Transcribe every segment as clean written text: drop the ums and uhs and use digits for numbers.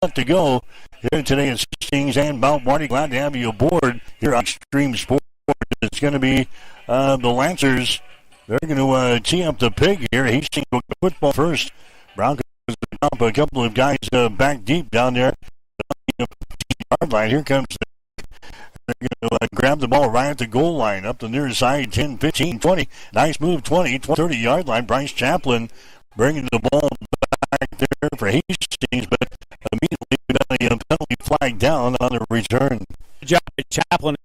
left to go here today in Hastings and Mount Marty. Glad to have you aboard here on Extreme Sports. It's going to be the Lancers. They're going to tee up the pig here. Hastings will get football first. Broncos up a couple of guys back deep down there. Line. Here comes they're going to grab the ball right at the goal line up the near side, 10, 15, 20. Nice move, 20, 30-yard line. Bryce Chaplin bringing the ball back there for Hastings, but immediately got a penalty flag down on the return. Good job by Chaplin.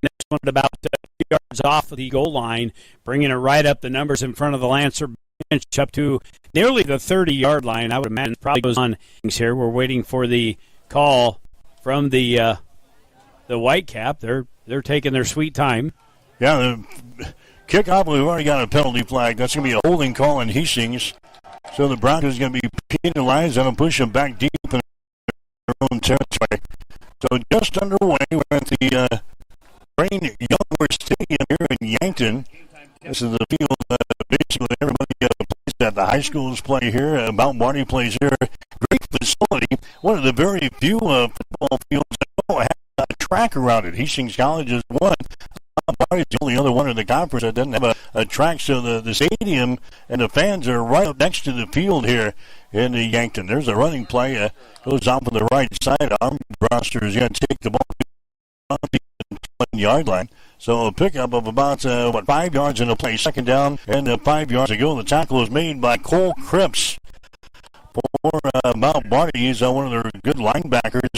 Next one about 2 yards off of the goal line, bringing it right up the numbers in front of the Lancer bench up to nearly the 30-yard line. I would imagine probably goes on here. We're waiting for the call from the Whitecap. They're taking their sweet time. Yeah, the kickoff, we've already got a penalty flag. That's going to be a holding call in Hastings. So the Broncos are going to be penalized and push them back deep in their own territory. So just underway with the Brain Youngworth Stadium here in Yankton. This is the field basically everybody plays at. The high schools play here. Mount Marty plays here. Great facility. One of the very few football fields that don't have a track around it. Hastings College is one. Mount Marty is the only other one in the conference that doesn't have a track. So the stadium and the fans are right up next to the field here in the Yankton. There's a running play. Goes off on the right side. Armbruster is going to take the ball on the 1-yard line. So a pickup of about 5 yards in the play. Second down and 5 yards to go. The tackle is made by Cole Cripps for Mount Marty. He's one of their good linebackers.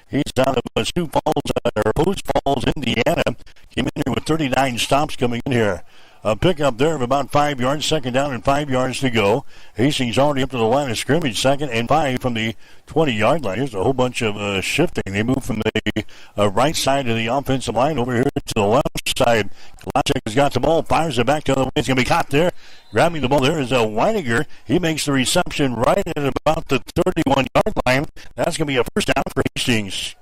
He's out of Sioux Falls, or Post Falls, Indiana. Came in here with 39 stops coming in here. A pickup there of about 5 yards. Second down and 5 yards to go. Hastings already up to the line of scrimmage. 2nd and 5 from the 20-yard line. Here's a whole bunch of shifting. They move from the right side of the offensive line over here to the left side. Kolachek has got the ball. Fires it back to the other way. It's going to be caught there. Grabbing the ball there is Weiniger. He makes the reception right at about the 31-yard line. That's going to be a first down for Hastings.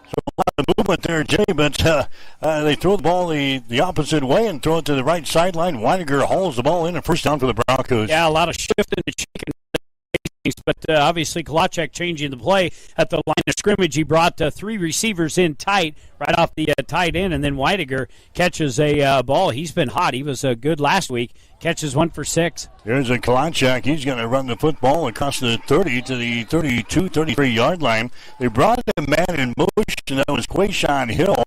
So a lot of movement there, Jay, but they throw the ball the opposite way and throw it to the right sideline. Weiniger hauls the ball in, a first down for the Broncos. Yeah, a lot of shifting and shaking. But obviously Kolachek changing the play at the line of scrimmage. He brought 3 receivers in tight, right off the tight end, and then Weiniger catches a ball. He's been hot. He was good last week. Catches 1 for 6. Here's a Kolachek. He's going to run the football across the 30 to the 32, 33-yard line. They brought a man in motion. That was Quayshawn Hill,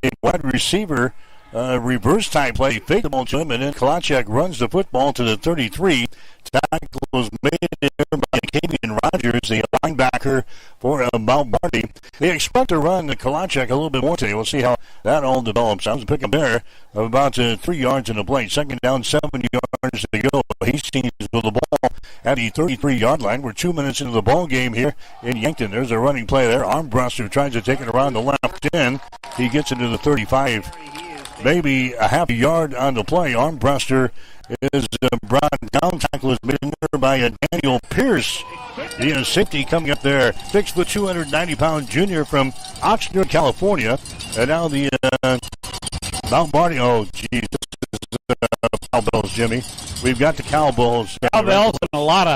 a wide receiver. Reverse type play. Fake the ball to him, and then Kolachek runs the football to the 33. Tackle was made there by Kavian Rogers, the linebacker for Mount Marty. They expect to run the Kolachek a little bit more today. We'll see how that all develops. I was picking there of about 3 yards in the play. Second down, 7 yards to go. Hastings with the ball at the 33-yard line. We're 2 minutes into the ball game here in Yankton. There's a running play there. Armbruster tries to take it around the left end. He gets into the 35. Maybe a half a yard on the play. Armbruster is brought down. Tackle is made there by Daniel Pierce. The safety coming up there. 6 foot 290-pound junior from Oxnard, California. And now the Mount Marty. Oh, geez. This is cowbells, Jimmy. We've got the cowbells. Cowbells and a lot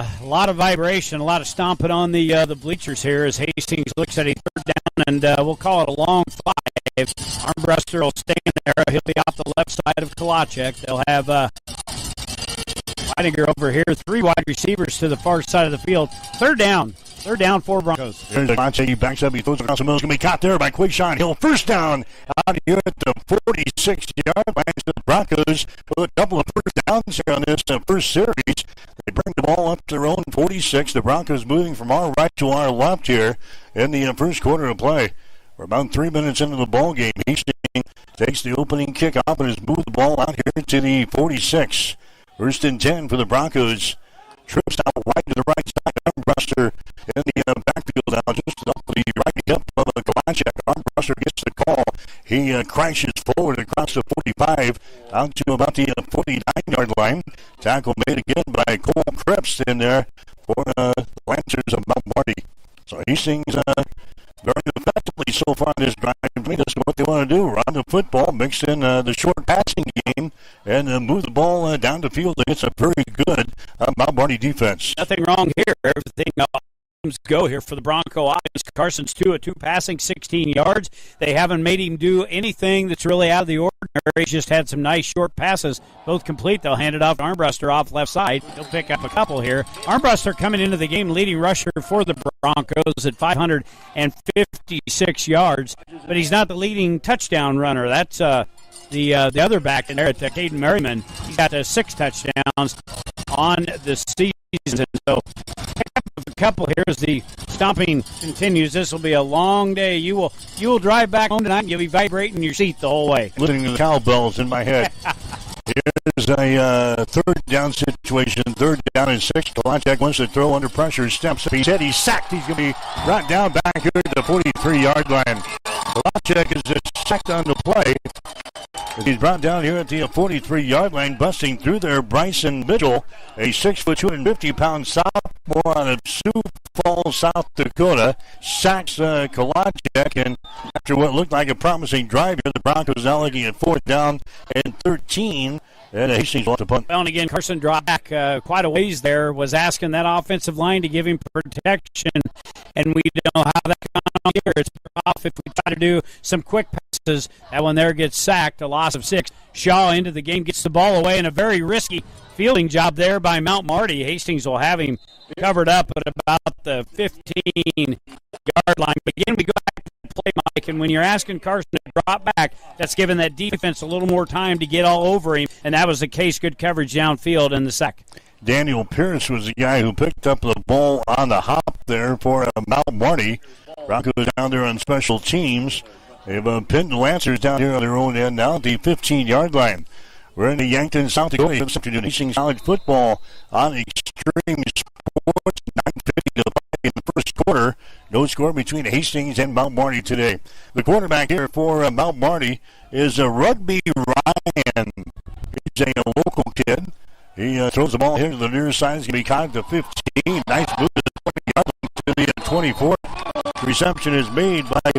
of vibration, a lot of stomping on the bleachers here as Hastings looks at a third down, and we'll call it a long 5. Armbruster will stand there. He'll be off the left side of Kolachek. They'll have Weiniger over here. 3 wide receivers to the far side of the field. Third down for Broncos. There's Kolachek. He backs up. He throws across the middle. It's going to be caught there by Quayshawn Hill. First down out here at the 46-yard line. The Broncos with a couple of first downs here on this first series. They bring the ball up to their own 46. The Broncos moving from our right to our left here in the first quarter of play. We're about 3 minutes into the ball game. Hastings takes the opening kickoff and has moved the ball out here to the 46. First and 10 for the Broncos. Trips out wide to the right side. Armbruster in the backfield now, just up the right hip of Kolachek. Armbruster gets the call. He crashes forward across the 45 out to about the 49-yard line. Tackle made again by Cole Cripps in there for the Lancers of Mount Marty. So Hastings very effectively so far in this drive. That's what they want to do. Run the football, mix in the short passing game, and move the ball down the field against a very good Mount Marty defense. Nothing wrong here. Everything go here for the Bronco offense. Carson's 2 of 2 passing, 16 yards. They haven't made him do anything that's really out of the ordinary. He's just had some nice short passes, both complete. They'll hand it off to Armbruster off left side. He'll pick up a couple here. Armbruster coming into the game leading rusher for the Broncos at 556 yards, but he's not the leading touchdown runner. That's the other back in there at Caden Merriman. He's got 6 touchdowns on the season. So a couple here as the stomping continues. This will be a long day. You will drive back home tonight and you'll be vibrating your seat the whole way. Listening to the cowbells in my head. Here's a third down situation. 3rd down and 6. Kalachek wants to throw under pressure. Steps up. He said he's sacked. He's going to be brought down back here at the 43-yard line. Kalachek is just sacked on the play. He's brought down here at the 43-yard line, busting through there. Bryson Mitchell, a 6', 250-pound sophomore out of Sioux Falls, South Dakota, sacks Kalachek, and after what looked like a promising drive here, the Broncos now looking at 4th down and 13. And Hastings wants to punt. Well, and again, Carson dropped back quite a ways there, was asking that offensive line to give him protection, and we don't know how that got on here. It's off if we try to do some quick passes. That one there gets sacked, a loss of 6. Shaw into the game, gets the ball away, and a very risky fielding job there by Mount Marty. Hastings will have him covered up at about the 15-yard line. But again, we go back to the play, Mike, and when you're asking Carson to drop back, that's giving that defense a little more time to get all over him, and that was the case. Good coverage downfield in the sack. Daniel Pierce was the guy who picked up the ball on the hop there for Mount Marty. Broncos down there on special teams. They've pinned the Lancers down here on their own end now at the 15-yard line. We're in the Yankton, South Dakota. It's afternoon. Hastings College football on Extreme Sports. 9:50 to play in the first quarter. No score between Hastings and Mount Marty today. The quarterback here for Mount Marty is Rugby Ryan. He's a local kid. He throws the ball here to the near side. He's going to be caught at the 15. Nice move to the 20-yard line to the 24. Reception is made by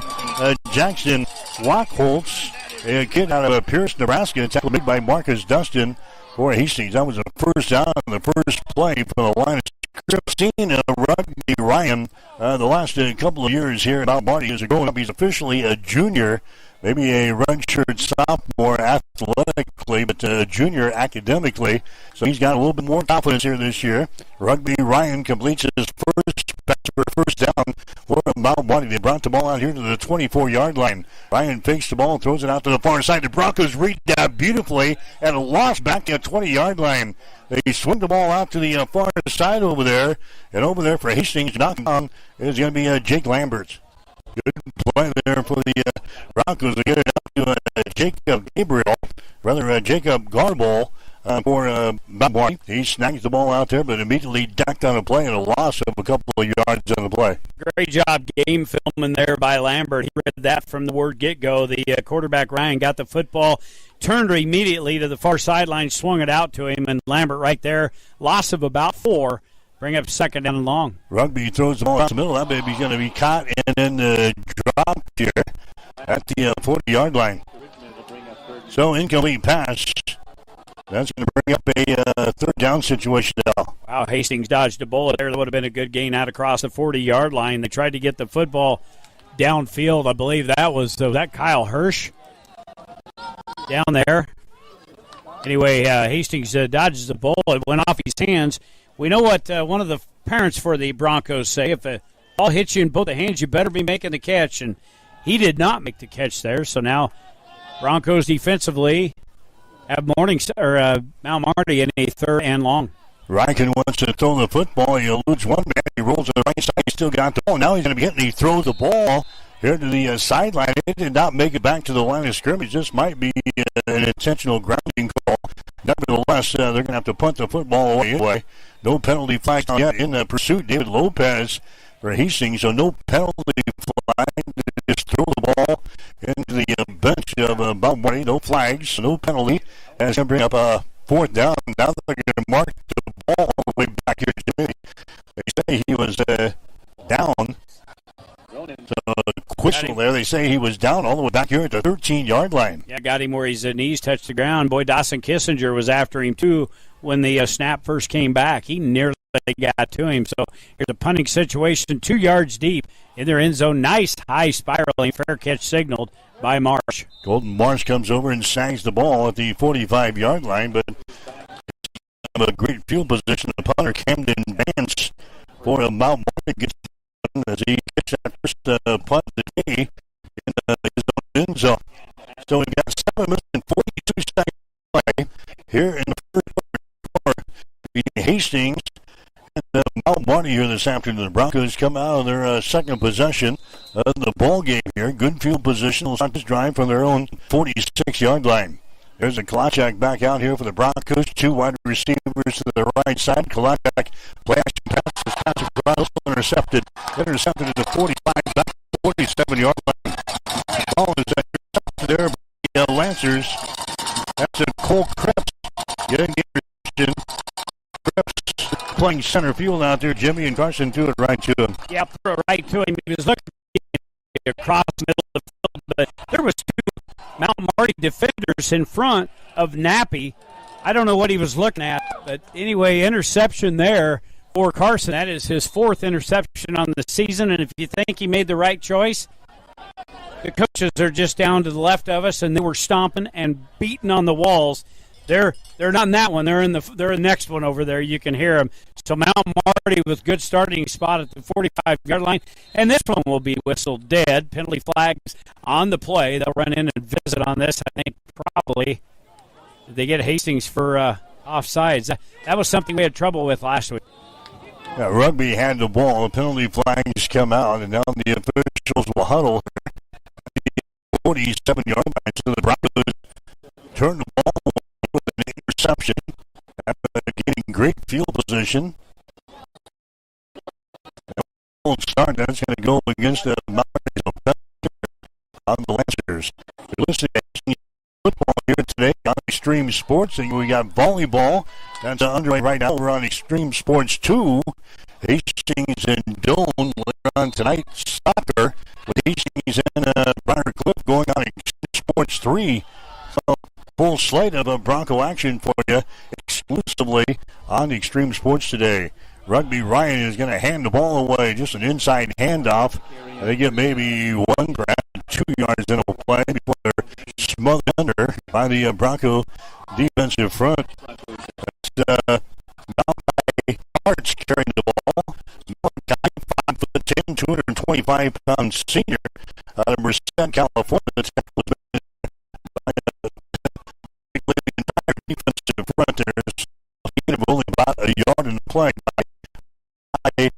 Jackson Wachholtz, a kid out of Pierce, Nebraska. Tackle made by Marcus Dustin for Hastings. That was the first down on the first play for the line of script. Seen Rugby Ryan the last couple of years here at Mount Marty as a growing up. He's officially a junior, maybe a redshirt sophomore athletically, but a junior academically. So he's got a little bit more confidence here this year. Rugby Ryan completes his first down for Mount Marty. They brought the ball out here to the 24-yard line. Ryan fakes the ball and throws it out to the far side. The Broncos read that beautifully and lost back to the 20-yard line. They swing the ball out to the far side over there, and over there for Hastings, knocking on is going to be Jake Lamberts. Good play there for the Broncos to get it up to Jacob Garble for Mount Marty. He snags the ball out there, but immediately ducked on a play and a loss of a couple of yards on the play. Great job game filming there by Lambert. He read that from the word get-go. The quarterback, Ryan, got the football, turned immediately to the far sideline, swung it out to him, and Lambert right there, loss of about 4. Bring up 2nd down and long. Rugby throws the ball out the middle. That baby's going to be caught and then dropped here at the 40-yard line. So incomplete pass. That's going to bring up a 3rd down situation now. Wow, Hastings dodged a bullet there. That would have been a good gain out across the 40-yard line. They tried to get the football downfield. I believe that was that Kyle Hirsch down there. Anyway, Hastings dodges the bullet. It went off his hands. We know what one of the parents for the Broncos say. If the ball hits you in both the hands, you better be making the catch. And he did not make the catch there. So now Broncos defensively have Mount Marty in a 3rd and long. Ryken wants to throw the football. He eludes one man. He rolls to the right side. He still got the ball. Now he's going to be hitting. He throws the ball here to the sideline. It did not make it back to the line of scrimmage. This might be an intentional grounding call. Nevertheless, they're going to have to punt the football away anyway. No penalty flag yet in the pursuit. David Lopez for Hastings, so no penalty flag. Just throw the ball into the bench of Mount Marty. No flags, no penalty. And it's going to bring up a 4th down. Now they're going to mark the ball all the way back here to me. They say he was down. So whistle there. They say he was down all the way back here at the 13-yard line. Yeah, got him where his knees touched the ground. Boy, Dawson Kissinger was after him, too, when the snap first came back. He nearly they got to him. So here's a punting situation 2 yards deep in their end zone. Nice high spiraling fair catch signaled by Marsh. Golden Marsh comes over and sags the ball at the 45-yard line, but a great field position. The punter, Camden Vance, for a Mount Marty gets as he gets that first punt of the day in his own end zone. So we got 7 minutes and 42 seconds to play here in the first quarter between Hastings and Mount Marty here this afternoon. The Broncos come out of their second possession of the ball game here. Good field position. Will start this drive from their own 46-yard line. There's a Kalachak back out here for the Broncos. 2 wide receivers to the right side. Kalachak play action pass. This pass across, intercepted. Intercepted at the 45, back to the 47-yard line. Ball is intercepted there by the Lancers. That's a Cole Krebs getting the interception. Krebs playing center field out there. Jimmy and Carson threw it right to him. Yeah, threw it right to him. He was looking across the middle of the field, but there was 2 Mount Marty defenders in front of Nappy. I don't know what he was looking at, but anyway, interception there for Carson. That is his 4th interception on the season, and if you think he made the right choice, the coaches are just down to the left of us, and they were stomping and beating on the walls. They're not in that one. They're in the next one over there. You can hear them. So Mount Marty with good starting spot at the 45-yard line. And this one will be whistled dead. Penalty flags on the play. They'll run in and visit on this. I think probably they get Hastings for offsides. That was something we had trouble with last week. Yeah, Rugby had the ball. The penalty flags come out, and now the officials will huddle at the 47-yard line. So the Broncos turn the ball with an interception after getting great field position. That start, that's going to go against the Mountains on the Lancers. We're listening to football here today on Extreme Sports, and we got volleyball. That's underway right now. We're on Extreme Sports 2. Hastings and Doane later on tonight. Soccer with Hastings and Briarcliff going on Extreme Sports 3. So full slate of Bronco action for you exclusively on Extreme Sports today. Rugby Ryan is going to hand the ball away, just an inside handoff. They get maybe 1 grab, 2 yards in a play before they're smothered under by the Bronco defensive front. That's Malachi Hartz carrying the ball. Malachi, 5'10", 225-pound senior out of Merced, California. The tackle was made by the entire defensive front. There's only about a yard in the play by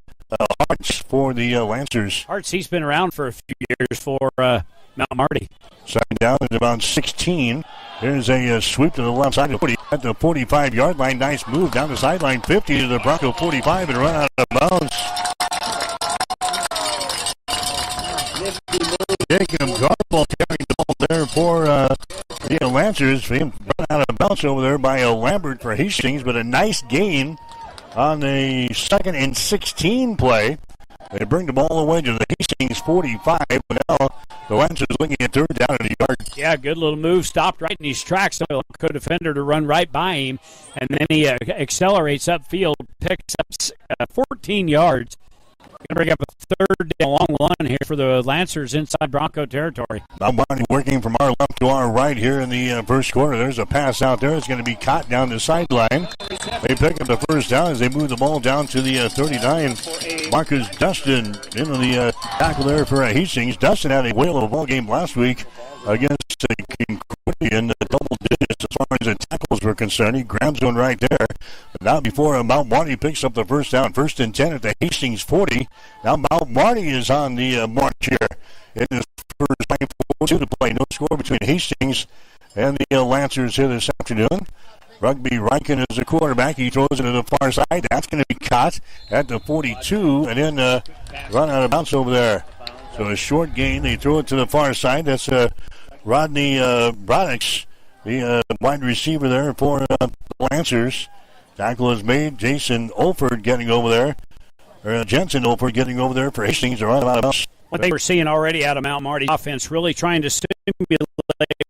Hartz for the Lancers. Hartz, he's been around for a few years for Mount Marty. Second down at about 16. There's a sweep to the left side of 40 at the 45-yard line. Nice move down the sideline. 50 to the Bronco 45 and run out of bounds. Jacob Garble carrying the ball there for the Lancers. He run out of bounds over there by Lambert for Hastings, but a nice gain on the 2nd and 16 play. They bring the ball away to the Hastings 45, but now the Lancers looking at 3rd down at a yard. Yeah, good little move. Stopped right in his tracks. A defender to run right by him, and then he accelerates upfield, picks up 14 yards. Going to bring up a 3rd down long one here for the Lancers inside Bronco territory. Now Barney working from our left to our right here in the first quarter. There's a pass out there. It's going to be caught down the sideline. They pick up the first down as they move the ball down to the 39. Marcus Dustin into the tackle there for Hastings. Dustin had a whale of a ball game last week against Concordia in the double digits as far as the tackles were concerned. He grabs one right there. But now before Mount Marty picks up the first down, 1st and 10 at the Hastings 40. Now Mount Marty is on the march here in this first 42 to play. No score between Hastings and the Lancers here this afternoon. Rugby Riken is the quarterback. He throws it to the far side. That's going to be caught at the 42 and then run out of bounds over there. So a short gain. They throw it to the far side. That's Rodney Brodix, the wide receiver there for the Lancers. Tackle is made. Jason Olford getting over there. Or Jensen Olford getting over there for Hastings. They're out of bounds. What they were seeing already out of Mount Marty offense, really trying to stimulate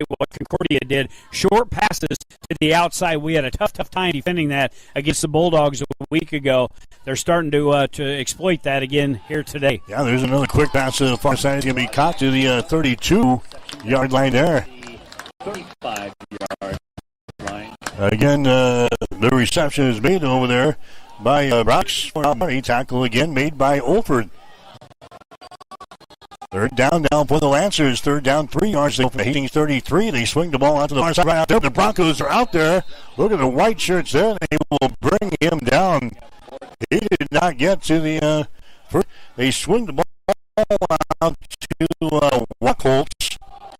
what Concordia did. Short passes to the outside. We had a tough time defending that against the Bulldogs a week ago. They're starting to exploit that again here today. Yeah, there's another quick pass to the far side. It's going to be caught to the 32-yard line there. 35-yard line. Again, the reception is made over there by Brooks. For a tackle again made by Olford. Third down now for the Lancers. Third down, 3 yards. They go for Hastings 33. They swing the ball out to the far side right out there. The Broncos are out there. Look at the white shirts there. They will bring him down. He did not get to the first. They swing the ball out to Wachholtz.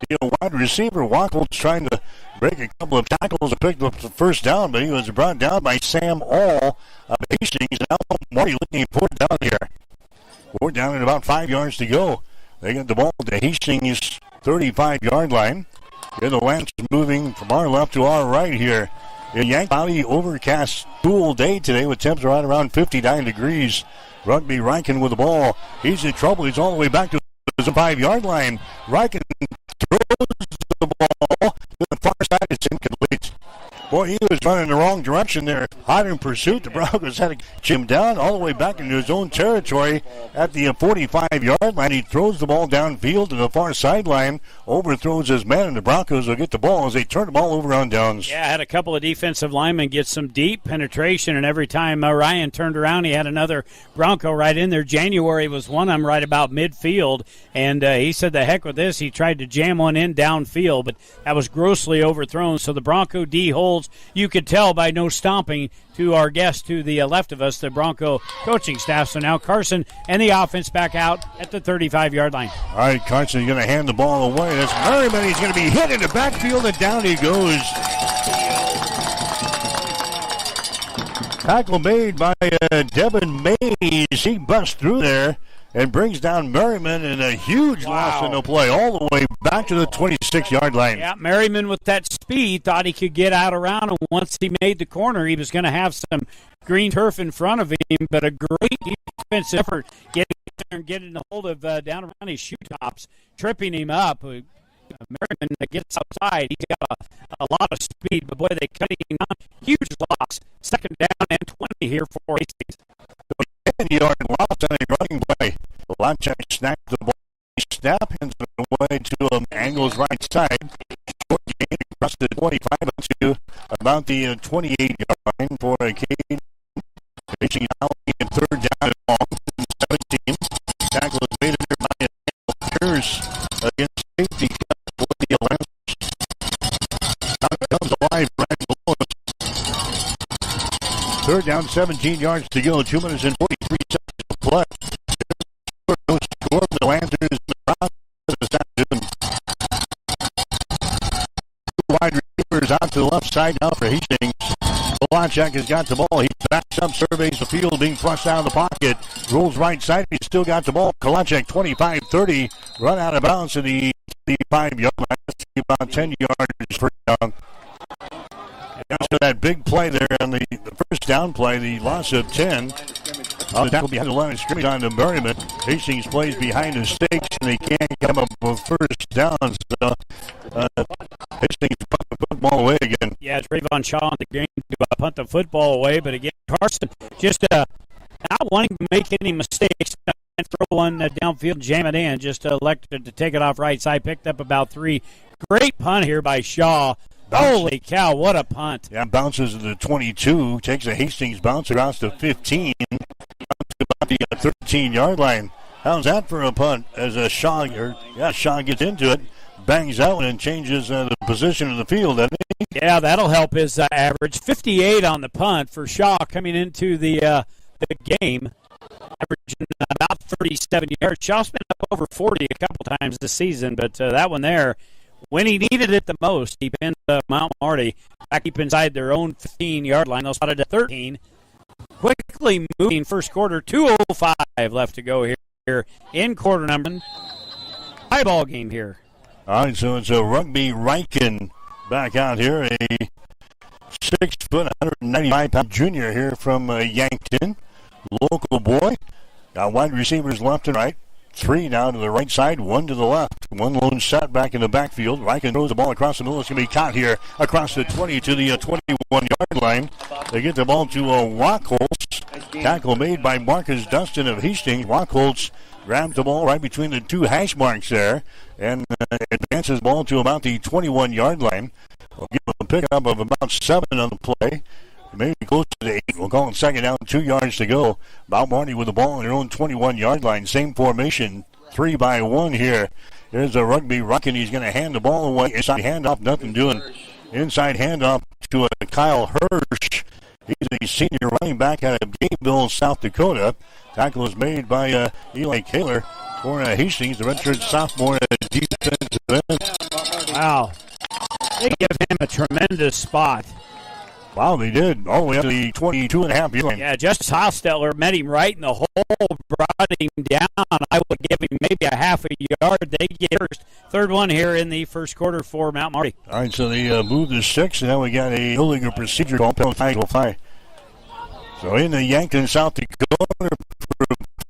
The wide receiver, Wachholtz, trying to break a couple of tackles and pick up the first down, but he was brought down by Sam All of Hastings. Now Marty looking for it down here. We're down at about 5 yards to go. They get the ball to Hastings' 35-yard line. Here the Lance moving from our left to our right here. A Yank Valley overcast cool day today with temps right around 59 degrees. Rugby Riken with the ball. He's in trouble. He's all the way back to the 5-yard line. Riken throws the ball to the far side. It's incomplete. Boy, he was running the wrong direction there. Hot in pursuit. The Broncos had to chase him down all the way back into his own territory at the 45-yard line. He throws the ball downfield to the far sideline, overthrows his man, and the Broncos will get the ball as they turn the ball over on downs. Yeah, had a couple of defensive linemen get some deep penetration, and every time Ryan turned around, he had another Bronco right in there. January was one of them right about midfield, and he said, the heck with this. He tried to jam one in downfield, but that was grossly overthrown. So the Bronco D holds. You could tell by no stomping to our guest to the left of us, the Bronco coaching staff. So now Carson and the offense back out at the 35-yard line. All right, Carson's going to hand the ball away. That's Merriman. He's going to be hit in the backfield, and down he goes. Tackle made by Devin Mays. He busts through there and brings down Merriman, and a huge loss in the play all the way back to the 26-yard line. Yeah, Merriman with that speed thought he could get out around, and once he made the corner, he was going to have some green turf in front of him, but a great defensive effort getting there and getting a hold of down around his shoe tops, tripping him up. Merriman gets outside. He's got a lot of speed, but boy, they cut him down. Huge loss. Second down and 20 here for Hastings. 10-yard loss on a running play. Lonchak snaps the ball. Snap hands it away to Angle's right side. Short gain across the 25 to about the 28-yard line for a Cade. Reaching out in third down and long. 17. Tackle is made there by Pierce against safety for the Lancers. Now comes alive right below us. Third down, 17 yards to go. 2 minutes and 43 seconds to play. No score. The Lancers in the process this afternoon. Wide receivers out to the left side now for Hastings. Polachek has got the ball. He backs up, surveys the field, being flushed out of the pocket. Rolls right side. He's still got the ball. Polachek 25-30. Run out of bounds to the 5-yard line. That's about 10 yards for down. After that big play there on the first down play, the loss of 10. The tackle behind the line of scrimmage on the Merriman. Hastings plays behind the stakes, and they can't come up with first downs. So, Hastings punt the football away again. Yeah, it's Rayvon Shaw on the game to punt the football away, but again, Carson just not wanting to make any mistakes and throw one downfield, jam it in, just elected to take it off right side, picked up about 3. Great punt here by Shaw. Holy cow, what a punt. Yeah, bounces to the 22, takes a Hastings bounce across the 15, to about the 13-yard line. How's that for a punt? As Shaw gets into it, bangs out and changes the position of the field, doesn't he? Yeah, that'll help his average. 58 on the punt for Shaw coming into the game, averaging about 37 yards. Shaw's been up over 40 a couple times this season, but that one there, when he needed it the most, he pinned Mount Marty back deep inside their own 15-yard line. They'll spot it at 13. Quickly moving first quarter, 2:05 left to go here in quarter number 1. High ball game here. All right, so it's a Rugby Riken back out here, a 6 foot, 195-pound junior here from Yankton. Local boy. Got wide receivers left and right. three now to the right side, one to the left. One lone set back in the backfield. Riken throws the ball across the middle. It's going to be caught here across the 20 to the 21-yard line. They get the ball to Rockholz. Tackle made by Marcus Dustin of Hastings. Rockholz grabs the ball right between the two hash marks there and advances the ball to about the 21-yard line. We'll give a pickup of about 7 on the play. Maybe close to 8. We'll call it second down, 2 yards to go. Mount Marty with the ball on their own 21-yard line. Same formation, 3-by-1 here. There's a rugby ruck, and he's going to hand the ball away. Inside handoff, nothing doing. Inside handoff to Kyle Hirsch. He's a senior running back out of Gayville, South Dakota. Tackle is made by Eli Kaler for Hastings, the redshirt sophomore defensive end. Wow. They give him a tremendous spot. Wow, they did. All the way up to the 22.5 yard. Yeah, Justice Hosteller met him right in the hole, brought him down. I would give him maybe a half a yard. They get first. Third one here in the first quarter for Mount Marty. All right, so they moved the 6, and now we got a illegal procedure called penalty 5. So in the Yankton, South Dakota,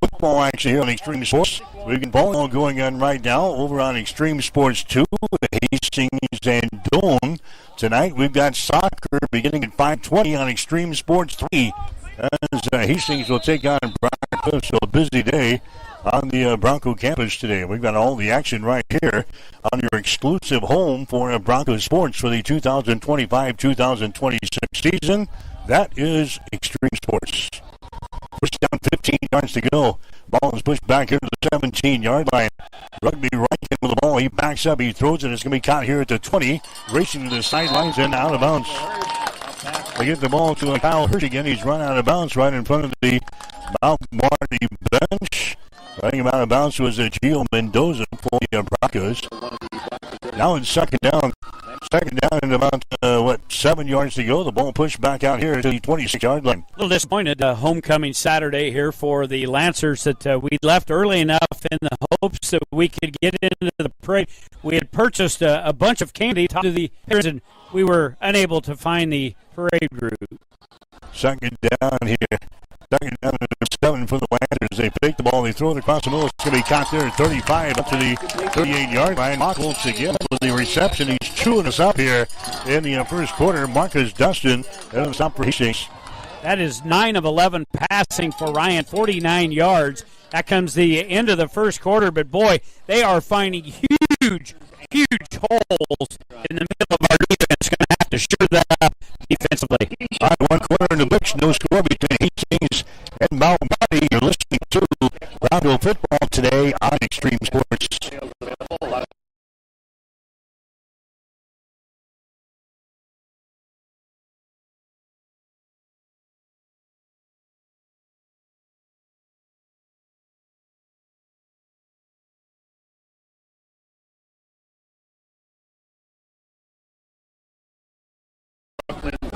football action here on Extreme Sports. We've got ball going on right now over on Extreme Sports 2, Hastings and Doane. Tonight we've got soccer beginning at 5:20 on Extreme Sports 3 as Hastings will take on Bronco. So a busy day on the Bronco campus today. We've got all the action right here on your exclusive home for Bronco Sports for the 2025-2026 season. That is Extreme Sports. Push down 15 yards to go. Ball is pushed back here to the 17-yard line. Rugby right in with the ball. He backs up. He throws it. It's going to be caught here at the 20. Racing to the sidelines and out of bounds. They get the ball to Kyle Hirsch again. He's run out of bounds right in front of the Mount Marty bench. Running him out of bounds was Gio Mendoza for the Broncos. Now it's second down. Second down and about, 7 yards to go. The ball pushed back out here to the 26-yard line. A little disappointed homecoming Saturday here for the Lancers that we left early enough in the hopes that we could get into the parade. We had purchased a bunch of candy to the parents, and we were unable to find the parade route. Second down here. Second down and 7 for the Lancers. They pick the ball. They throw it across the middle. It's going to be caught there at 35 up to the 38-yard line. Rockholz again with the reception. He's chewing us up here in the first quarter. Marcus Dustin doesn't stop for Hastings. That is 9 of 11 passing for Ryan, 49 yards. That comes the end of the first quarter. But, boy, they are finding huge holes in the middle of our defense. Going to have to shore that up defensively. All right, 1 quarter in the books. No score between Hastings and Mount Marty. You're listening to Bronco football today on Extreme Sports.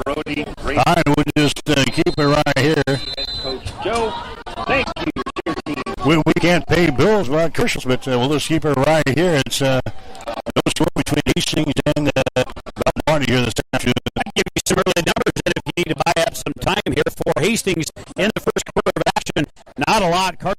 Brody, All right, we'll just keep it right here. Coach Joe, thank you. We can't pay bills without commercials, but we'll just keep it right here. It's no score between Hastings and Mount Marty here this afternoon. I'll give you some early numbers that if you need to buy up some time here for Hastings in the first quarter of action. Not a lot.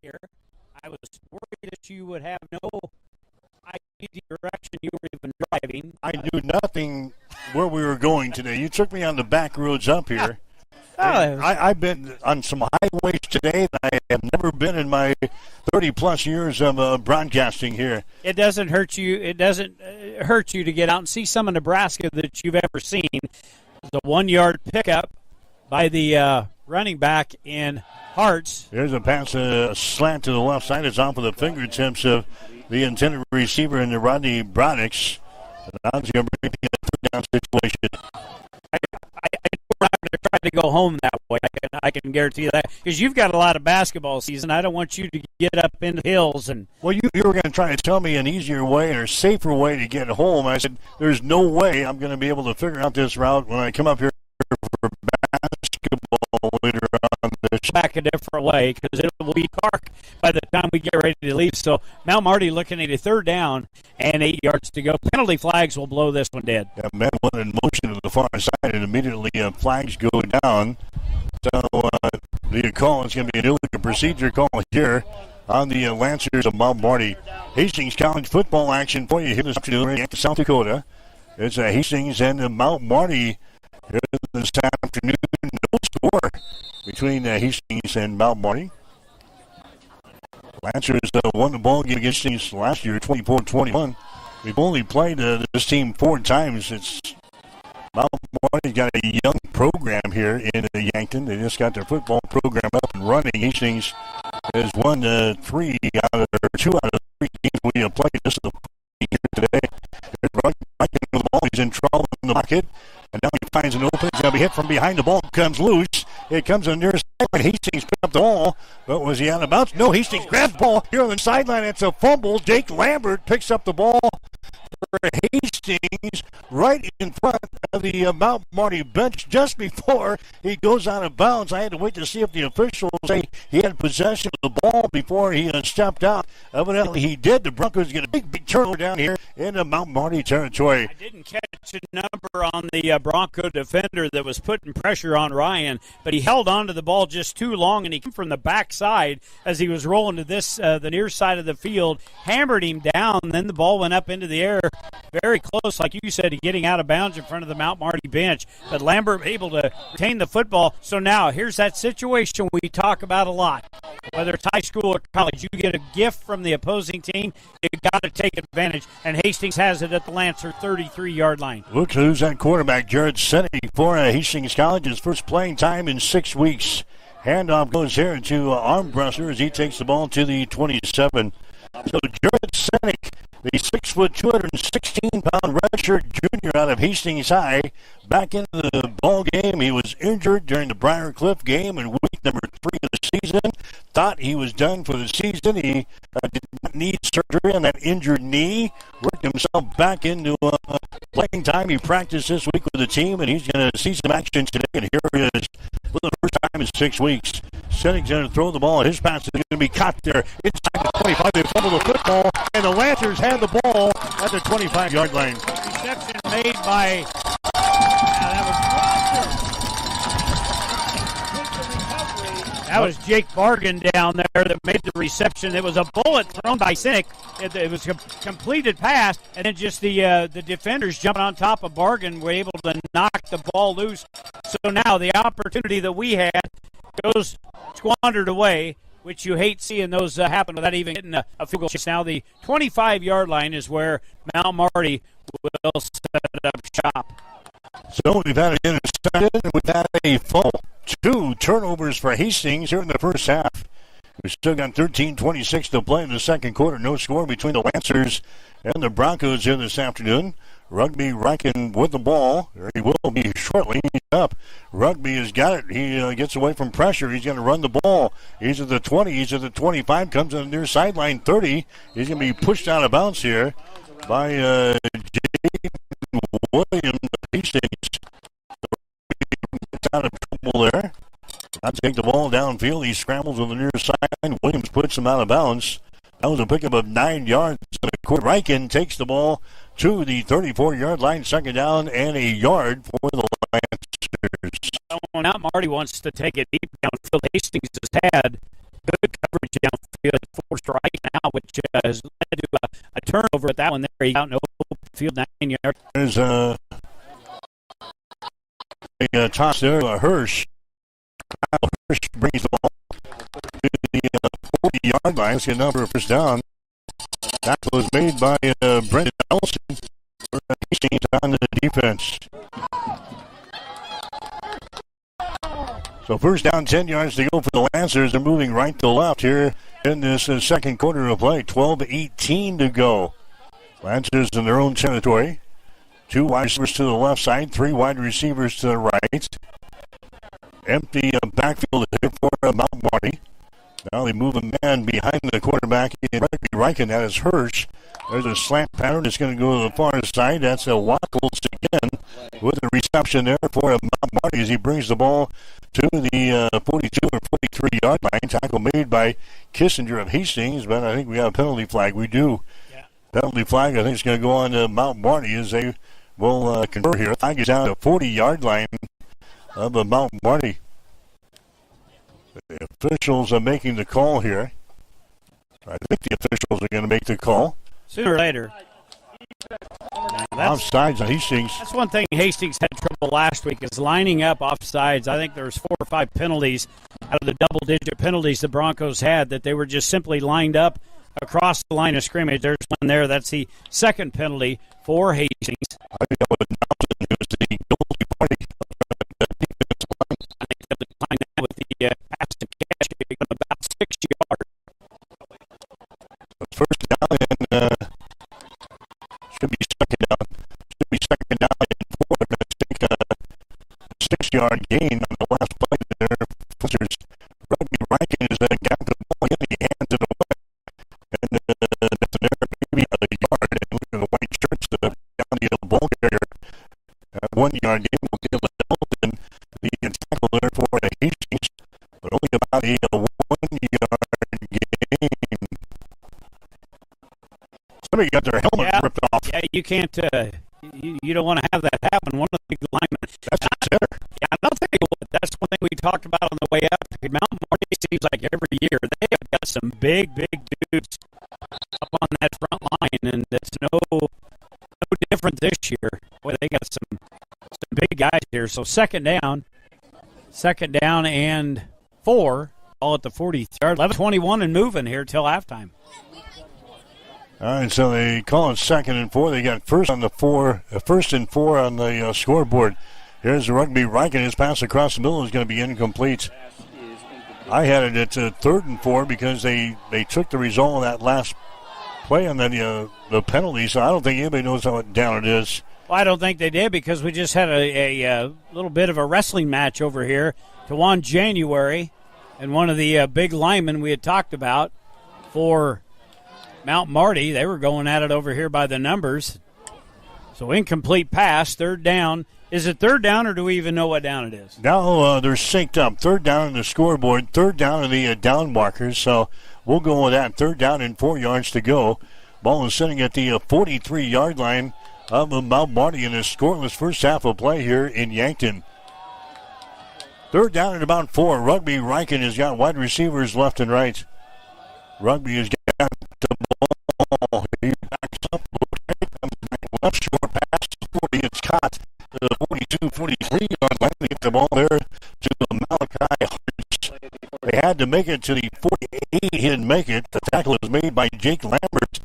Here, I was worried that you would have no idea the direction you were even driving. I knew nothing where we were going today. You took me on the back roads up here. I've been on some highways today that I have never been in my 30-plus years of broadcasting here. It doesn't hurt you. It doesn't hurt you to get out and see some of Nebraska that you've ever seen. The 1-yard pickup by the running back in Hartz. There's a pass, slant to the left side. It's off of the fingertips of the intended receiver in the Rodney Brodix. Now it's going to bring a third down situation. I'm not going to try to go home that way. I can guarantee you that, because you've got a lot of basketball season. I don't want you to get up into the hills and. Well, you were going to try to tell me an easier way or safer way to get home. I said, "There's no way I'm going to be able to figure out this route when I come up here for basketball later on this." Back a different way, because it will be dark by the time we get ready to leave. So Mount Marty looking at a third down and 8 yards to go. Penalty flags will blow this one dead. Yeah, man went in motion to the far side, and immediately flags go down. So the call is going to be an illegal procedure call here on the Lancers of Mount Marty. Hastings College football action for you here this afternoon in South Dakota. It's Hastings and Mount Marty here this afternoon. No score between Hastings and Mount Marty. Lancers won the ball game against Hastings last year, 24-21. We've only played this team 4 times. It's Mount Marty's got a young program here in Yankton. They just got their football program up and running. Hastings has won 2 out of the 3 games we have played. This is the here today. The ball. He's in trouble in the pocket. And now he finds an opening. He's going to be hit from behind. The ball comes loose. It comes on near side. Hastings picked up the ball. But was he out of bounds? No, Hastings grabs the ball here on the sideline. It's a fumble. Jake Lambert picks up the ball for Hastings right in front of the Mount Marty bench just before he goes out of bounds. I had to wait to see if the officials say he had possession of the ball before he stepped out. Evidently he did. The Broncos get a big turnover down here in the Mount Marty territory. I didn't catch a number on the Bronco defender that was putting pressure on Ryan, but he held on to the ball just too long, and he came from the backside as he was rolling to the near side of the field, hammered him down, then the ball went up into the air, very close, like you said, to getting out of bounds in front of the Mount Marty bench. But Lambert able to retain the football. So now here's that situation we talk about a lot. Whether it's high school or college, you get a gift from the opposing team, you got to take advantage. And Hastings has it at the Lancer 33-yard line. Look who's that quarterback, Jared Senny, for Hastings College. His first playing time in 6 weeks. Handoff goes here to Armbruster as he takes the ball to the 27. So Jared Sennick, the 6', 216-pound redshirt junior out of Hastings High, back into the ball game. He was injured during the Briarcliff game in week number 3 of the season. Thought he was done for the season. He did not need surgery on that injured knee. Worked himself back into playing time. He practiced this week with the team, and he's going to see some action today. And here he is for the first time in 6 weeks. Sennick's going to throw the ball. His pass is going to be caught there inside the 25. They fumble the football, and the Lancers have the ball at the 25-yard line. Reception made by that was Jake Bargan down there that made the reception. It was a bullet thrown by Sennick. It was a completed pass, and then just the defenders jumping on top of Bargan were able to knock the ball loose. So now the opportunity that we had goes squandered away, which you hate seeing those happen without even getting a field goal. Now the 25-yard line is where Mount Marty will set up shop. So we've had an interception and we've had a fumble. 2 turnovers for Hastings here in the first half. We've still got 13:26 to play in the second quarter. No score between the Lancers and the Broncos here this afternoon. Rugby Riken with the ball. There he will be shortly. He's up. Rugby has got it. He gets away from pressure. He's going to run the ball. He's at the 20. He's at the 25. Comes on the near sideline 30. He's going to be pushed out of bounds here by Jaden Williams. Hastings out of trouble there. I'll take the ball downfield. He scrambles on the near side. Williams puts him out of bounds. That was a pickup of 9 yards. Riken takes the ball to the 34-yard line. Second down and a yard for the Lancers. Now Marty wants to take it deep downfield. Hastings has had good coverage downfield, forced right now, which has led to a turnover at that one there. He out in open field, 9 yards. There's a toss there. Hirsch. Kyle Hirsch brings the ball to the 40-yard line. That's a number of first down. That was made by Brendan Ellison for Hastings on the defense. So first down, 10 yards to go for the Lancers. They're moving right to left here in this second quarter of play. 12-18 to go. Lancers in their own territory. 2 wide receivers to the left side, 3 wide receivers to the right. Empty backfield here for Mount Marty. Now they move a man behind the quarterback in Reichen. That is Hirsch. There's a slant pattern. It's going to go to the far side. That's a Wackles again with a reception there for Mount Marty as he brings the ball to the 42 or 43-yard line. Tackle made by Kissinger of Hastings, but I think we have a penalty flag. We do. Yeah. Penalty flag, I think, is going to go on to Mount Marty as they will convert here. Flag is down to 40-yard line of Mount Marty. The officials are making the call here. I think the officials are going to make the call. Sooner or later. Offsides on Hastings. That's one thing Hastings had trouble last week is lining up offsides. I think there's 4 or 5 penalties out of the double-digit penalties the Broncos had that they were just simply lined up across the line of scrimmage. There's one there. That's the second penalty for Hastings. I think that was Nelson, who was the guilty party of the defensive line. I think they'll decline that with the pass and catch about 6 yards. First down and should be second down. Should be second down and 4. Going to take a 6-yard gain on the last play there. Rugby Reichen is got the ball in the hands of the way. And that's an error, maybe a yard. And look at the white shirts down the ball carrier. 1 yard gain will give Hamilton the tackle there for Hastings. But only about a 1 yard gain. Somebody got their helmet ripped off. Yeah, you can't. You don't want to have that happen. One of the big linemen. That's a center. Yeah, I'll tell you what. That's one thing we talked about on the way up. Mount Marty seems like every year they have got some big dudes up on that front line, and it's no different this year. Boy, they got some big guys here. So second down and 4. All at the 40-yard, 11-21 and moving here till halftime. All right, so they call it second and 4. They got first and 4 on the scoreboard. Here's the Rugby Reichen. His pass across the middle is going to be incomplete. I had it at third and 4 because they took the result of that last play and then the penalty. So I don't think anybody knows how down it is. Well, I don't think they did because we just had a little bit of a wrestling match over here to 1 January, and one of the big linemen we had talked about for Mount Marty, they were going at it over here by the numbers. So incomplete pass, third down. Is it third down, or do we even know what down it is? Now they're synced up. Third down in the scoreboard, third down in the down markers. So we'll go with that. Third down and 4 yards to go. Ball is sitting at the 43-yard line of Mount Marty in a scoreless first half of play here in Yankton. Third down and about 4. Rugby Reichen has got wide receivers left and right. Rugby has got the ball. He backs up. Left short pass. 40. It's caught. The 42, 43-yard line. They get the ball there to Malachi Hartz. They had to make it to the 48. He didn't make it. The tackle was made by Jake Lambert.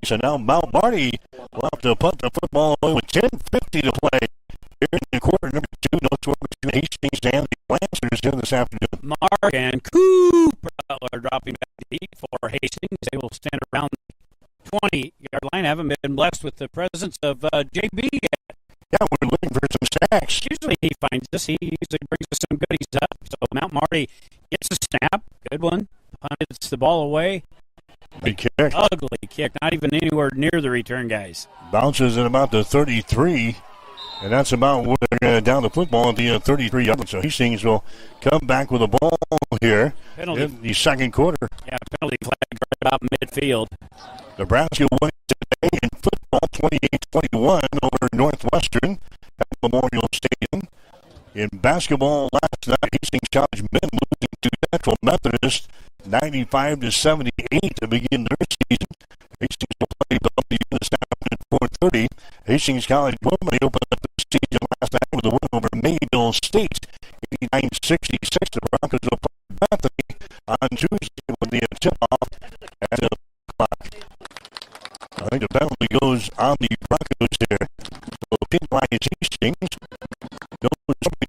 So now Mount Marty will have to punt the football away with 10:50 to play. Here in the quarter number 2, no score between Hastings and the Lancers here this afternoon. Mark and Cooper are dropping back deep for Hastings. They will stand around the 20-yard line. Haven't been blessed with the presence of JB yet. Yeah, we're looking for some sacks. Usually he finds us. He usually brings us some goodies up. So Mount Marty gets a snap. Good one. Punts the ball away. Big kick. Ugly kick. Not even anywhere near the return guys. Bounces at about the 33. And that's about where they're going to down the football at the 33-yard line. So Hastings will come back with a ball here in the second quarter. Yeah, penalty flag right about midfield. Nebraska won today in football 28-21 over Northwestern at Memorial Stadium. In basketball last night, Hastings College men losing to Central Methodist 95-78 to begin their season. Hastings will play W this afternoon at 4:30. Hastings College women opened up the season last night with a win over Mayville State, 89-66. The Broncos will play Bethany on Tuesday with the tip-off at 7 o'clock. I think the penalty goes on the Broncos here. So penalize Hastings. Those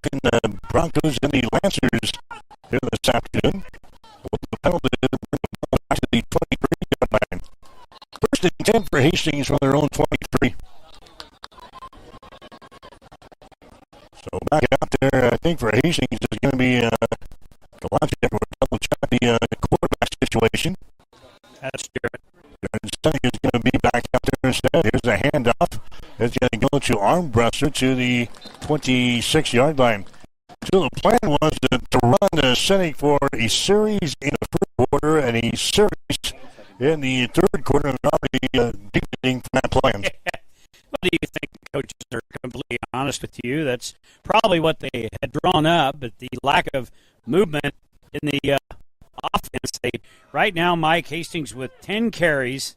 can Broncos and the Lancers here this afternoon. With the penalty to bring the ball back to the 23-yard line. First and 10 for Hastings from their own 23. So back out there, I think for Hastings is going to be Galante. We'll double check the quarterback situation. That's good. Senek is going to be back out there instead. Here's a handoff. It's going to go to Armbruster to the 26-yard line. So the plan was to run Senek for a series in the first quarter and a series in the third quarter, and already deviating from that plan. What do you think? The coaches are completely honest with you. That's probably what they had drawn up, but the lack of movement in the offense. Right now, Mike Hastings with 10 carries,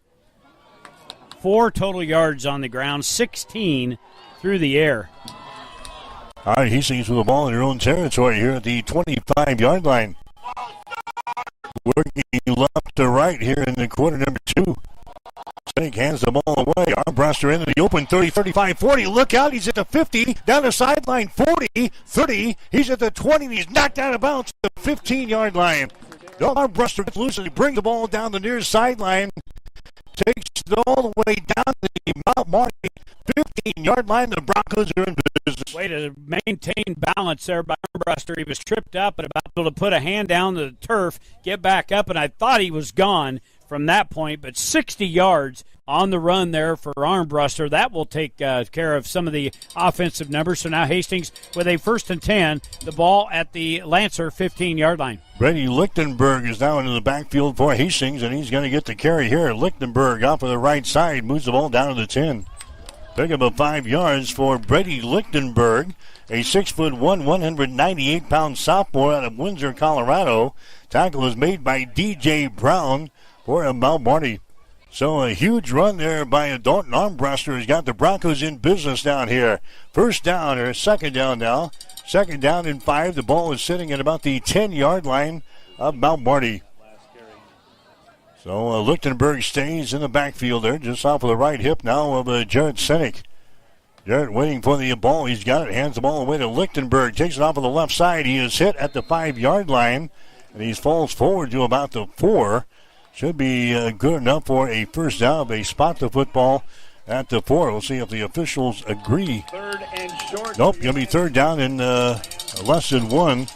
4 total yards on the ground, 16 through the air. All right, Hastings with the ball in their own territory here at the 25-yard line. Working left to right here in the quarter number 2. Senek hands the ball away. Armbruster into the open 30, 35, 40. Look out, he's at the 50, down the sideline, 40, 30. He's at the 20, and he's knocked out of bounds at the 15-yard line. Armbruster gets loose and he brings the ball down the near sideline. Takes it all the way down the Mount Marty 15-yard line. The Broncos are in business. Way to maintain balance there by Armbruster. He was tripped up and about to put a hand down the turf, get back up, and I thought he was gone from that point, but 60 yards on the run there for Armbruster. That will take care of some of the offensive numbers. So now Hastings with a 1st and 10, the ball at the Lancer 15-yard line. Brady Lichtenberg is now into the backfield for Hastings, and he's going to get the carry here. Lichtenberg off of the right side, moves the ball down to the 10. Pick up a 5 yards for Brady Lichtenberg, a 6'1", 198-pound sophomore out of Windsor, Colorado. Tackle is made by D.J. Brown for Mount Marty. So a huge run there by Dalton Armbruster has got the Broncos in business down here. First down, or second down now. Second down and 5. The ball is sitting at about the 10-yard line of Mount Marty. So Lichtenberg stays in the backfield there, just off of the right hip now of Jarrett Senek. Jarrett waiting for the ball. He's got it. Hands the ball away to Lichtenberg. Takes it off of the left side. He is hit at the 5-yard line, and he falls forward to about the 4. Should be good enough for a first down. They spot the football at the 4. We'll see if the officials agree. Third and short. Nope, going to be third down in less than 1.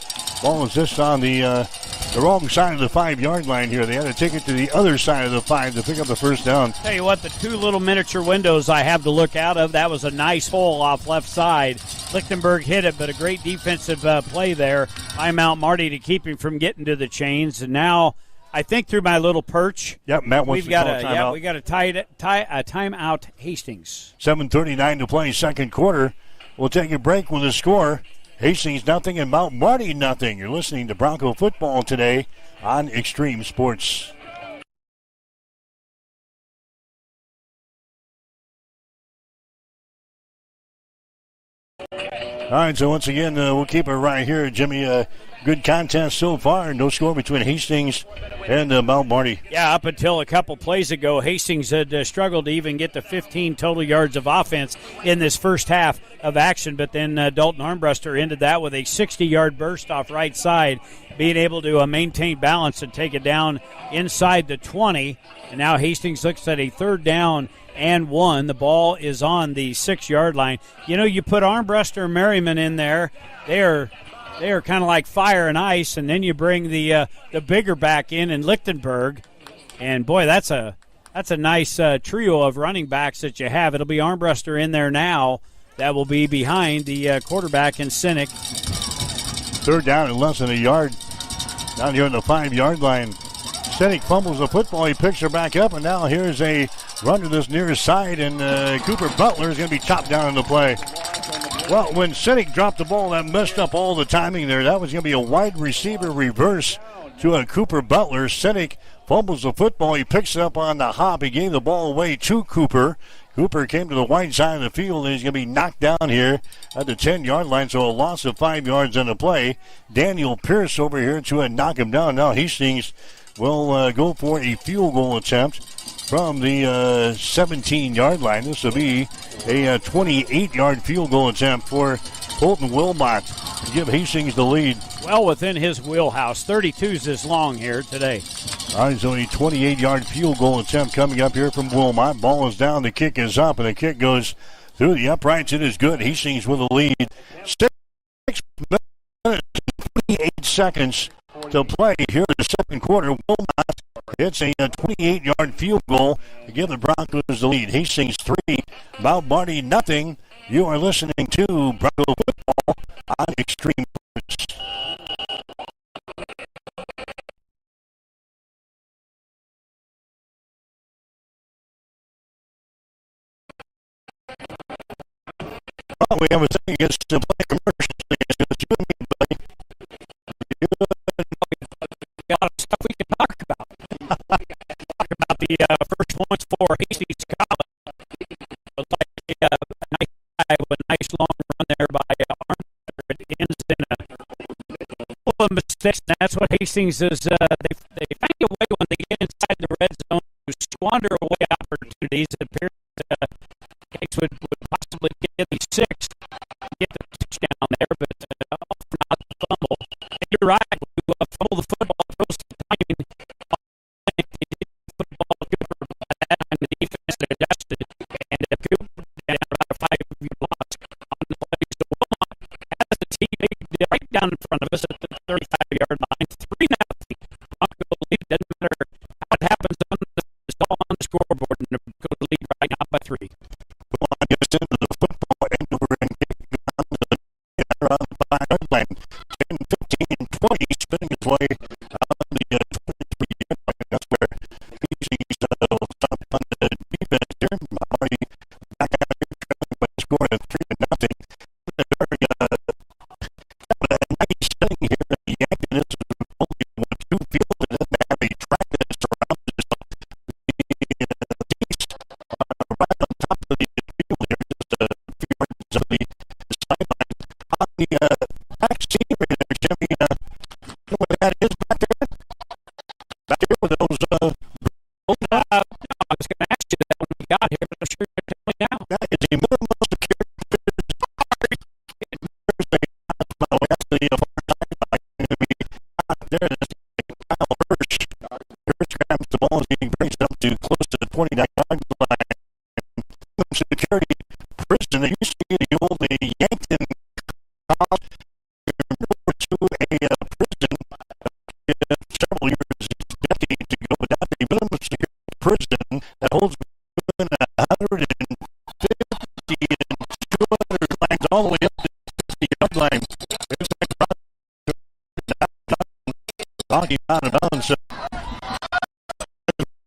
Ball is just on the wrong side of the 5-yard line here. They had to take it to the other side of the 5 to pick up the first down. Tell you what, the 2 little miniature windows I have to look out of, that was a nice hole off left side. Lichtenberg hit it, but a great defensive play there by Mount Marty to keep him from getting to the chains. And now I think through my little perch, yep, Matt wants to call a timeout. Yeah, we got a timeout Hastings. 7:39 to play, second quarter. We'll take a break with the score. Hastings nothing and Mount Marty nothing. You're listening to Bronco football today on Extreme Sports. All right, so once again, we'll keep it right here, Jimmy. Good contest so far. No score between Hastings and Mount Marty. Yeah, up until a couple plays ago, Hastings had struggled to even get to 15 total yards of offense in this first half of action. But then Dalton Armbruster ended that with a 60-yard burst off right side, being able to maintain balance and take it down inside the 20. And now Hastings looks at a third down and 1. The ball is on the 6-yard line. You know, you put Armbruster and Merriman in there, they are kind of like fire and ice, and then you bring the bigger back in Lichtenberg, and boy, that's a nice trio of running backs that you have. It'll be Armbruster in there now. That will be behind the quarterback in Senek. Third down and less than a yard down here on the 5-yard line. Senek fumbles the football. He picks her back up, and now here's a run to this near side, and Cooper Butler is going to be chopped down in the play. Well, when Senek dropped the ball, that messed up all the timing there. That was going to be a wide receiver reverse to Cooper Butler. Senek fumbles the football. He picks it up on the hop. He gave the ball away to Cooper. Cooper came to the wide side of the field, and he's going to be knocked down here at the 10-yard line, so a loss of 5 yards on the play. Daniel Pierce over here to knock him down. Now Hastings will go for a field goal attempt. from the 17-yard line. This will be a 28-yard field goal attempt for Colton Wilmot to give Hastings the lead. Well within his wheelhouse. 32's this long here today. All right, so a 28-yard field goal attempt coming up here from Wilmot. Ball is down, the kick is up, and the kick goes through the uprights. It is good. Hastings with a lead. 6 minutes and 28 seconds to play here in the second quarter. Wilmot hits a 28-yard field goal to give the Broncos the lead. Hastings 3, Mount Marty nothing. You are listening to Bronco Football on Extreme Sports. Well, we have a thing against to play commercially. It's just you and me, buddy. A lot of stuff we can talk about. Talk about the first points for Hastings College. Looks like a nice long run there by Arthur. It ends in a couple of mistakes. That's what Hastings is. They find a way when they get inside the red zone to squander away opportunities. It appears Hastings would possibly get the 6, get the touchdown there, but often not the fumble. And you're right. We fumble the football. It goes to timing. Football Cooper by that time the defense had adjusted, and Cooper down about a 5-yard loss on the play. So Wilmot has the team right down in front of us at the 35-yard line. 3-0. Broncos lead. Doesn't matter how it happens on the scoreboard. And the Broncos lead right now by 3. Wilmot gets into the football end over and kicking on the 5-yard line. 10, 15, 20, spinning its way on the 23-yard line. That's where Hastings will stop on the defense here. Already back out here by scoring of 3-0. Nice setting here at the Yankton. This is only 1-2 field. It doesn't have a track that surrounds it. The east right on top of the field here, just a few yards of the sideline. On the back seat right there, Jimmy, you know what that is back there? Back here with those No, I was going to ask you that when we got here, but I'm sure you're going to tell me now. that is a minimal security. There it is. Kyle Hirsch. Hirsch grabs the ball as he brings it up to close to the 29-yard line. Security prison. They used to be the old Yankton College. To a prison several years, decades ago, but that's a minimum security prison that holds between 150 and 200 lines all the way up to the 50-yard line. Doggy out of bounds.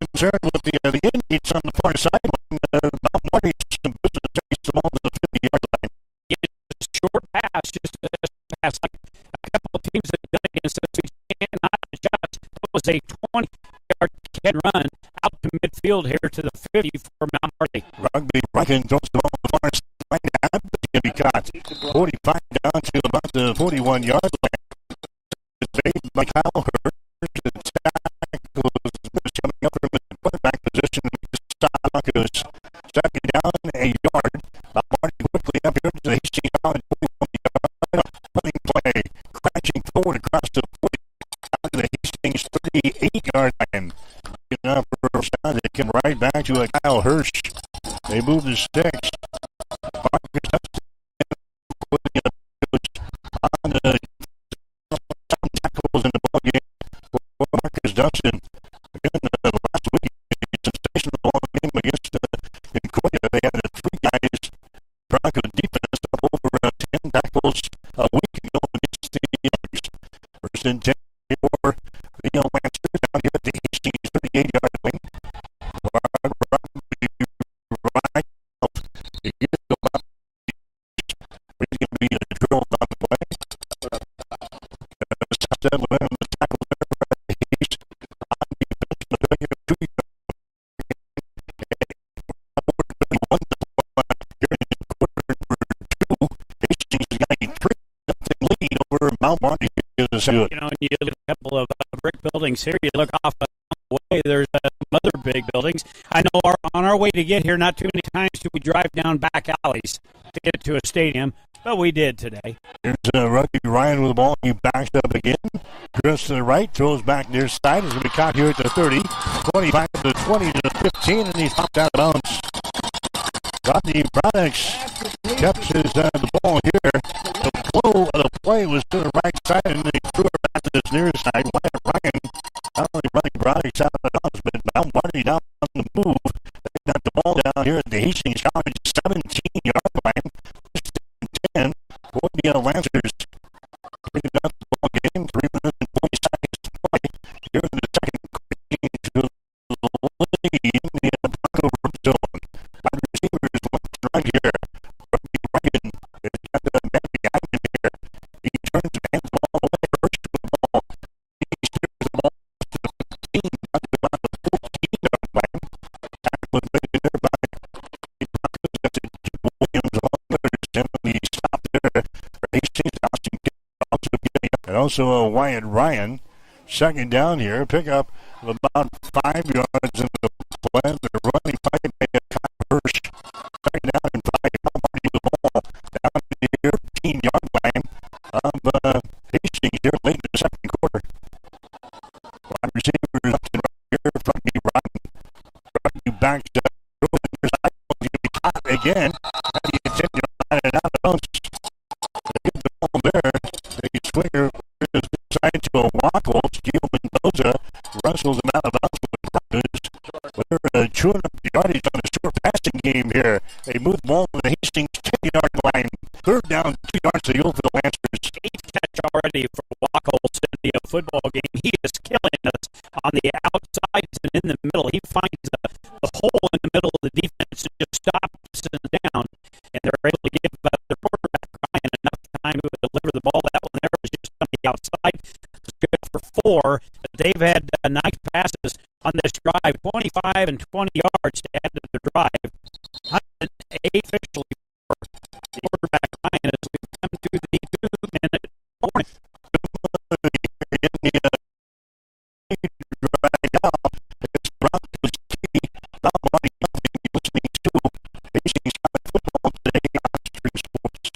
Concerned with the inmates on the far sideline. Mount Marty's business takes the ball to the 50-yard line. It's a short pass, just a pass like a couple of teams that have done against us. We cannot adjust. It was a 20-yard kick run out to midfield here to the 50 for Mount Marty. Rugby Rankin throws the ball to the far sideline. It's going to be caught. 45 down to about the 41-yard line. Made by Kyle Hirsch. The tackle is coming up from the quarterback position. Broncos second down, a yard. Marty quickly up here to the Hastings College 41-yard running play. Crashing forward across the 40 down to the Hastings 38-yard line. They come right back to a Kyle Hirsch. They move the sticks. Marcus on the tackles in the ball game for Marcus Dustin. Again, last week, a sensational ball game against Concordia. They had 3 guys, Bronco defense, up over 10 tackles a week ago against the Yankees. First and 10 for the Lancers down here at the Hastings 38-yard line. Right out. It is going to be a drill on the play. Mount Marty is You know, and you look at a couple of brick buildings here. You look off the way. There's another big buildings. I know on our way to get here, not too many times do we drive down back alleys to get to a stadium, but we did today. Here's Rugby Ryan with the ball. He backs up again. Drifts to the right, throws back near side. He's going to be caught here at the 30, 25 to the 20 to the 15, and he's popped out of bounds. Rodney Braddock's kept the ball here. The flow of the play was to the right side, and they threw it back to this near side. Wyatt Ryan, not only Rodney Braddock's out of bounds, but now Marty down on the move. They got the ball down here at the Hastings College 17-yard line. 10 for the Lancers. Bringing up the ball game, 3 minutes and 40 seconds to play. Here in the second quarter, to the lead in the Bronco red zone. Wide receivers left and right here. Rugby Ryan has got the man behind him here. He turns and hands the ball away. Hurts to the ball. He steers the ball to the 15, not to about the 14-yard line. Tackle was made there by the Broncos. That's it. Chip Williams along with the stop there. Hastings also getting, and also Wyatt Ryan. Second down here. Pick up of about 5 yards in the play. They're running by Kyle Hirsch. Second down and 5. Marty the ball down to the 13-yard line of Hastings here late in the second quarter. Wide receivers up and right here. Rugby Ryan. Rugby backs up. Going to be caught again. And the intended line and out of bounds. They get the ball there. They swing her inside to a waffle. Steele Mendoza wrestles him out of bounds with the Broncos. They're chewing up the yardage on a short passing game here. They move the ball to the Hastings 10-yard line. Third down, 2 yards to the goal for the Lancers. 8th catch already for Wackles in the football game. He is killing us on the outsides and in the middle. He finds the hole in the middle of the defense and just stops us down. And they're able to give their quarterback Ryan enough time to deliver the ball. That one there was just on the outside. It's good for 4. But they've had nice passes on this drive, 25 and 20 yards to add to the drive. 108 officially for the quarterback Ryan as we come to the 2-minute warning. Right now, it's Broncos TV. Not money, nothing you're listening to. Hastings College football today on Stream Sports.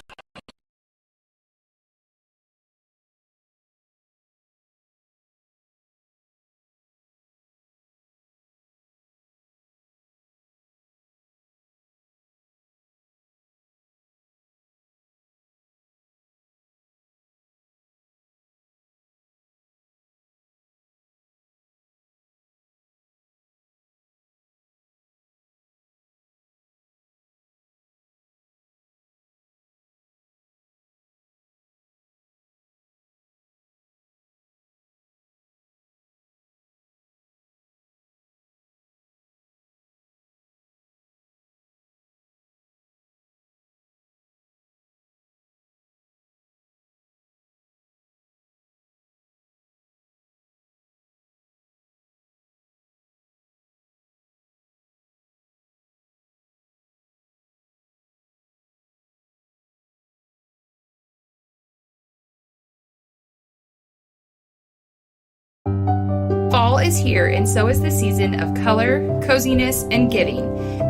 Fall is here, and so is the season of color, coziness, and giving.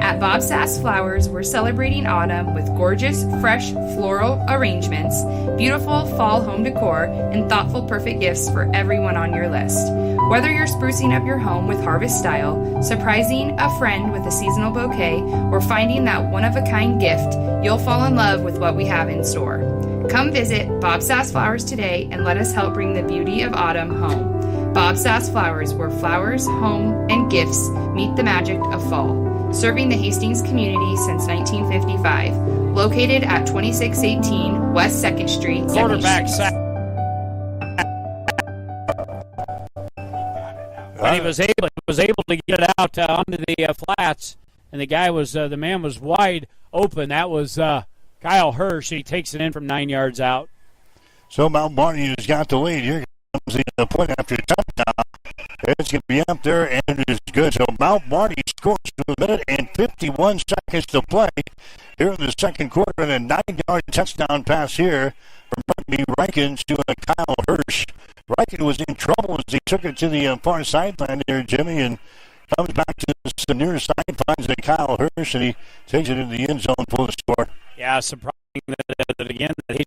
At Bob Sass Flowers, we're celebrating autumn with gorgeous, fresh floral arrangements, beautiful fall home decor, and thoughtful, perfect gifts for everyone on your list. Whether you're sprucing up your home with harvest style, surprising a friend with a seasonal bouquet, or finding that one-of-a-kind gift, you'll fall in love with what we have in store. Come visit Bob Sass Flowers today and let us help bring the beauty of autumn home. Bob Sass Flowers, where flowers, home, and gifts meet the magic of fall. Serving the Hastings community since 1955. Located at 2618 West 2nd Street. Quarterback sack. But he was able to get it out onto the flats, and the man was wide open. That was Kyle Hirsch. He takes it in from 9 yards out. So Mount Marty has got the lead. Here comes the point after touchdown. It's going to be up there, and it is good. So Mount Marty scores with a minute and 51 seconds to play here in the second quarter, and a 9-yard touchdown pass here from Rugby Rikens to Kyle Hirsch. Riken was in trouble as he took it to the far sideline there, Jimmy, and Comes back to the near side, finds a Kyle Hirsch, and he takes it into the end zone for the score. Yeah, surprising that again that he.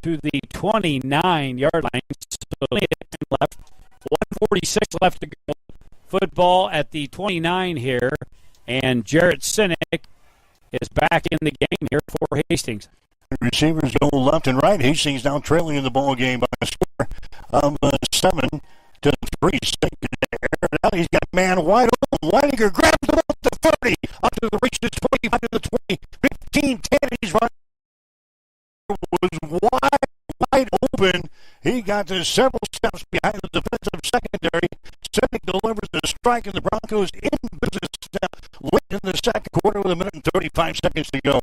To the 29-yard line. So only left. 1:46 left to go. Football at the 29 here, and Jarrett Sinek is back in the game here for Hastings. Receivers go left and right. Hastings now trailing in the ball game by a score of 7-3. Now he's got a man wide open. Leininger grabs him up the 30, up to the reach to 25 to the 20, 15, 10. He's running. Was wide open. He got to several steps behind the defensive secondary. Sinek delivers the strike, and the Broncos in business late in the second quarter with 1:35 to go.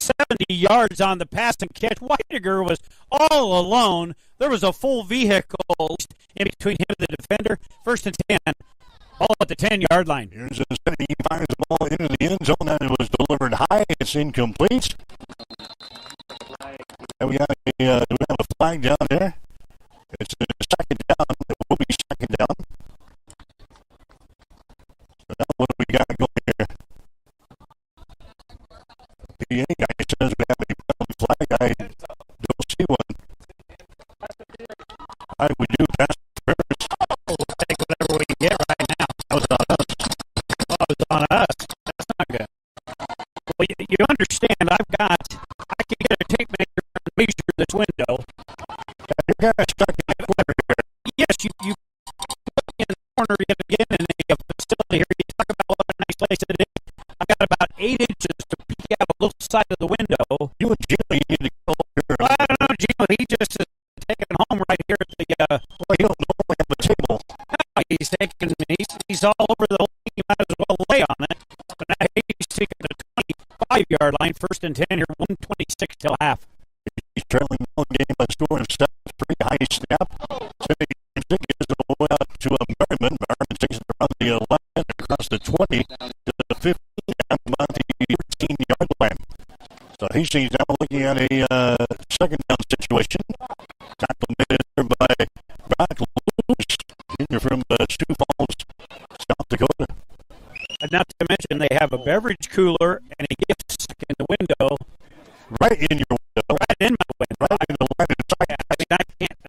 70 yards on the pass and catch. Whittaker was all alone. There was a full vehicle in between him and the defender. 1st and 10. All at the 10-yard line. Here's a Sinek. He fires the ball into the end zone. That was delivered high. It's incomplete. And we have a flag down there. It's a second down. It will be second down. So now what do we got going here? The PA guy says we have a penalty flag. I don't see one. All right, we do pass first. We'll take whatever we can get right now. That was on us. Oh, it's on us. That's not good. Well, you understand, I can get a tape measure and measure this window. You're kind of stuck in the corner here. Yes, you put me in the corner yet again in the facility here. You talk about what a nice place it is. I've got about 8 inches to peek out a little side of the window. You and Jimmy need to go over here. Well, I don't know, Gino. He just is taking home right here at the. Well, you don't normally have a table. He's taking. He's all over the whole thing. You might as well lay on it. But now he's taking the 25-yard line. 1st and 10 here. 1:26 till half. He's trailing the game by a score of 7-3. High snap. Sinek gives it away out to Merriman. Merriman takes it around the 11, across the 20 to the 15, and about the 13-yard line. So Hastings now looking at a second down situation. Complimented by Brock Lewis, junior from Sioux Falls, South Dakota. And not to mention they have a beverage cooler and a gift sack in the window. Right in your window. Right in my window. Right in the line of sight. I mean, I can't.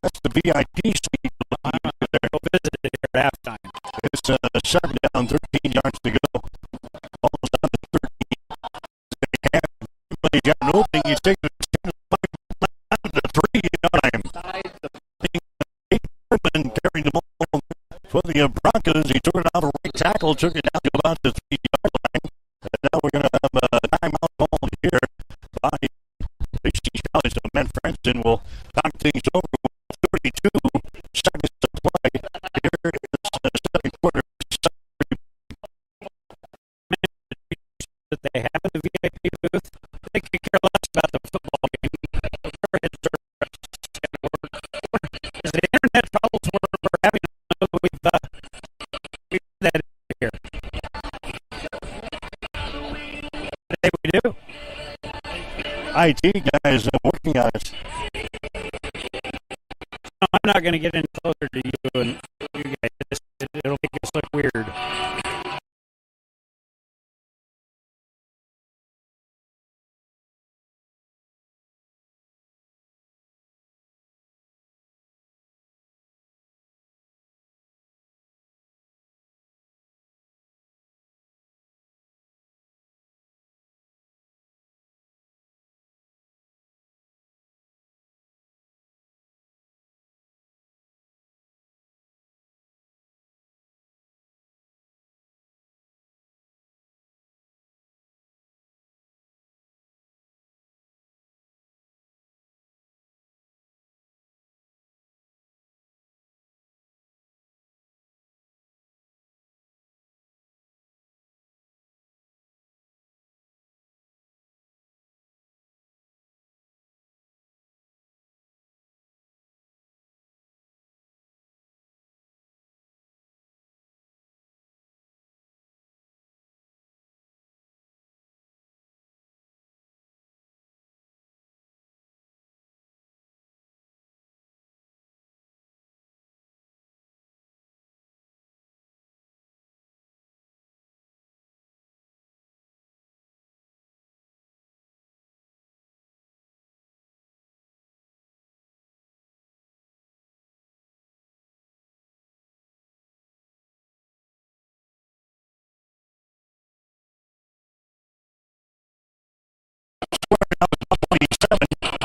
That's the VIP suite. I'm going to go visit it here at halftime. It's second down, 13 yards to go. Almost down to 13. He's got an opening. He's taking it down to 3-yard line. Carrying the ball for the Broncos. He took it off a right tackle, took it down to about the 3-yard line. And now we're going to have a timeout ball here by Hastings College. So Matt Franson will knock things over with 32 seconds to play. Here is the second quarter. That they have in the VIP booth, they could care less about the football game. IT guys working on it. I'm not going to get any closer to you and you guys. It'll make us look weird.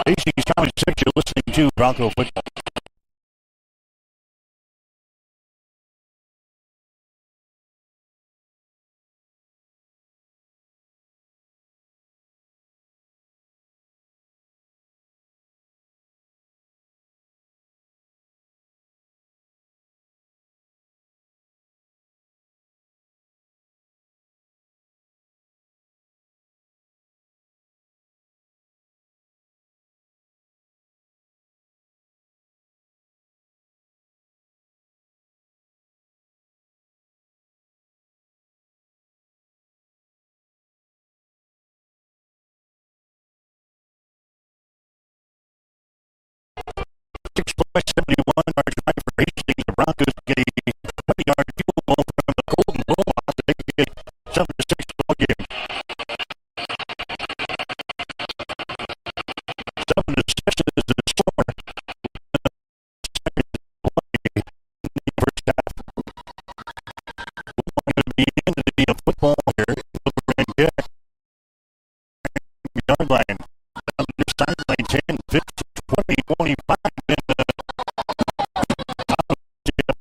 Hastings County 6, you're listening to Bronco football. By 71-yard drive for Hastings. The Broncos get a 20-yard field goal from the Golden Bulldogs. They get 7-6 ball game. 7-6 is the score. First half. We're going to be into the football here. And get yard line. Sideline 10, 15, 20, 25.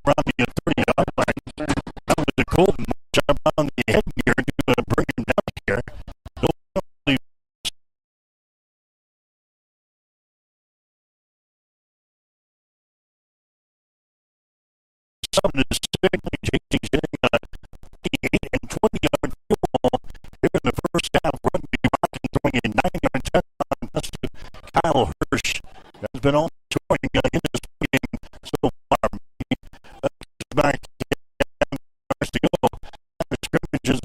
Around the 30-yard line. That was a cold jump on the headgear to bring him down here. No penalty. 7-6. Hastings hitting a 28 and 20-yard field goal here in the first half. Rugby Rocking throwing a 9-yard touchdown pass to Kyle Hirsch. That's been all scoring in this game so far. Back to go. The scrimmage is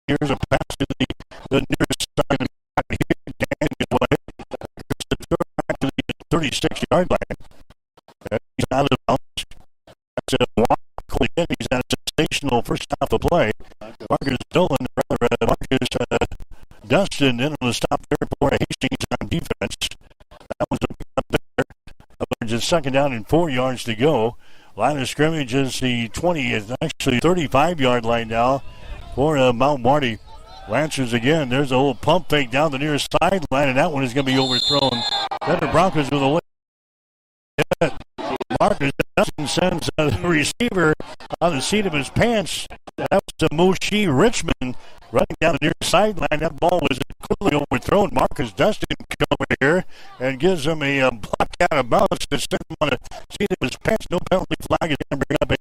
here's a pass to the nearest side of the here. Daniel way. Back to the 36-yard line. He's out of bounds. That's a walk. He's had a sensational first half of play. Marcus Dolan, Marcus Dustin in on the stop there for Hastings on defense. That was up there. Just second down and 4 yards to go. Line of scrimmage is the 20, it's actually 35-yard line now for Mount Marty. Lancers again, there's a little pump fake down the near sideline, and that one is going to be overthrown. Then the Broncos with a win. Marcus Dustin sends the receiver on the seat of his pants. That was Moshi Richmond running down the near sideline. That ball was clearly overthrown. Marcus Dustin comes over here and gives him a block out of bounds to send him on the seat of his pants. No penalty flag is going to bring up a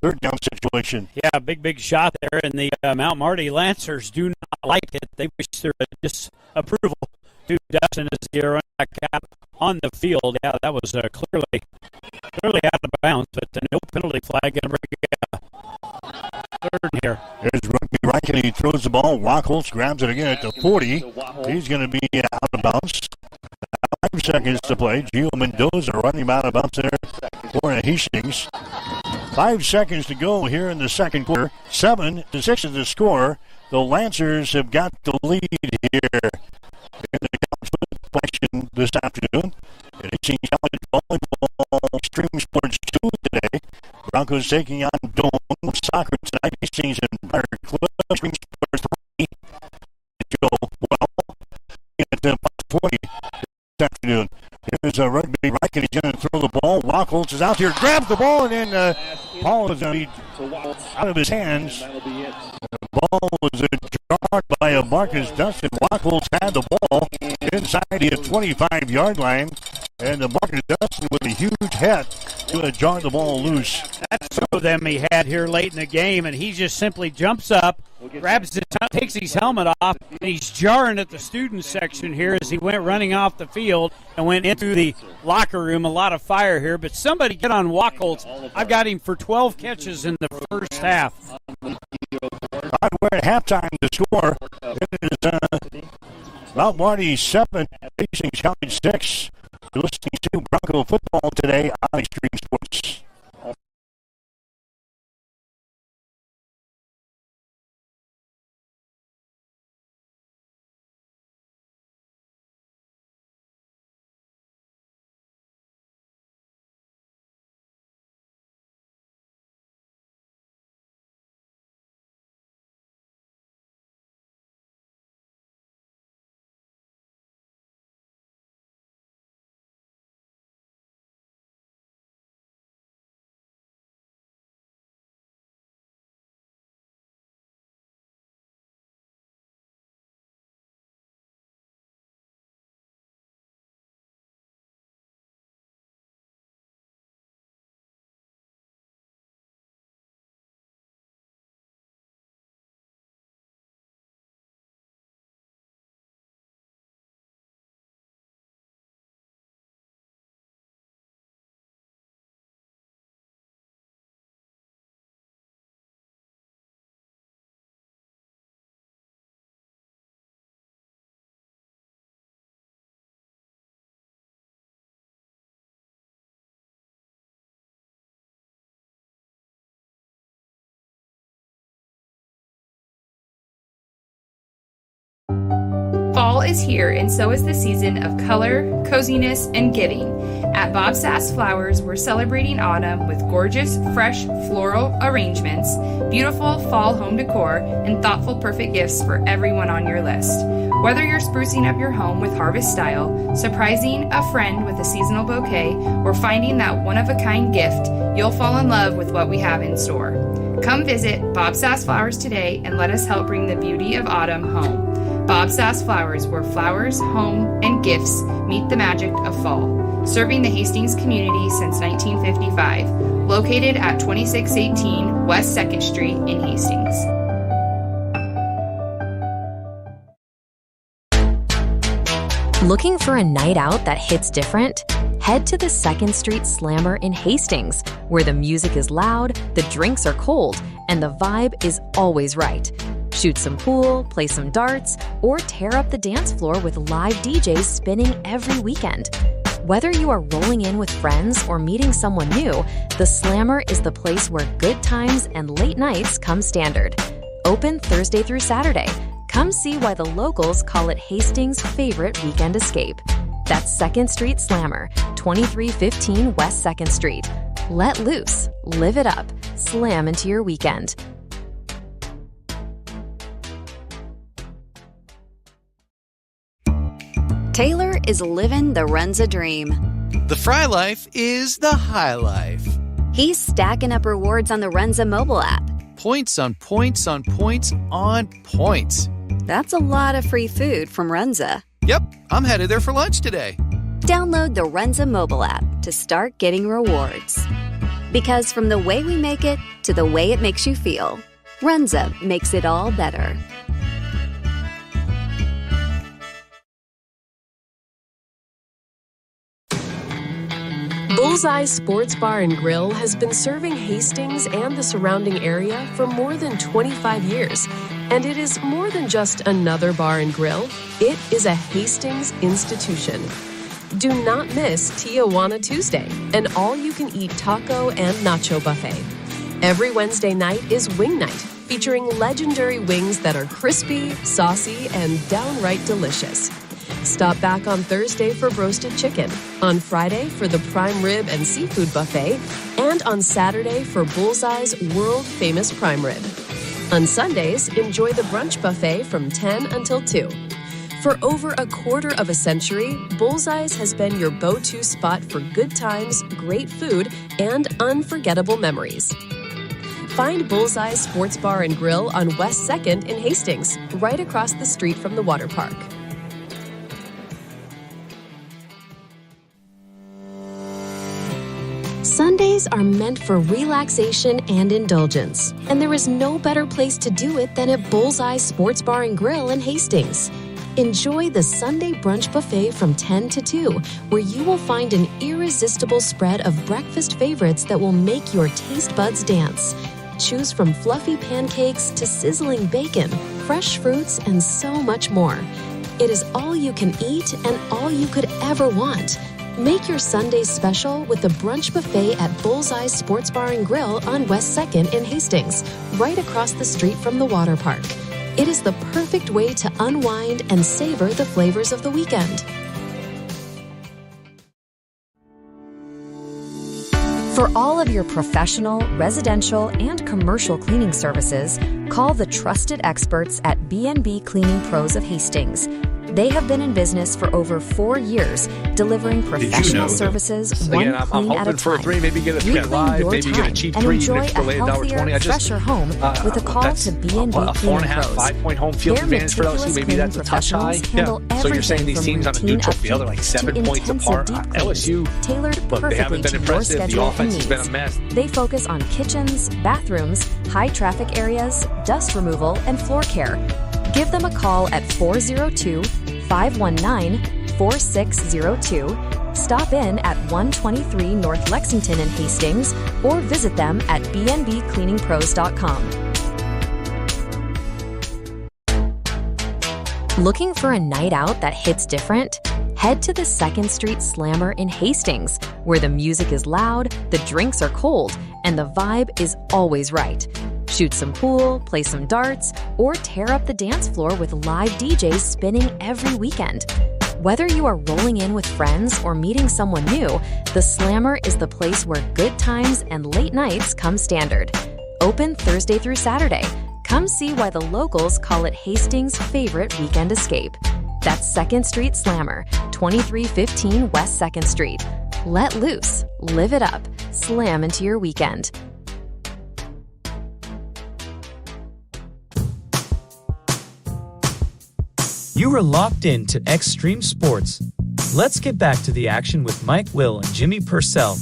third down situation. Yeah, big shot there, and the Mount Marty Lancers do not like it. They wish their disapproval to Dustin as the running back cap on the field. Yeah, that was clearly out of bounds, but no penalty flag going to bring a third here. There's Rugby Reich, and he throws the ball. Wachholz grabs it again at the 40. He's going to be out of bounds. 5 seconds to play. Gio Mendoza running him out of bounds there for Hastings. 5 seconds to go here in the second quarter. 7-6 is the score. The Lancers have got the lead here in the college football action this afternoon. And Hastings College volleyball Extreme Sports 2 today. Broncos taking on Doane. Soccer tonight. Hastings and Briar Cliff. Extreme Sports 3. Go well. At 40 this afternoon. Here's a Rugby Reich, and he's going to throw the ball. Wachholz is out here, grabs the ball, and then ball is going to be out of his hands. The ball was jarred by a Marcus Dustin. Wachholz had the ball inside the 25-yard line, and the Marcus Dustin with a huge head going to jar the ball loose. That's two of them he had here late in the game, and he just simply jumps up, grabs his, takes his helmet off, and he's jarring at the student section here as he went running off the field and went into the locker room. A lot of fire here, but somebody get on Wachholz. I've got him for 12 catches in the first half. We're at halftime to score. It is Mount Marty 7, Hastings College 6. You're listening to Bronco football today on Extreme Sports. Fall is here, and so is the season of color, coziness, and giving. At Bob Sass Flowers, we're celebrating autumn with gorgeous, fresh floral arrangements, beautiful fall home decor, and thoughtful, perfect gifts for everyone on your list. Whether you're sprucing up your home with harvest style, surprising a friend with a seasonal bouquet, or finding that one-of-a-kind gift, you'll fall in love with what we have in store. Come visit Bob Sass Flowers today and let us help bring the beauty of autumn home. Bob Sass Flowers, where flowers, home, and gifts meet the magic of fall. Serving the Hastings community since 1955. Located at 2618 West 2nd Street in Hastings. Looking for a night out that hits different? Head to the 2nd Street Slammer in Hastings, where the music is loud, the drinks are cold, and the vibe is always right. Shoot some pool, play some darts, or tear up the dance floor with live DJs spinning every weekend. Whether you are rolling in with friends or meeting someone new, the Slammer is the place where good times and late nights come standard. Open Thursday through Saturday. Come see why the locals call it Hastings' favorite weekend escape. That's 2nd Street Slammer, 2315 West 2nd Street. Let loose, live it up, slam into your weekend. Taylor is living the Runza dream. The Fry Life is the high life. He's stacking up rewards on the Runza mobile app. Points on points on points on points. That's a lot of free food from Runza. Yep, I'm headed there for lunch today. Download the Runza mobile app to start getting rewards. Because from the way we make it to the way it makes you feel, Runza makes it all better. Bullseye Sports Bar and Grill has been serving Hastings and the surrounding area for more than 25 years. And it is more than just another bar and grill. It is a Hastings institution. Do not miss Tijuana Tuesday, an all-you-can-eat taco and nacho buffet. Every Wednesday night is Wing Night, featuring legendary wings that are crispy, saucy, and downright delicious. Stop back on Thursday for roasted chicken, on Friday for the prime rib and seafood buffet, and on Saturday for Bullseye's world-famous prime rib. On Sundays, enjoy the brunch buffet from 10 until 2. For over a quarter of a century, Bullseye's has been your go-to spot for good times, great food, and unforgettable memories. Find Bullseye's Sports Bar and Grill on West 2nd in Hastings, right across the street from the water park. Sundays are meant for relaxation and indulgence, and there is no better place to do it than at Bullseye Sports Bar and Grill in Hastings. Enjoy the Sunday brunch buffet from 10 to 2, where you will find an irresistible spread of breakfast favorites that will make your taste buds dance. Choose from fluffy pancakes to sizzling bacon, fresh fruits, and so much more. It is all you can eat and all you could ever want. Make your Sundays special with the brunch buffet at Bullseye Sports Bar and Grill on West 2nd in Hastings, right across the street from the water park. It is the perfect way to unwind and savor the flavors of the weekend. For all of your professional, residential, and commercial cleaning services, call the trusted experts at B&B Cleaning Pros of Hastings. They have been in business for over 4 years, delivering professional services one I'm clean at a hoping for a time. 3, maybe get a Reclaim live, your maybe get a time cheap and 3, enjoy even if a it's delayed $1.20. healthier, fresher home with a call to B&B Cleaning 4.5, Pros. 5-point home field Their advantage for meticulous LSU. Maybe cleaning that's a touch high. professionals handle So you're saying everything these from teams on a routine neutral field are upkeep like 7 to points intensive apart. deep cleans, LSU, tailored look, they perfectly haven't been to your impressive. The schedule and offense has been a needs. mess. They focus on kitchens, bathrooms, high traffic areas, dust removal, and floor care. Give them a call at 402-519-4602. Stop in at 123 North Lexington in Hastings, or visit them at bnbcleaningpros.com. Looking for a night out that hits different? Head to the 2nd Street Slammer in Hastings, where the music is loud, the drinks are cold, and the vibe is always right. Shoot some pool, play some darts, or tear up the dance floor with live DJs spinning every weekend. Whether you are rolling in with friends or meeting someone new, the Slammer is the place where good times and late nights come standard. Open Thursday through Saturday. Come see why the locals call it Hastings' favorite weekend escape. That's 2nd Street Slammer, 2315 West 2nd Street. Let loose, live it up, slam into your weekend. You are locked in to Extreme Sports. Let's get back to the action with Mike Will and Jimmy Purcell.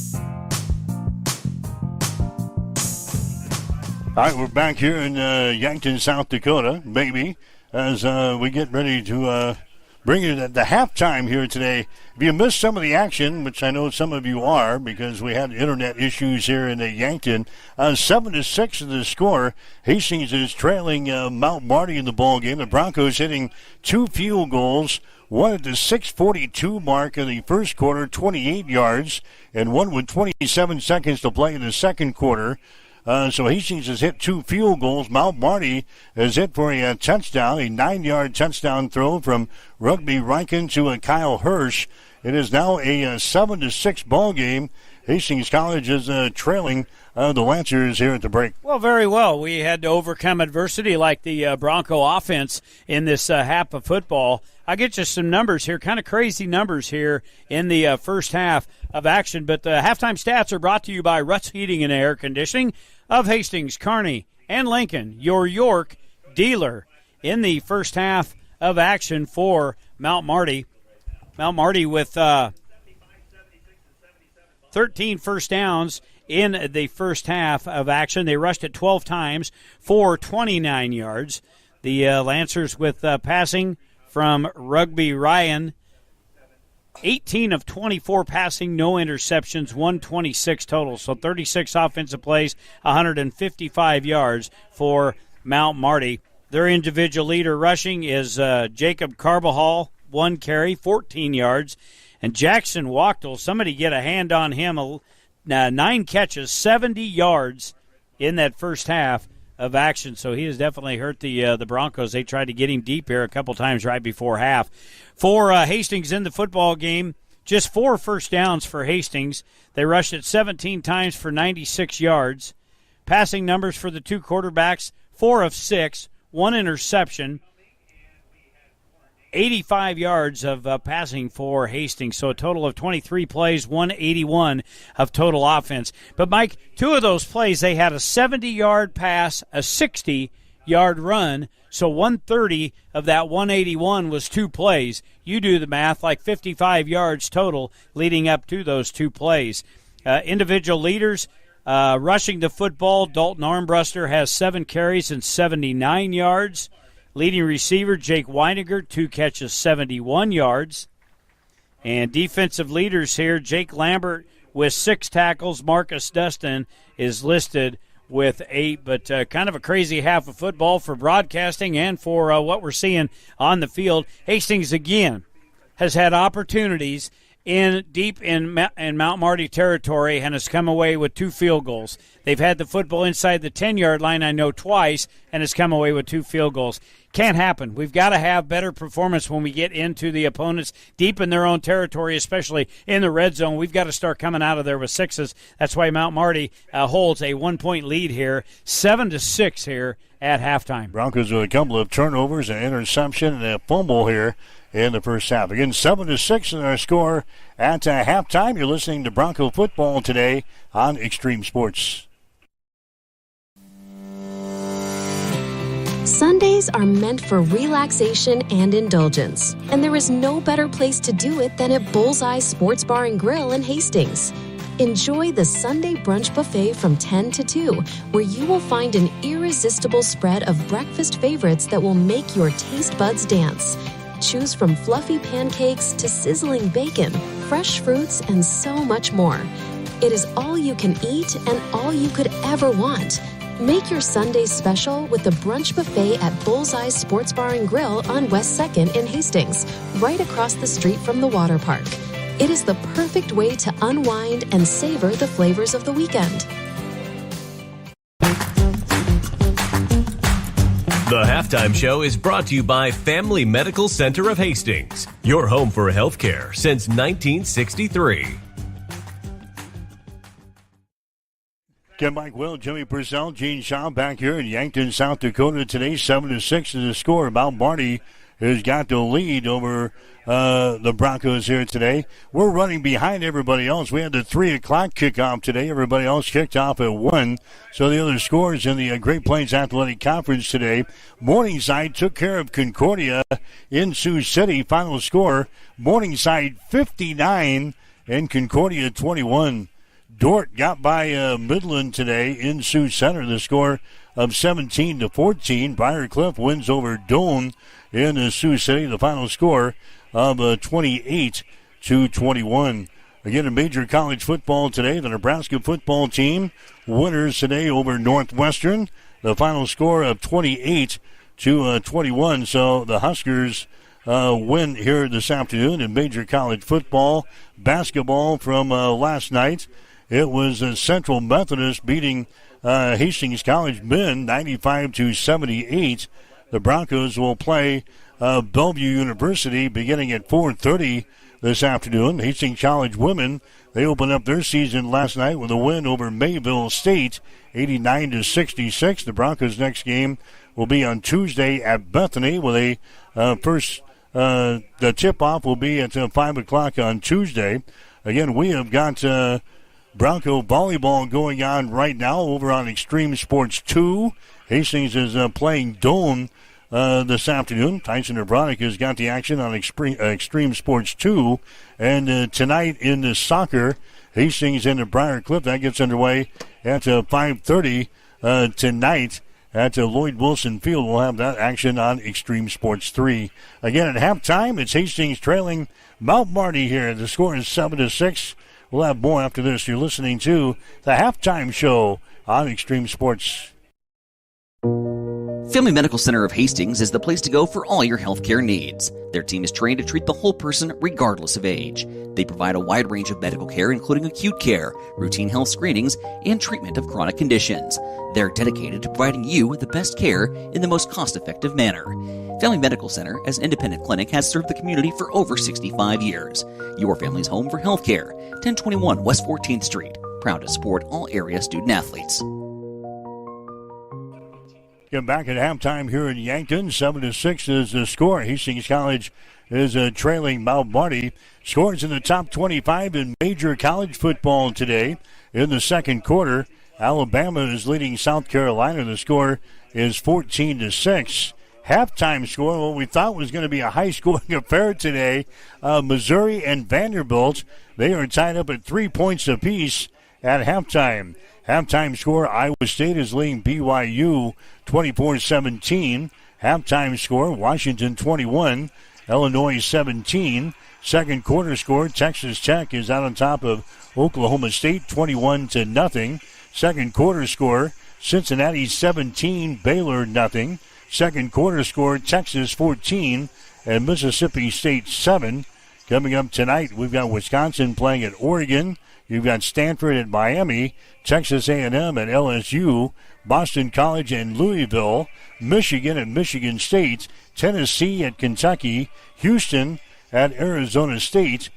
All right, we're back here in Yankton, South Dakota, baby, as we get ready to bring you the halftime here today. If you missed some of the action, which I know some of you are because we had internet issues here in Yankton, 7-6 is the score. Hastings is trailing Mount Marty in the ball game. The Broncos hitting 2 field goals, one at the 6:42 mark in the first quarter, 28 yards, and one with 27 seconds to play in the second quarter. So Hastings has hit 2 field goals. Mount Marty has hit for a touchdown, a 9-yard touchdown throw from Rugby Riken to Kyle Hirsch. It is now a 7-6 ball game. Hastings College is trailing the Lancers here at the break. Well, very well. We had to overcome adversity like the Bronco offense in this half of football. I'll get you some numbers here, kind of crazy numbers here in the first half of action. But the halftime stats are brought to you by Ruts Heating and Air Conditioning of Hastings, Kearney, and Lincoln, your York dealer in the first half of action for Mount Marty. Mount Marty with 13 first downs in the first half of action. They rushed it 12 times for 29 yards. The Lancers with passing from Rugby Ryan 18 of 24 passing, no interceptions, 126 total. So 36 offensive plays, 155 yards for Mount Marty. Their individual leader rushing is Jacob Carbajal, 1 carry, 14 yards. And Jackson Wachtel, somebody get a hand on him, 9 catches, 70 yards in that first half of action. So he has definitely hurt the Broncos. They tried to get him deep here a couple times right before half. For Hastings in the football game, just 4 first downs for Hastings. They rushed it 17 times for 96 yards. Passing numbers for the two quarterbacks, 4 of 6, 1 interception, 85 yards of passing for Hastings. So a total of 23 plays, 181 of total offense. But, Mike, 2 of those plays, they had a 70-yard pass, a 60-yard run. So 130 of that 181 was 2 plays. You do the math, like 55 yards total leading up to those 2 plays. Individual leaders rushing the football, Dalton Armbruster has 7 carries and 79 yards. Leading receiver, Jake Weiniger, 2 catches, 71 yards. And defensive leaders here, Jake Lambert with 6 tackles. Marcus Dustin is listed with 8, but kind of a crazy half of football for broadcasting and for what we're seeing on the field. Hastings, again, has had opportunities deep in Mount Marty territory and has come away with 2 field goals. They've had the football inside the 10-yard line, I know, twice, and has come away with 2 field goals. Can't happen. We've got to have better performance when we get into the opponents deep in their own territory, especially in the red zone. We've got to start coming out of there with 6s. That's why Mount Marty holds a 1-point lead here, 7-6 here at halftime. Broncos with a couple of turnovers, an interception, and a fumble here in the first half. Again, 7-6 in our score at halftime. You're listening to Bronco football today on Extreme Sports. Sundays are meant for relaxation and indulgence, and there is no better place to do it than at Bullseye Sports Bar and Grill in Hastings. Enjoy the Sunday brunch buffet from 10 to 2, where you will find an irresistible spread of breakfast favorites that will make your taste buds dance. Choose from fluffy pancakes to sizzling bacon, fresh fruits, and so much more. It is all you can eat and all you could ever want. Make your Sundays special with the brunch buffet at Bullseye Sports Bar and Grill on West 2nd in Hastings, right across the street from the water park. It is the perfect way to unwind and savor the flavors of the weekend. The Halftime Show is brought to you by Family Medical Center of Hastings, your home for healthcare since 1963. Ken Mike Will, Jimmy Purcell, Gene Shaw back here in Yankton, South Dakota today. 7-6 is the score. Mount Marty has got the lead over the Broncos here today. We're running behind everybody else. We had the 3 o'clock kickoff today. Everybody else kicked off at 1. So the other scores in the Great Plains Athletic Conference today. Morningside took care of Concordia in Sioux City. Final score, Morningside 59 and Concordia 21. Dort got by Midland today in Sioux Center. The score of 17-14. Briarcliff wins over Doane in Sioux City. The final score of 28-21. Again, in major college football today, the Nebraska football team winners today over Northwestern. The final score of 28-21. So the Huskers win here this afternoon in major college football. Basketball from last night. It was Central Methodist beating Hastings College men 95-78. The Broncos will play Bellevue University beginning at 4:30 this afternoon. Hastings College women, they opened up their season last night with a win over Mayville State, 89-66. The Broncos' next game will be on Tuesday at Bethany, with the tip-off will be at 5 o'clock on Tuesday. Again, we have got Bronco volleyball going on right now over on Extreme Sports 2. Hastings is playing Doane this afternoon. Tyson Nebronic has got the action on Extreme Sports 2. And tonight in the soccer, Hastings into Briarcliff. That gets underway at 5:30 tonight at Lloyd Wilson Field. We'll have that action on Extreme Sports 3. Again, at halftime, it's Hastings trailing Mount Marty here. The score is 7-6. We'll have more after this. You're listening to the Halftime Show on Extreme Sports. Family Medical Center of Hastings is the place to go for all your healthcare needs. Their team is trained to treat the whole person regardless of age. They provide a wide range of medical care, including acute care, routine health screenings, and treatment of chronic conditions. They're dedicated to providing you the best care in the most cost-effective manner. Family Medical Center, as an independent clinic, has served the community for over 65 years. Your family's home for healthcare. 1021 West 14th Street. Proud to support all area student-athletes. Get back at halftime here in Yankton. 7-6 is the score. Hastings College is trailing Mount Marty. Scores in the top 25 in major college football today. In the second quarter, Alabama is leading South Carolina. The score is 14-6. Halftime score, what we thought was going to be a high-scoring affair today. Missouri and Vanderbilt, they are tied up at 3 points apiece at halftime. Halftime score, Iowa State is leading BYU 24-17. Halftime score, Washington 21, Illinois 17. Second quarter score, Texas Tech is out on top of Oklahoma State 21-0. Second quarter score, Cincinnati 17, Baylor 0. Second quarter score, Texas 14 and Mississippi State 7. Coming up tonight, we've got Wisconsin playing at Oregon. You've got Stanford at Miami, Texas A&M at LSU, Boston College and Louisville, Michigan at Michigan State, Tennessee at Kentucky, Houston at Arizona State.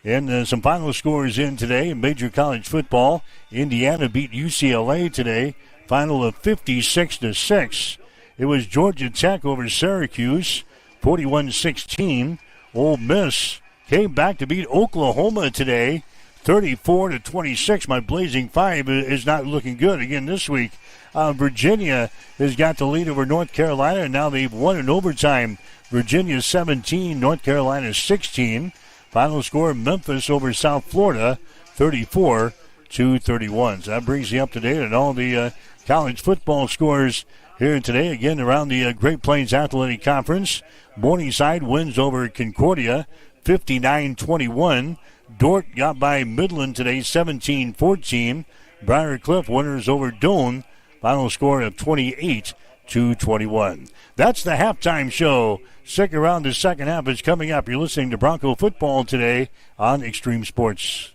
And some final scores in today in major college football. Indiana beat UCLA today, final of 56-6. It was Georgia Tech over Syracuse, 41-16. Ole Miss came back to beat Oklahoma today, 34-26. My Blazing Five is not looking good again this week. Virginia has got the lead over North Carolina, and now they've won in overtime. Virginia 17, North Carolina 16. Final score, Memphis over South Florida, 34-31. So that brings you up to date on all the college football scores here today. Again, around the Great Plains Athletic Conference, Morningside wins over Concordia, 59-21. Dordt got by Midland today, 17-14. Briar Cliff winners over Doane. Final score of 28-21. That's the halftime show. Stick around, the second half is coming up. You're listening to Bronco Football today on Extreme Sports.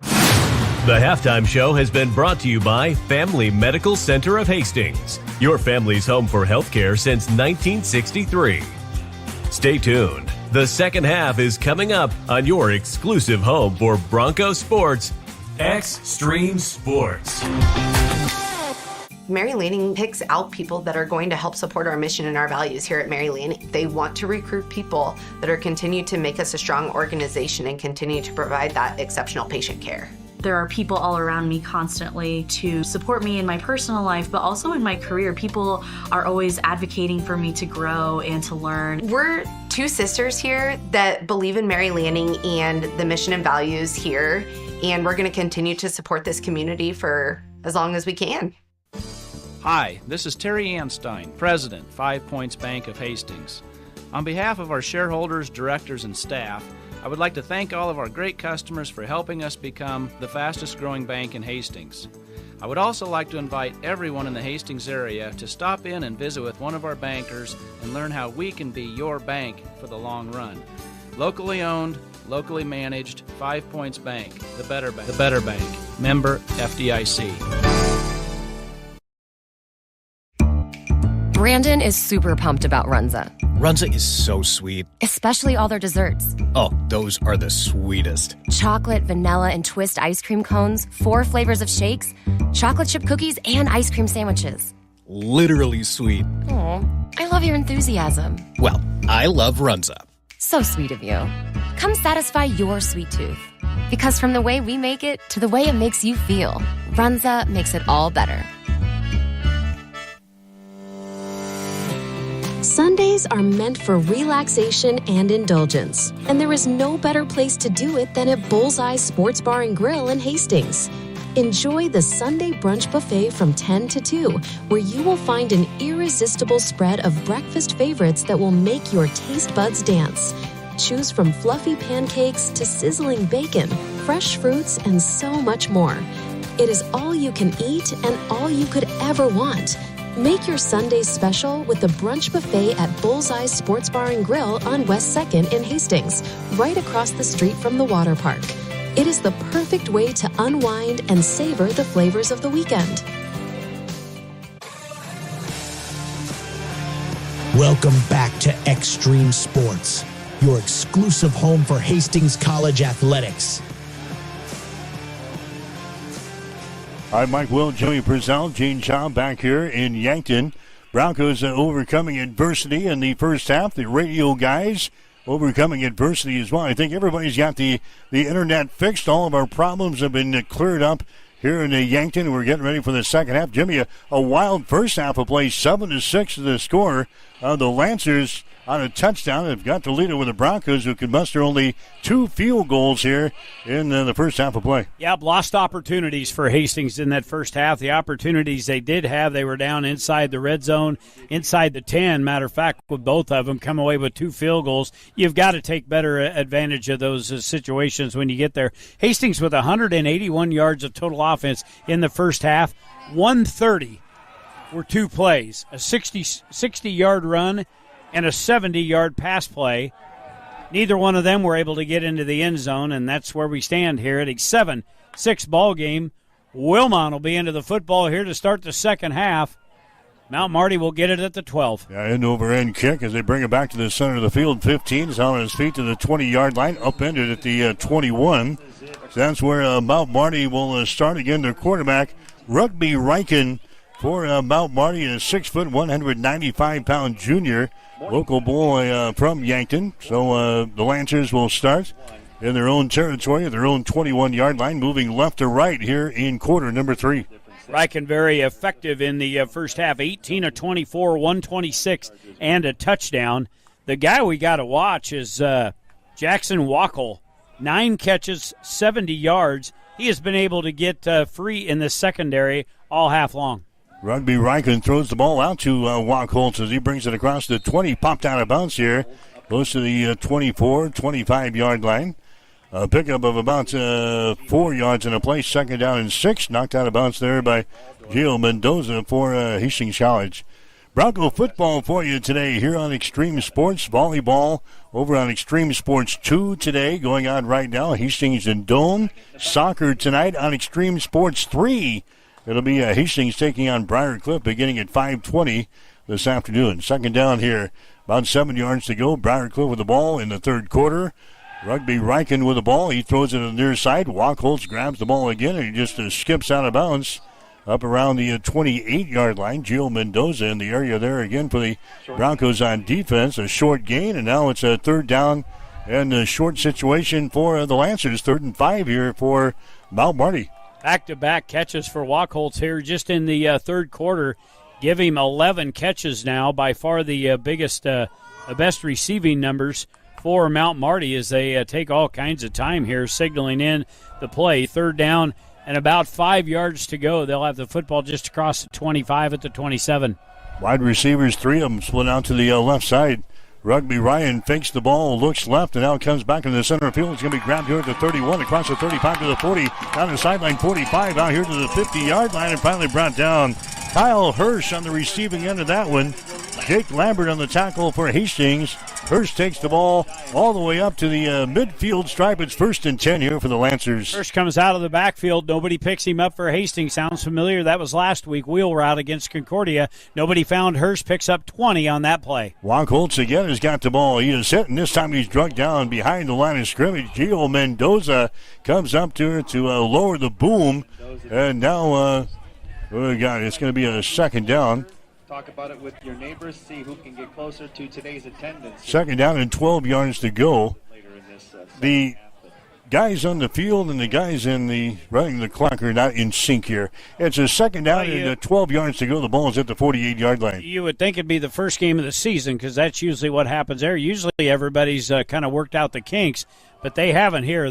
The Halftime Show has been brought to you by Family Medical Center of Hastings, your family's home for healthcare since 1963. Stay tuned. The second half is coming up on your exclusive home for Bronco Sports, Extreme Sports. Mary Lanning picks out people that are going to help support our mission and our values here at Mary Lanning. They want to recruit people that are continue to make us a strong organization and continue to provide that exceptional patient care. There are people all around me constantly to support me in my personal life, but also in my career. People are always advocating for me to grow and to learn. We're two sisters here that believe in Mary Lanning and the mission and values here, and we're going to continue to support this community for as long as we can. Hi, this is Terry Anstein, President, 5 Points Bank of Hastings. On behalf of our shareholders, directors, and staff, I would like to thank all of our great customers for helping us become the fastest growing bank in Hastings. I would also like to invite everyone in the Hastings area to stop in and visit with one of our bankers and learn how we can be your bank for the long run. Locally owned, locally managed, 5 Points Bank, the better bank. The better bank. Member FDIC. Brandon is super pumped about Runza. Runza is so sweet. Especially all their desserts. Oh, those are the sweetest. Chocolate, vanilla, and twist ice cream cones, 4 flavors of shakes, chocolate chip cookies, and ice cream sandwiches. Literally sweet. Aw, I love your enthusiasm. Well, I love Runza. So sweet of you. Come satisfy your sweet tooth. Because from the way we make it to the way it makes you feel, Runza makes it all better. Sundays are meant for relaxation and indulgence, and there is no better place to do it than at Bullseye Sports Bar and Grill in Hastings. Enjoy the Sunday brunch buffet from 10 to 2, where you will find an irresistible spread of breakfast favorites that will make your taste buds dance. Choose from fluffy pancakes to sizzling bacon, fresh fruits, and so much more. It is all you can eat and all you could ever want. Make your Sundays special with the brunch buffet at Bullseye Sports Bar and Grill on West 2nd in Hastings, right across the street from the water park. It is the perfect way to unwind and savor the flavors of the weekend. Welcome back to Extreme Sports, your exclusive home for Hastings College athletics. I'm Mike Will, Joey Purcell, Gene Shaw back here in Yankton. Broncos overcoming adversity in the first half. The radio guys overcoming adversity as well. I think everybody's got the internet fixed. All of our problems have been cleared up here in Yankton. We're getting ready for the second half. Jimmy, a wild first half of play, 7-6 to the score. The Lancers on a touchdown have got to lead it with the Broncos, who could muster only 2 field goals here in the first half of play. Yep, lost opportunities for Hastings in that first half. The opportunities they did have, they were down inside the red zone, inside the 10. Matter of fact, with both of them, come away with 2 field goals. You've got to take better advantage of those situations when you get there. Hastings with 181 yards of total offense in the first half. 130 were 2 plays, a 60-yard run and a 70-yard pass play. Neither one of them were able to get into the end zone, and that's where we stand here at a 7-6 ball game. Wilmot will be into the football here to start the second half. Mount Marty will get it at the 12. Yeah, end-over-end kick as they bring it back to the center of the field. 15 is on his feet to the 20-yard line, upended at the 21. So that's where Mount Marty will start again. Their quarterback, Rugby Riken, for Mount Marty, a 6', 195-pound junior. Local boy from Yankton. So the Lancers will start in their own territory, at their own 21-yard line, moving left to right here in quarter number 3. Riken very effective in the first half, 18 of 24, 126, and a touchdown. The guy we got to watch is Jackson Wackel, 9 catches, 70 yards. He has been able to get free in the secondary all half long. Rugby Riken throws the ball out to Wacholtz as he brings it across the 20, popped out of bounds here, close to the 24, 25-yard line. A pickup of about 4 yards in a play, second down and 6, knocked out of bounds there by Gio Mendoza for Hastings College. Bronco football for you today here on Extreme Sports. Volleyball over on Extreme Sports 2 today, going on right now. Hastings and Doane. Soccer tonight on Extreme Sports 3. It'll be Hastings taking on Briar Cliff beginning at 5:20 this afternoon. Second down here, about 7 yards to go. Briar Cliff with the ball in the third quarter. Rugby Riken with the ball. He throws it to the near side. Wacholtz grabs the ball again, and he just skips out of bounds up around the 28-yard line. Gio Mendoza in the area there again for the Broncos on defense. A short gain, and now it's a third down and a short situation for the Lancers. 3rd and 5 here for Mount Marty. Back-to-back catches for Wacholtz here just in the third quarter. Give him 11 catches now, by far the best receiving numbers for Mount Marty as they take all kinds of time here, signaling in the play. 3rd down and about 5 yards to go. They'll have the football just across the 25 at the 27. Wide receivers, 3 of them split out to the left side. Rugby Ryan fakes the ball, looks left, and now comes back into the center of the field. It's going to be grabbed here at the 31, across the 35 to the 40, down the sideline 45, out here to the 50-yard line, and finally brought down. Kyle Hirsch on the receiving end of that one. Jake Lambert on the tackle for Hastings. Hirsch takes the ball all the way up to the midfield stripe. It's 1st and 10 here for the Lancers. Hirsch comes out of the backfield. Nobody picks him up for Hastings. Sounds familiar. That was last week. Wheel route against Concordia. Nobody found Hirsch. Picks up 20 on that play. Wacholtz again has got the ball. He is hit, and this time he's drugged down behind the line of scrimmage. Gio Mendoza comes up to her to lower the boom. And now, it's going to be a second down. Talk about it with your neighbors, see who can get closer to today's attendance. Second down and 12 yards to go. The guys on the field and the guys in the running the clock are not in sync here. It's a second down and 12 yards to go. The ball is at the 48-yard line. You would think it'd be the first game of the season because that's usually what happens there. Usually everybody's kind of worked out the kinks. but they haven't here.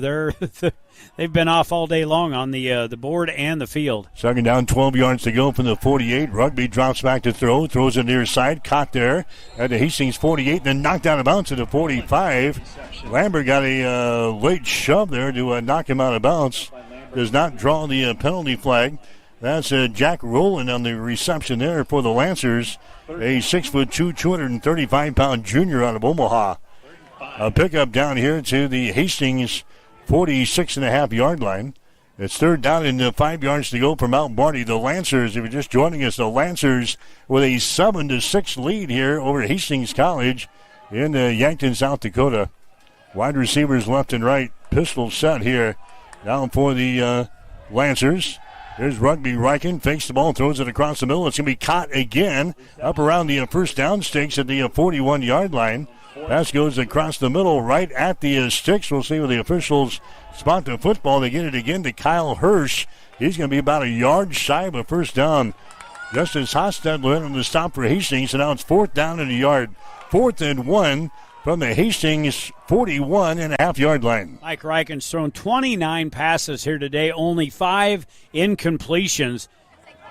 They've been off all day long on the board and the field. Second down, 12 yards to go from the 48. Rugby drops back to throw, throws it near side, caught there at the Hastings 48, then knocked out of bounds to the 45. Lambert got a late shove there to knock him out of bounds. Does not draw the penalty flag. That's Jack Rowland on the reception there for the Lancers, a 6'2", 235-pound junior out of Omaha. A pickup down here to the Hastings 46.5-yard line. It's third down and 5 yards to go for Mount Marty. The Lancers, if you're just joining us, the Lancers with a 7-6 lead here over Hastings College in Yankton, South Dakota. Wide receivers left and right. Pistol set here. Down for the Lancers. There's Rugby Riken, fakes the ball, throws it across the middle. It's going to be caught again up around the first down stakes at the 41-yard line. Pass goes across the middle right at the sticks. We'll see where the officials spot the football. They get it again to Kyle Hirsch. He's going to be about a yard shy of a first down. Justice Hostetler on the stop for Hastings, and now it's fourth down and a yard. 4th and 1 from the Hastings 41.5-yard line. Mike Riken's thrown 29 passes here today, only 5 incompletions.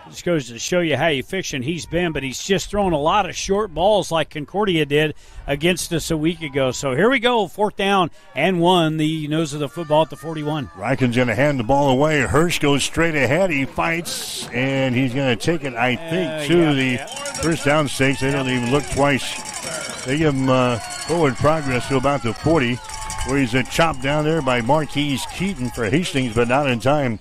This goes to show you how efficient he's been, but he's just thrown a lot of short balls like Concordia did against us a week ago. So here we go, 4th down and 1, the nose of the football at the 41. Riken's going to hand the ball away. Hirsch goes straight ahead. He fights, and he's going to take it, I think, to the first down stakes. They don't even look twice. They give him forward progress to about the 40, where he's chopped down there by Marquise Keaton for Hastings, but not in time.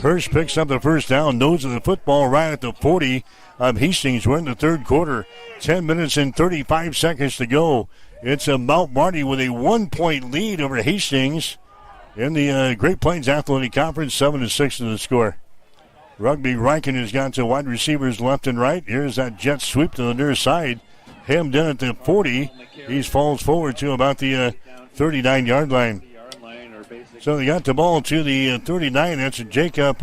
Hirsch picks up the first down, nose of the football right at the 40 of Hastings. We're in the third quarter. 10 minutes and 35 seconds to go. It's Mount Marty with a 1-point lead over Hastings in the Great Plains Athletic Conference, 7-6 in the score. Rugby Riken has got to wide receivers left and right. Here's that jet sweep to the near side. Hemmed in at the 40. He falls forward to about the 39-yard line. So they got the ball to the 39. That's Jacob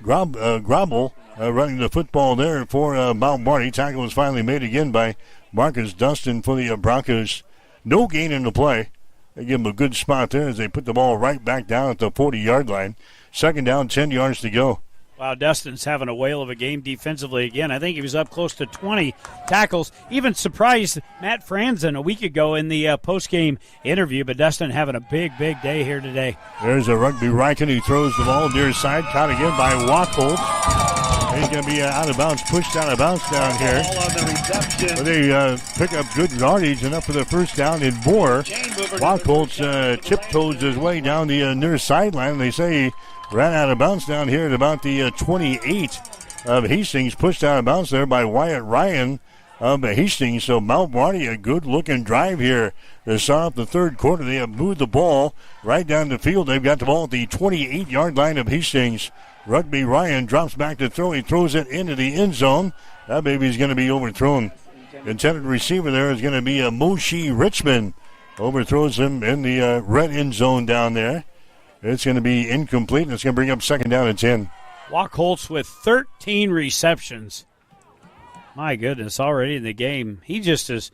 Grobel running the football there for Mount Marty. Tackle was finally made again by Marcus Dustin for the Broncos. No gain in the play. They give him a good spot there as they put the ball right back down at the 40-yard line. Second down, 10 yards to go. Wow, Dustin's having a whale of a game defensively again. I think he was up close to 20 tackles. Even surprised Matt Franzen a week ago in the post-game interview, but Dustin having a big day here today. There's a Rugby Riken who throws the ball near side, caught again by Wackold. He's going to be out of bounds, pushed out of bounds down here. But they pick up good yardage, enough for the first down in more. Wackold tiptoes his way down the near sideline. They say ran out of bounds down here at about the 28 of Hastings. Pushed out of bounds there by Wyatt Ryan of Hastings. So Mount Marty, a good-looking drive here to start off the third quarter. They have moved the ball right down the field. They've got the ball at the 28-yard line of Hastings. Rugby Ryan drops back to throw. He throws it into the end zone. That baby's going to be overthrown. Intended receiver there is going to be Moshe Richmond. Overthrows him in the red end zone down there. It's going to be incomplete, and it's going to bring up second down and 10. Wachholtz with 13 receptions. My goodness, already in the game. He just is,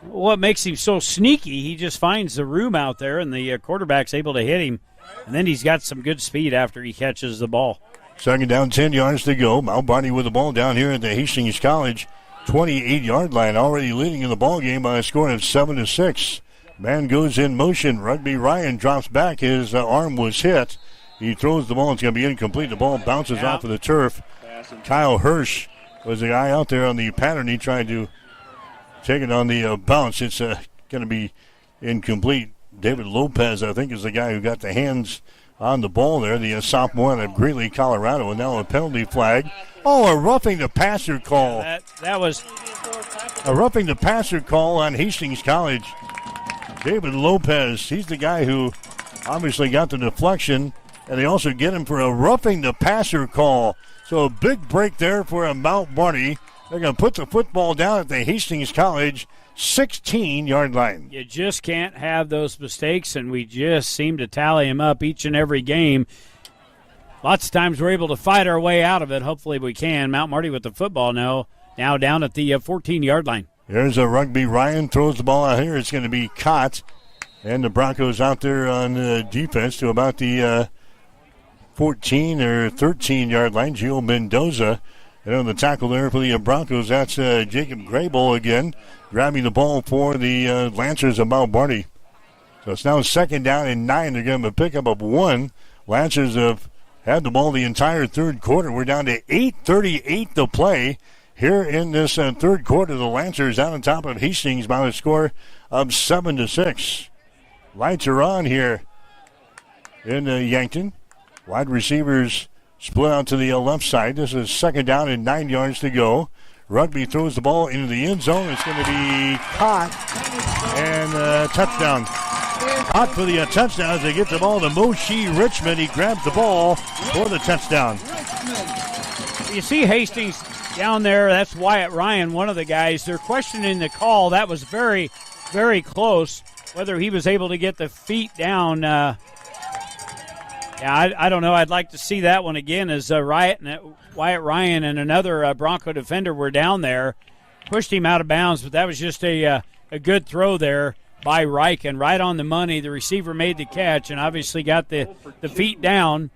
what makes him so sneaky, he just finds the room out there, and the quarterback's able to hit him. And then he's got some good speed after he catches the ball. Second down, 10 yards to go. Mount Marty with the ball down here at the Hastings College 28-yard line, already leading in the ball game by a score of 7-6. Man goes in motion. Rugby Ryan drops back. His arm was hit. He throws the ball. It's going to be incomplete. The ball bounces off of the turf. Kyle Hirsch was the guy out there on the pattern. He tried to take it on the bounce. It's going to be incomplete. David Lopez, I think, is the guy who got the hands on the ball there, the sophomore out of Greeley, Colorado, and now a penalty flag. Oh, a roughing the passer call. That was a roughing the passer call on Hastings College. David Lopez, he's the guy who obviously got the deflection, and they also get him for a roughing the passer call. So a big break there for a Mount Marty. They're going to put the football down at the Hastings College 16-yard line. You just can't have those mistakes, and we just seem to tally them up each and every game. Lots of times we're able to fight our way out of it. Hopefully we can. Mount Marty with the football now down at the 14-yard line. There's a Rugby Ryan, throws the ball out here. It's going to be caught And the Broncos out there on defense to about the 14 or 13-yard line. Gio Mendoza. And on the tackle there for the Broncos, that's Jacob Grable again, grabbing the ball for the Lancers of Mount Marty. So it's now 2nd down and 9. They're going to pick up of 1. Lancers have had the ball the entire third quarter. We're down to 8:38 to play here in this third quarter. The Lancers out on top of Hastings by a score of 7-6. Lights are on here in Yankton. Wide receivers split out to the left side. This is 2nd down and 9 yards to go. Rugby throws the ball into the end zone. It's going to be caught and touchdown. Caught for the touchdown as they get the ball to Moshe Richmond. He grabs the ball for the touchdown. You see Hastings down there. That's Wyatt Ryan, one of the guys. They're questioning the call. That was very, very close. Whether he was able to get the feet down, I don't know. I'd like to see that one again as Wyatt Ryan and another Bronco defender were down there. Pushed him out of bounds, but that was just a good throw there by Riken, right on the money. The receiver made the catch and obviously got the feet down,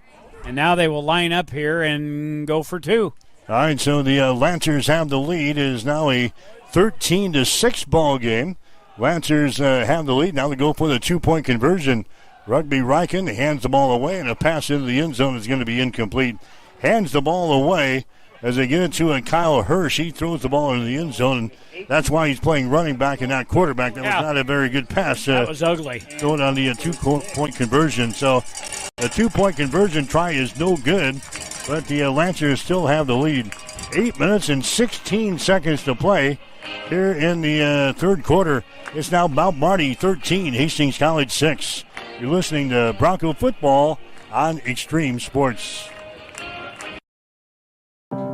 and now they will line up here and go for 2. All right, so the Lancers have the lead. It is now a 13-6 ball game. Lancers have the lead. Now they go for the 2-point conversion. Rugby Riken hands the ball away, and a pass into the end zone is going to be incomplete. Hands the ball away as they get it to Kyle Hirsch. He throws the ball into the end zone, and that's why he's playing running back and not quarterback. That was not a very good pass. That was ugly. Going on the 2-point conversion. So the 2-point conversion try is no good, but the Lancers still have the lead. 8 minutes and 16 seconds to play here in the third quarter. It's now Mount Marty 13, Hastings College 6. You're listening to Bronco Football on Extreme Sports.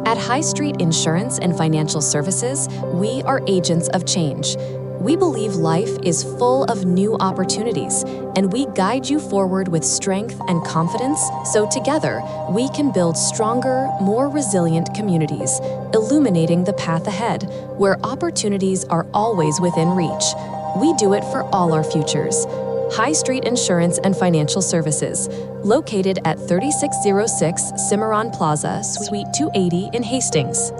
At High Street Insurance and Financial Services, we are agents of change. We believe life is full of new opportunities, and we guide you forward with strength and confidence so together we can build stronger, more resilient communities, illuminating the path ahead, where opportunities are always within reach. We do it for all our futures. High Street Insurance and Financial Services, located at 3606 Cimarron Plaza, Suite 280 in Hastings.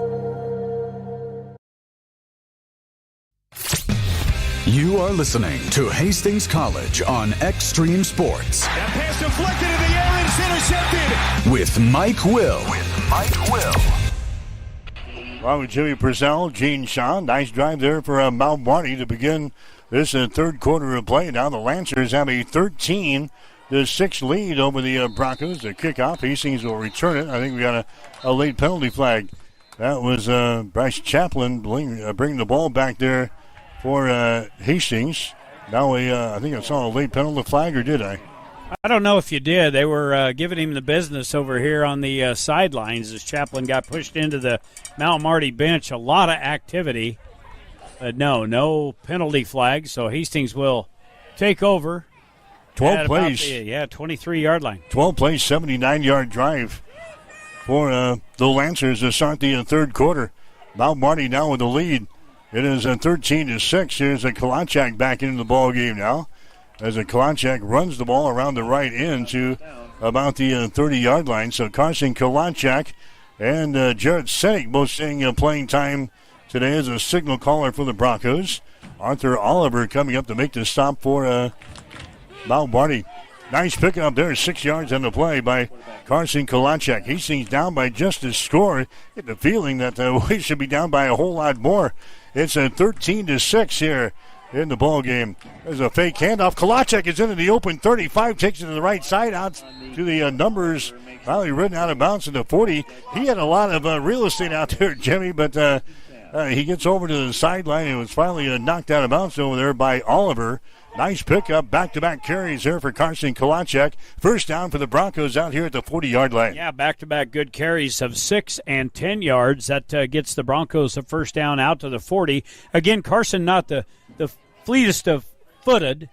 You are listening to Hastings College on Extreme Sports. That pass deflected in the air and it's intercepted. With Mike Will. Along with Jimmy Purcell, Gene Shaw. Nice drive there for Mount Marty to begin this third quarter of play. Now the Lancers have a 13-6 lead over the Broncos. The kickoff, Hastings will return it. I think we got a late penalty flag. That was Bryce Chaplin bringing the ball back there for Hastings. Now I think I saw a late penalty flag, or did I? I don't know if you did. They were giving him the business over here on the sidelines as Chaplin got pushed into the Mount Marty bench. A lot of activity. But no penalty flag, so Hastings will take over. 12 plays. 23-yard line. 12 plays, 79-yard drive for the Lancers to start the third quarter. Mount Marty now with the lead. It is 13-6. Here's a Kalachak back into the ball game now, as a Kalachak runs the ball around the right end to about the 30-yard line. So Carson Kalachak and Jarrett Senig both seeing playing time today as a signal caller for the Broncos. Arthur Oliver coming up to make the stop for Mount Marty. Nice pickup there, 6 yards on the play by Carson Kalachak. Hastings down by just a score. Get the feeling that we should be down by a whole lot more. It's a 13-6 here in the ball game. There's a fake handoff. Kalachak is into the open 35, takes it to the right side, out to the numbers. Finally ridden out of bounds to the 40. He had a lot of real estate out there, Jimmy, but he gets over to the sideline and was finally knocked out of bounds over there by Oliver. Nice pickup, back-to-back carries there for Carson Kalachak. First down for the Broncos out here at the 40-yard line. Yeah, back-to-back good carries of 6 and 10 yards. That gets the Broncos a first down out to the 40. Again, Carson not the fleetest of fleet-footed,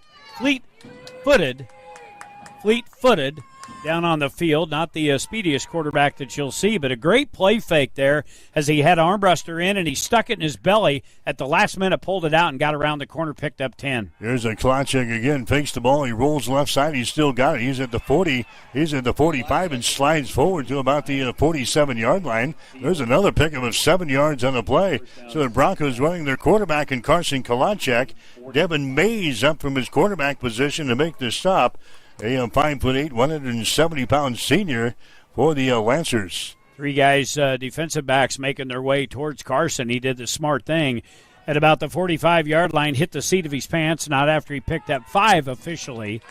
down on the field. Not the speediest quarterback that you'll see, but a great play fake there as he had Armbruster in, and he stuck it in his belly at the last minute, pulled it out, and got around the corner, picked up 10. Here's a Kalachik again, fakes the ball. He rolls left side. He's still got it. He's at the 40. He's at the 45 and slides forward to about the 47-yard line. There's another pickup of 7 yards on the play. So the Broncos running their quarterback in Carson Kalachik. Devin Mays up from his quarterback position to make the stop. A 5'8", 170-pound senior for the Lancers. Three guys, defensive backs, making their way towards Carson. He did the smart thing at about the 45-yard line, hit the seat of his pants, not after he picked up 5 officially.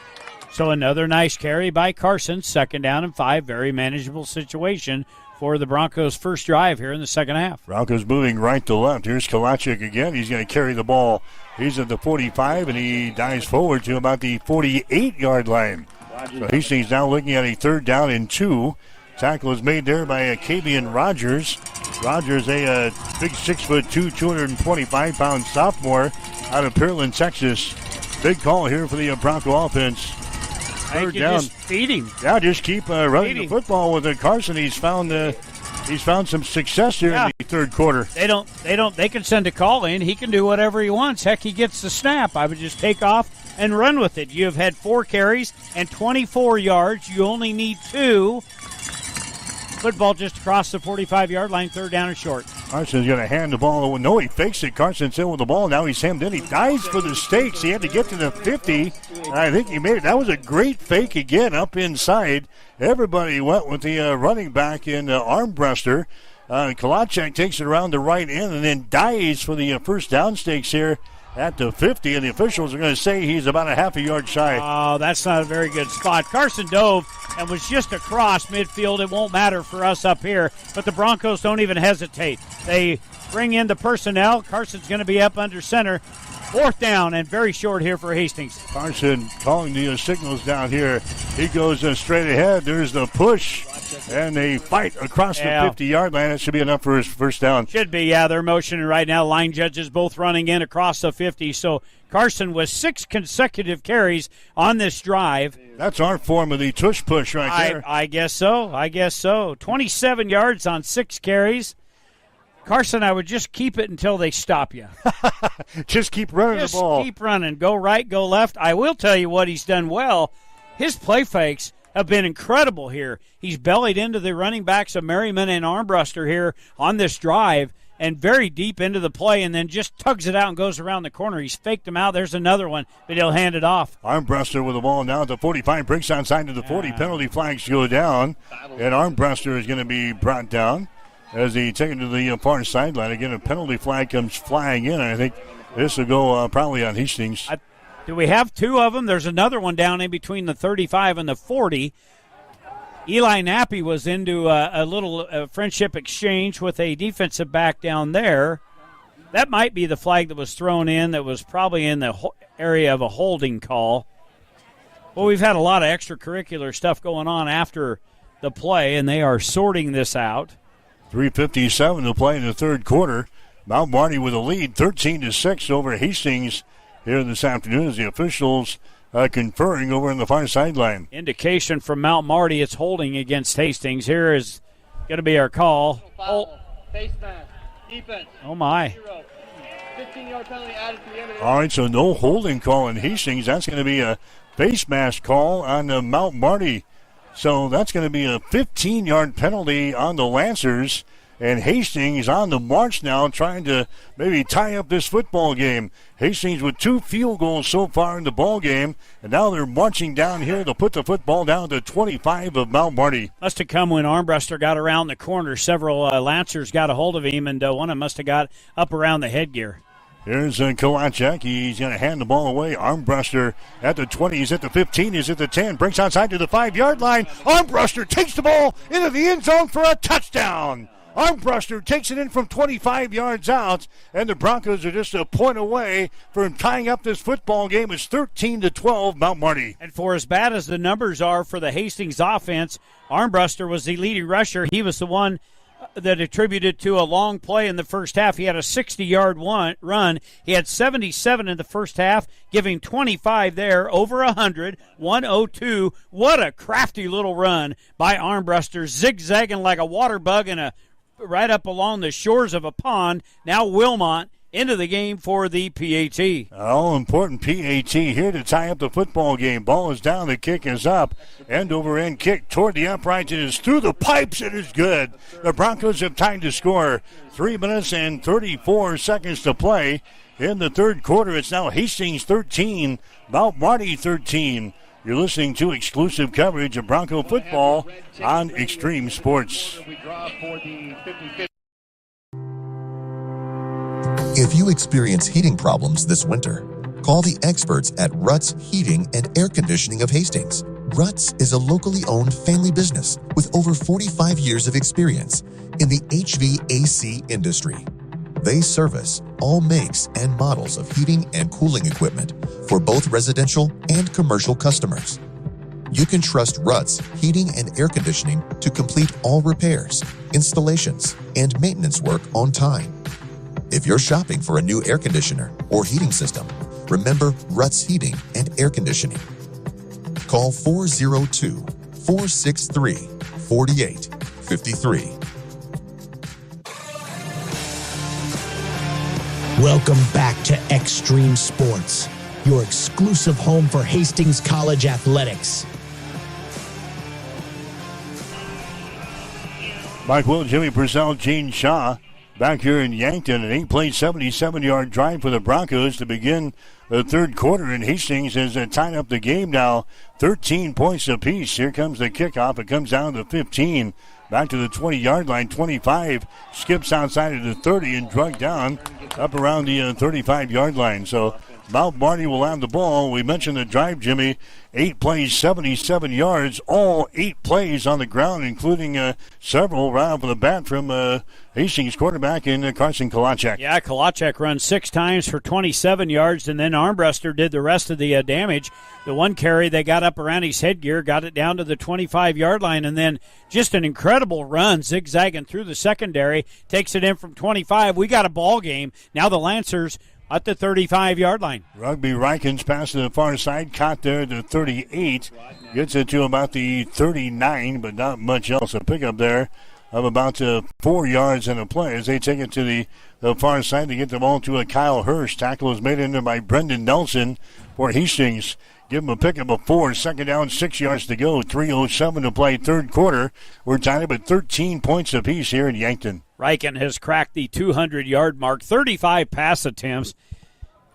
So another nice carry by Carson, 2nd down and 5, very manageable situation for the Broncos' first drive here in the second half. Broncos moving right to left. Here's Kalachik again. He's going to carry the ball. He's at the 45, and he dives forward to about the 48-yard line. So Hastings now looking at a 3rd down and 2. Tackle is made there by Kavian Rogers. Rogers, a big 6'2", 225-pound sophomore out of Pearland, Texas. Big call here for the Bronco offense. 3rd down. Just feed him. Yeah, just keep running the football with Carson. He's found some success here in the 3rd quarter. They can send a call in. He can do whatever he wants. Heck, he gets the snap. I would just take off and run with it. You have had 4 carries and 24 yards. You only need 2. Football just across the 45-yard line, 3rd down and short. Carson's going to hand the ball. No, he fakes it. Carson's in with the ball. Now he's hemmed in. He dives for the stakes. He had to get to the 50. And I think he made it. That was a great fake again up inside. Everybody went with the running back in Armbruster. Kalachik takes it around the right end and then dives for the first down stakes here at the 50, and the officials are going to say he's about a half a yard shy. Oh, that's not a very good spot. Carson dove and was just across midfield. It won't matter for us up here, but the Broncos don't even hesitate. They bring in the personnel. Carson's going to be up under center. 4th down and very short here for Hastings. Carson calling the signals down here. He goes straight ahead. There's the push, and they fight across the 50-yard line. That should be enough for his first down. Should be, yeah. They're motioning right now. Line judges both running in across the 50. So Carson with 6 consecutive carries on this drive. That's our form of the tush push right there. I guess so. 27 yards on 6 carries. Carson, I would just keep it until they stop you. Just keep running the ball. Just keep running. Go right, go left. I will tell you what he's done well. His play fakes have been incredible here. He's bellied into the running backs of Merriman and Armbruster here on this drive and very deep into the play and then just tugs it out and goes around the corner. He's faked him out. There's another one, but he'll hand it off. Armbruster with the ball now at the 45. Breaks onside to the 40. Penalty flags go down, and Armbruster is going to be brought down as he taken to the far sideline. Again, a penalty flag comes flying in. I think this will go probably on Hastings. Do we have 2 of them? There's another one down in between the 35 and the 40. Eli Nappy was into a little friendship exchange with a defensive back down there. That might be the flag that was thrown in that was probably in the area of a holding call. Well, we've had a lot of extracurricular stuff going on after the play, and they are sorting this out. 3:57 to play in the 3rd quarter. Mount Marty with a lead, 13-6 over Hastings here this afternoon as the officials conferring over on the far sideline. Indication from Mount Marty it's holding against Hastings. Here is going to be our call. Face mask. Defense. Oh, my. 15-yard penalty added to the end of the All right, so no holding call in Hastings. That's going to be a face mask call on the Mount Marty. So that's going to be a 15-yard penalty on the Lancers. And Hastings on the march now, trying to maybe tie up this football game. Hastings with 2 field goals so far in the ball game, and now they're marching down here to put the football down to 25 of Mount Marty. Must have come when Armbruster got around the corner. Several Lancers got a hold of him, and one of them must have got up around the headgear. Here's Kalachik. He's going to hand the ball away. Armbruster at the 20. He's at the 15. He's at the 10. Breaks outside to the 5-yard line. Armbruster takes the ball into the end zone for a touchdown. Armbruster takes it in from 25 yards out, and the Broncos are just a point away from tying up this football game. It's 13-12 Mount Marty. And for as bad as the numbers are for the Hastings offense, Armbruster was the leading rusher. He was the one that attributed to a long play in the first half. He had a 60-yard run. He had 77 in the first half, giving 25 there, over 100, 102. What a crafty little run by Armbruster, zigzagging like a water bug right up along the shores of a pond. Now Wilmot into the game for the PAT. All-important PAT here to tie up the football game. Ball is down, the kick is up. End-over-end kick toward the uprights. It is through the pipes. It is good. The Broncos have time to score. 3 minutes and 34 seconds to play in the third quarter. It's now Hastings 13, Mount Marty 13. You're listening to exclusive coverage of Bronco football on Extreme Sports. If you experience heating problems this winter, call the experts at Ruts Heating and Air Conditioning of Hastings. Ruts is a locally owned family business with over 45 years of experience in the HVAC industry. They service all makes and models of heating and cooling equipment for both residential and commercial customers. You can trust Ruts Heating and Air Conditioning to complete all repairs, installations, and maintenance work on time. If you're shopping for a new air conditioner or heating system, remember Ruts Heating and Air Conditioning. Call 402-463-4853. Welcome back to Extreme Sports, your exclusive home for Hastings College athletics. Mike Will, Jimmy Purcell, Gene Shaw back here in Yankton. An 8-play, 77-yard drive for the Broncos to begin the third quarter. And Hastings has tied up the game now, 13 points apiece. Here comes the kickoff. It comes down to 15. Back to the 20-yard line, 25. Skips outside of the 30 and drug down up around the 35-yard line. So Mount Marty will have the ball. We mentioned the drive, Jimmy. 8 plays, 77 yards. All 8 plays on the ground, including several right off the bat from Hastings quarterback in Carson Kolachek. Yeah, Kolachek runs 6 times for 27 yards, and then Armbruster did the rest of the damage. The one carry, they got up around his headgear, got it down to the 25-yard line, and then just an incredible run, zigzagging through the secondary, takes it in from 25. We got a ball game. Now the Lancers at the 35-yard line. Rugby Rikens pass to the far side, caught there at the 38. Gets it to about the 39, but not much else. A pickup there of about 4 yards in a play as they take it to the far side to get the ball to a Kyle Hirsch. Tackle is made in there by Brendan Nelson for Hastings. Give him a pickup of 4. Second down, 6 yards to go. 3:07 to play third quarter. We're tied up at 13 points apiece here in Yankton. Riken has cracked the 200-yard mark, 35 pass attempts.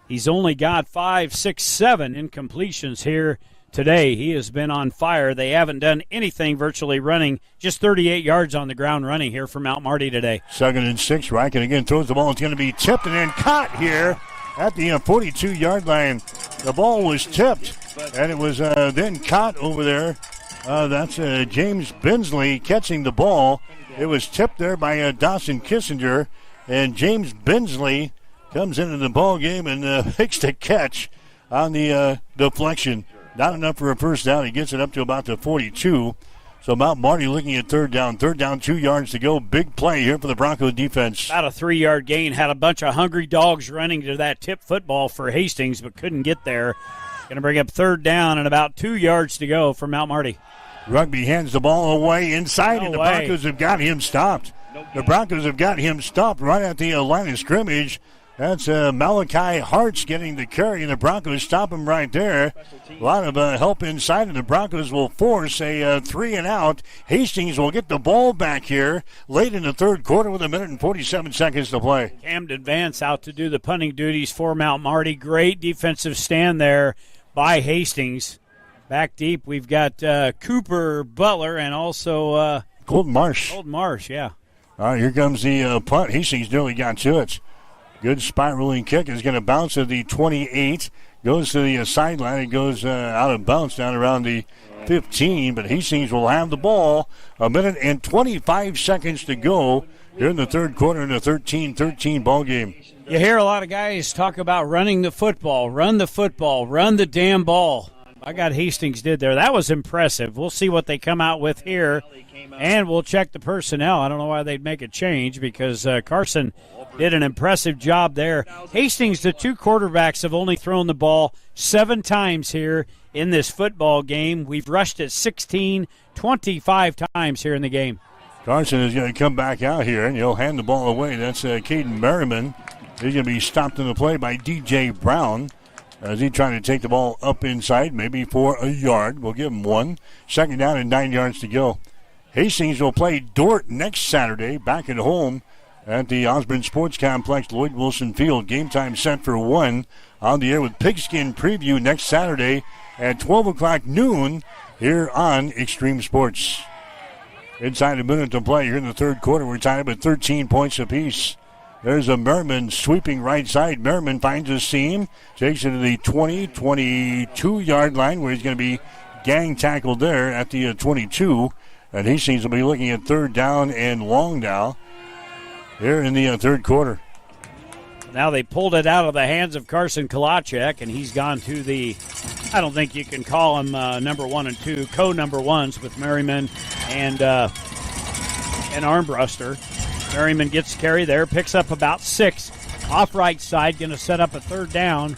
He's only got 5, 6, 7 incompletions here today. He has been on fire. They haven't done anything virtually running, just 38 yards on the ground running here for Mount Marty today. 2nd and 6. Riken again throws the ball. It's going to be tipped and then caught here at the 42-yard line. The ball was tipped, and it was then caught over there. That's James Bensley catching the ball. It was tipped there by Dawson Kissinger, and James Bensley comes into the ball game and makes the catch on the deflection. Not enough for a first down. He gets it up to about the 42. So Mount Marty looking at third down. 2 yards to go. Big play here for the Broncos defense. About a 3-yard gain. Had a bunch of hungry dogs running to that tip football for Hastings, but couldn't get there. Going to bring up third down and about 2 yards to go for Mount Marty. Rugby hands the ball away inside, and the Broncos have got him stopped. The Broncos have got him stopped right at the line of scrimmage. That's Malachi Hartz getting the carry, and the Broncos stop him right there. A lot of help inside, and the Broncos will force a 3 and out. Hastings will get the ball back here late in the third quarter with 1:47 seconds to play. Camden Vance out to do the punting duties for Mount Marty. Great defensive stand there by Hastings. Back deep, we've got Cooper Butler and also Colton Marsh. Colton Marsh, yeah. All right, here comes the punt. Hastings nearly got to it. Good spiraling kick. Is going to bounce at the 28. Goes to the sideline. It goes out of bounds down around the 15. But Hastings will have the ball. 1:25 seconds to go here in the third quarter in a 13-13 ball game. You hear a lot of guys talk about running the football. Run the football. Run the damn ball. I got Hastings did there. That was impressive. We'll see what they come out with here, and we'll check the personnel. I don't know why they'd make a change because Carson did an impressive job there. Hastings, the two quarterbacks, have only thrown the ball 7 times here in this football game. We've rushed it 25 times here in the game. Carson is going to come back out here, and he'll hand the ball away. That's Caden Merriman. He's going to be stopped in the play by DJ Brown as he trying to take the ball up inside, maybe for a yard. We'll give him 1. Second down and 9 yards to go. Hastings will play Dort next Saturday back at home at the Osborne Sports Complex, Lloyd Wilson Field. Game time set for 1. On the air with Pigskin Preview next Saturday at 12 o'clock noon here on Extreme Sports. Inside a minute to play here in the third quarter. We're tied up at 13 points apiece. There's a Merriman sweeping right side. Merriman finds a seam, takes it to the 22-yard line where he's going to be gang tackled there at the 22. And Hastings will be looking at third down and long now here in the third quarter. Now they pulled it out of the hands of Carson Kalachek, and he's gone to the, I don't think you can call him number 1 and 2, co-number 1s with Merriman and Armbruster. Merriman gets carry there, picks up about 6. Off right side, going to set up a third down.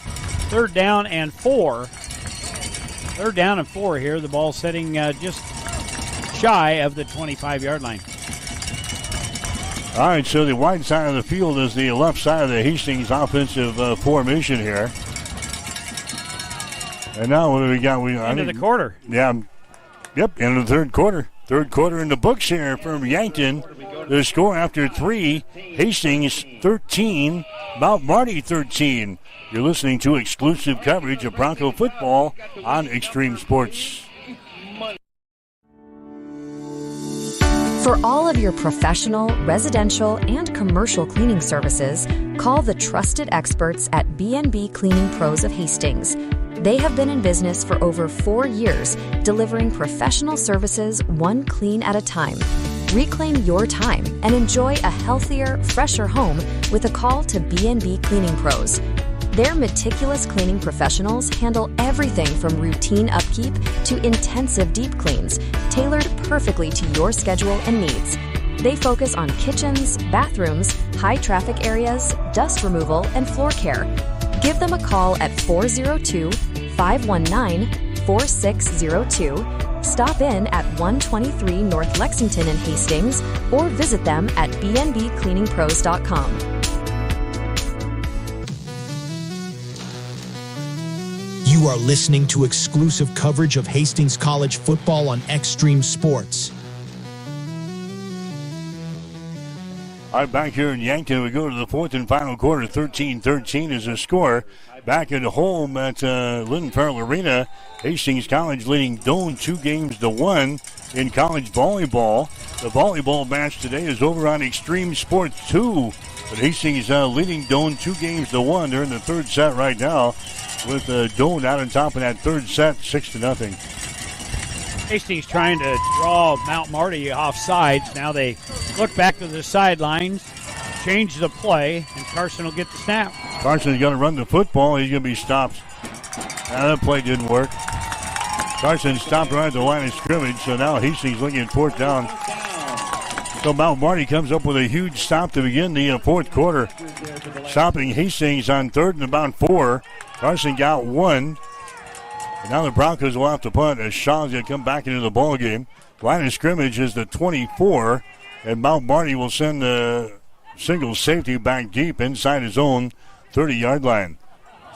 Third down and 4. Third down and 4 here. The ball sitting just shy of the 25-yard line. All right, so the wide side of the field is the left side of the Hastings offensive formation here. And now what do we got? End of the quarter. Yeah. Yep, end of the third quarter. Third quarter in the books here from Yankton. The score after 3, Hastings 13, Mount Marty 13. You're listening to exclusive coverage of Bronco football on Extreme Sports. For all of your professional, residential, and commercial cleaning services, call the trusted experts at B&B Cleaning Pros of Hastings. They have been in business for over 4 years, delivering professional services one clean at a time. Reclaim your time and enjoy a healthier, fresher home with a call to B&B Cleaning Pros. Their meticulous cleaning professionals handle everything from routine upkeep to intensive deep cleans, tailored perfectly to your schedule and needs. They focus on kitchens, bathrooms, high traffic areas, dust removal, and floor care. Give them a call at 402-519-4602. Stop in at 123 North Lexington in Hastings or visit them at bnbcleaningpros.com. You are listening to exclusive coverage of Hastings College football on Extreme Sports. All right, back here in Yankton, we go to the fourth and final quarter. 13-13 is the score. Back at home at Lynn Farrell Arena, Hastings College leading Doane 2-1 in college volleyball. The volleyball match today is over on Extreme Sports 2. But Hastings leading Doane 2-1. They're in the third set right now with Doane out on top of that third set, 6-0. Hastings trying to draw Mount Marty off sides. Now they look back to the sidelines, change the play, and Carson will get the snap. Carson's going to run the football. He's going to be stopped. That play didn't work. Carson stopped right at the line of scrimmage, so now Hastings looking at fourth down. So Mount Marty comes up with a huge stop to begin the fourth quarter. Stopping Hastings on third and about 4. Carson got 1. And now the Broncos will have to punt as Shaw's going to come back into the ball game. Line of scrimmage is the 24, and Mount Marty will send the single safety back deep inside his own 30-yard line.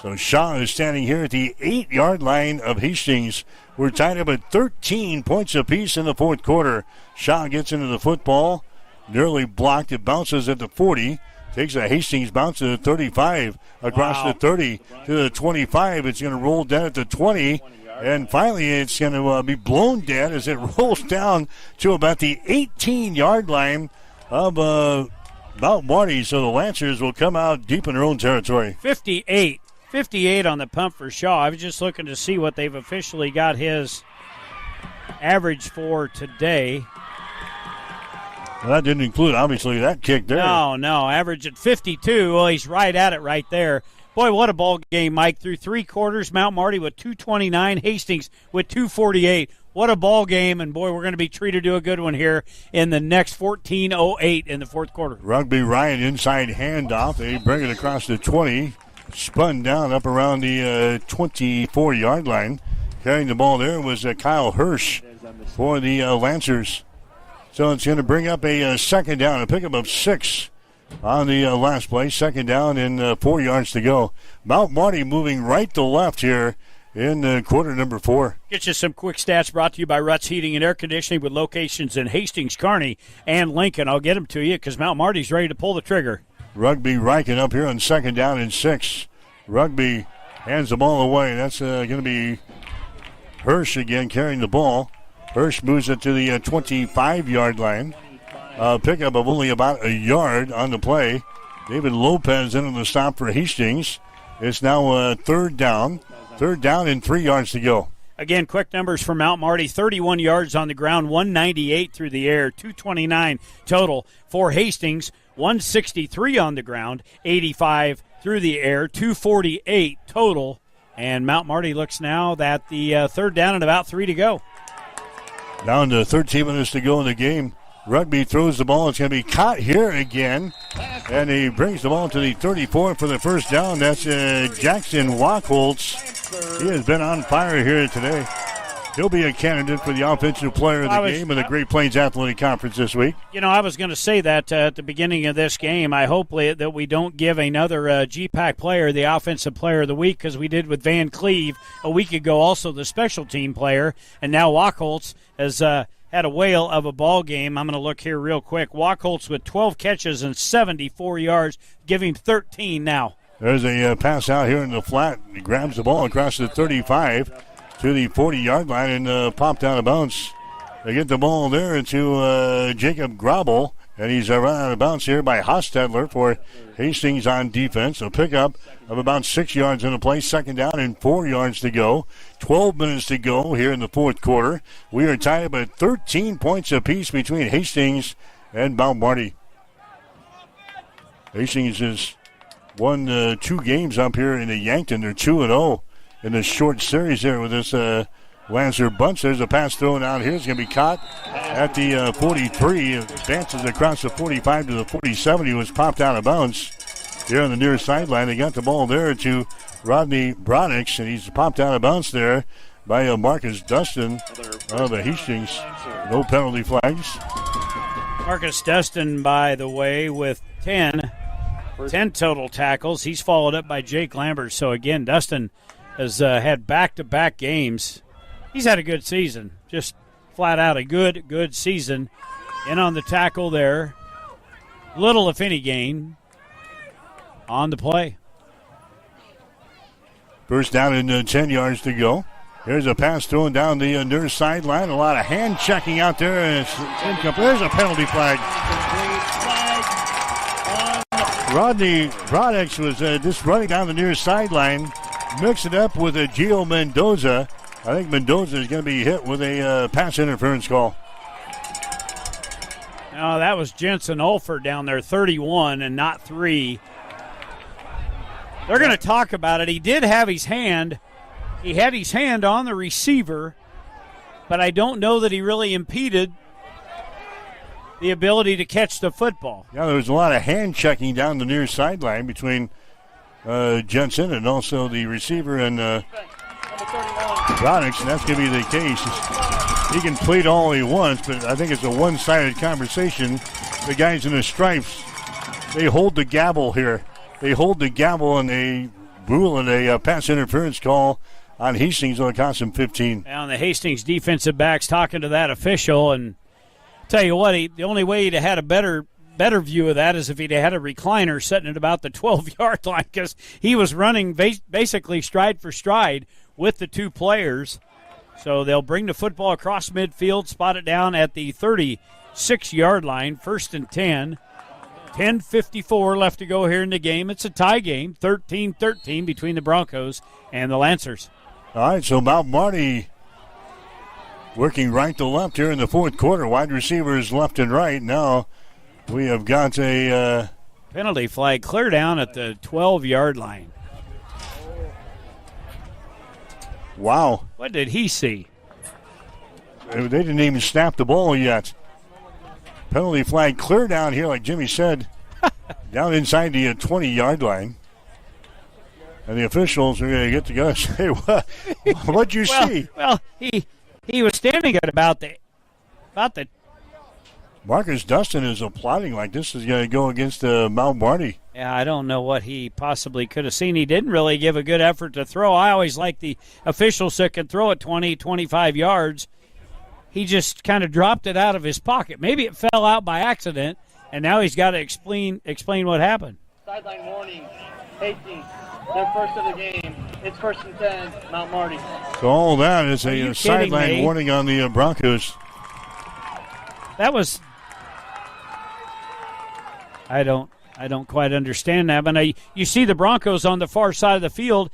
So Shaw is standing here at the 8-yard line of Hastings. We're tied up at 13 points apiece in the fourth quarter. Shaw gets into the football, nearly blocked. It bounces at the 40. Takes a Hastings bounce to the 35, across the 30 to the 25. It's going to roll down at the 20, and finally it's going to be blown dead as it rolls down to about the 18-yard line of Mount Marty. So the Lancers will come out deep in their own territory. 58 on the pump for Shaw. I was just looking to see what they've officially got his average for today. Well, that didn't include, obviously, that kick there. No, average at 52. Well, he's right at it right there. Boy, what a ball game, Mike. Through 3 quarters, Mount Marty with 229, Hastings with 248. What a ball game, and boy, we're going to be treated to a good one here in the next 14:08 in the fourth quarter. Rugby Ryan inside handoff. They bring it across the 20. Spun down up around the 24-yard line. Carrying the ball there was Kyle Hirsch for the Lancers. So it's going to bring up a second down, a pickup of 6 on the last play. Second down and 4 yards to go. Mount Marty moving right to left here in quarter number 4. Get you some quick stats brought to you by Ruts Heating and Air Conditioning with locations in Hastings, Kearney, and Lincoln. I'll get them to you because Mount Marty's ready to pull the trigger. Rugby Riken up here on second down and 6. Rugby hands the ball away. That's going to be Hirsch again carrying the ball. Hirsch moves it to the 25-yard line. Pickup of only about a yard on the play. David Lopez in on the stop for Hastings. It's now third down. Third down and 3 yards to go. Again, quick numbers for Mount Marty. 31 yards on the ground, 198 through the air, 229 total. For Hastings, 163 on the ground, 85 through the air, 248 total. And Mount Marty looks now at the third down and about 3 to go. Down to 13 minutes to go in the game. Rugby throws the ball. It's going to be caught here again. And he brings the ball to the 34 for the first down. That's Jackson Wachholz. He has been on fire here today. He'll be a candidate for the offensive player of the game in the Great Plains Athletic Conference this week. You know, I was going to say that at the beginning of this game. I hope that we don't give another GPAC player the offensive player of the week, because we did with Van Cleve a week ago, also the special team player. And now Wachholz has had a whale of a ball game. I'm going to look here real quick. Wachholz with 12 catches and 74 yards. Give him 13 now. There's a pass out here in the flat. He grabs the ball across the 35 to the 40-yard line and popped out of bounds. They get the ball there to Jacob Grobel, and he's run out of bounds here by Hostetler for Hastings on defense. A pickup of about 6 yards in the play. Second down and 4 yards to go. 12 minutes to go here in the fourth quarter. We are tied up at 13 points apiece between Hastings and Mount Marty. Hastings has won 2 games up here in the Yankton. They're 2-0 in this short series there with this Lancer bunch. There's a pass thrown out here. It's going to be caught at the 43. Advances across the 45 to the 47. He was popped out of bounds here on the near sideline. They got the ball there to Rodney Brodix, and he's popped out of bounds there by Marcus Dustin of Hastings. No penalty flags. Marcus Dustin, by the way, with 10 total tackles. He's followed up by Jake Lambert. So, again, Dustin has had back-to-back games. He's had a good season, just flat out a good season. In on the tackle there. Little, if any, gain on the play. First down and 10 yards to go. Here's a pass thrown down the near sideline. A lot of hand checking out there. And it's incomplete. There's a penalty flag. Rodney Brodix was just running down the near sideline. Mix it up with Gio Mendoza. I think Mendoza is going to be hit with a pass interference call. No, that was Jensen Olfer down there, 31 and not 3. They're going to talk about it. He did have his hand. He had his hand on the receiver, but I don't know that he really impeded the ability to catch the football. Yeah, there was a lot of hand checking down the near sideline between Jensen and also the receiver and Brodix, and that's going to be the case. He can plead all he wants, but I think it's a one-sided conversation. The guys in the stripes, they hold the gavel here. They hold the gavel and they rule in a pass interference call on Hastings. It'll cost him 15. And the Hastings defensive backs talking to that official, and tell you what, the only way he'd have had a better view of that is if he'd had a recliner sitting at about the 12-yard line, because he was running basically stride for stride with the 2 players. So they'll bring the football across midfield, spot it down at the 36-yard line, 1st and 10. 10:54 left to go here in the game. It's a tie game, 13-13 between the Broncos and the Lancers. All right, so Mount Marty working right to left here in the fourth quarter. Wide receivers left and right. Now we have got a penalty flag clear down at the 12-yard line. Wow. What did he see? They didn't even snap the ball yet. Penalty flag clear down here, like Jimmy said, down inside the 20-yard line. And the officials are going to get together and say, what'd you see? Well, he was standing at about the Marcus Dustin is applauding like this is going to go against Mount Marty. Yeah, I don't know what he possibly could have seen. He didn't really give a good effort to throw. I always like the officials that can throw it 20, 25 yards. He just kind of dropped it out of his pocket. Maybe it fell out by accident, and now he's got to explain what happened. Sideline warning. Hastings, their first of the game. It's 1st and 10, Mount Marty. So all that is a sideline warning on the Broncos. That was... I don't quite understand that. But you see the Broncos on the far side of the field.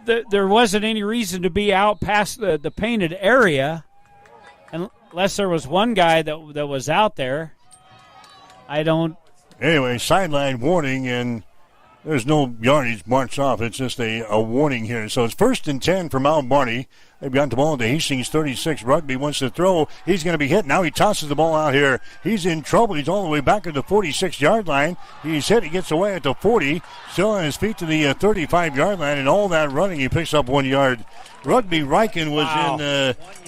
There wasn't any reason to be out past the painted area unless there was one guy that was out there. Anyway, sideline warning, and there's no yardage marched off. It's just a warning here. So it's 1st and 10 for Mount Marty. They've got the ball into Hastings 36. Rugby wants to throw. He's going to be hit. Now he tosses the ball out here. He's in trouble. He's all the way back at the 46-yard line. He's hit. He gets away at the 40. Still on his feet to the 35-yard line. And all that running, he picks up 1 yard. Rugby Riken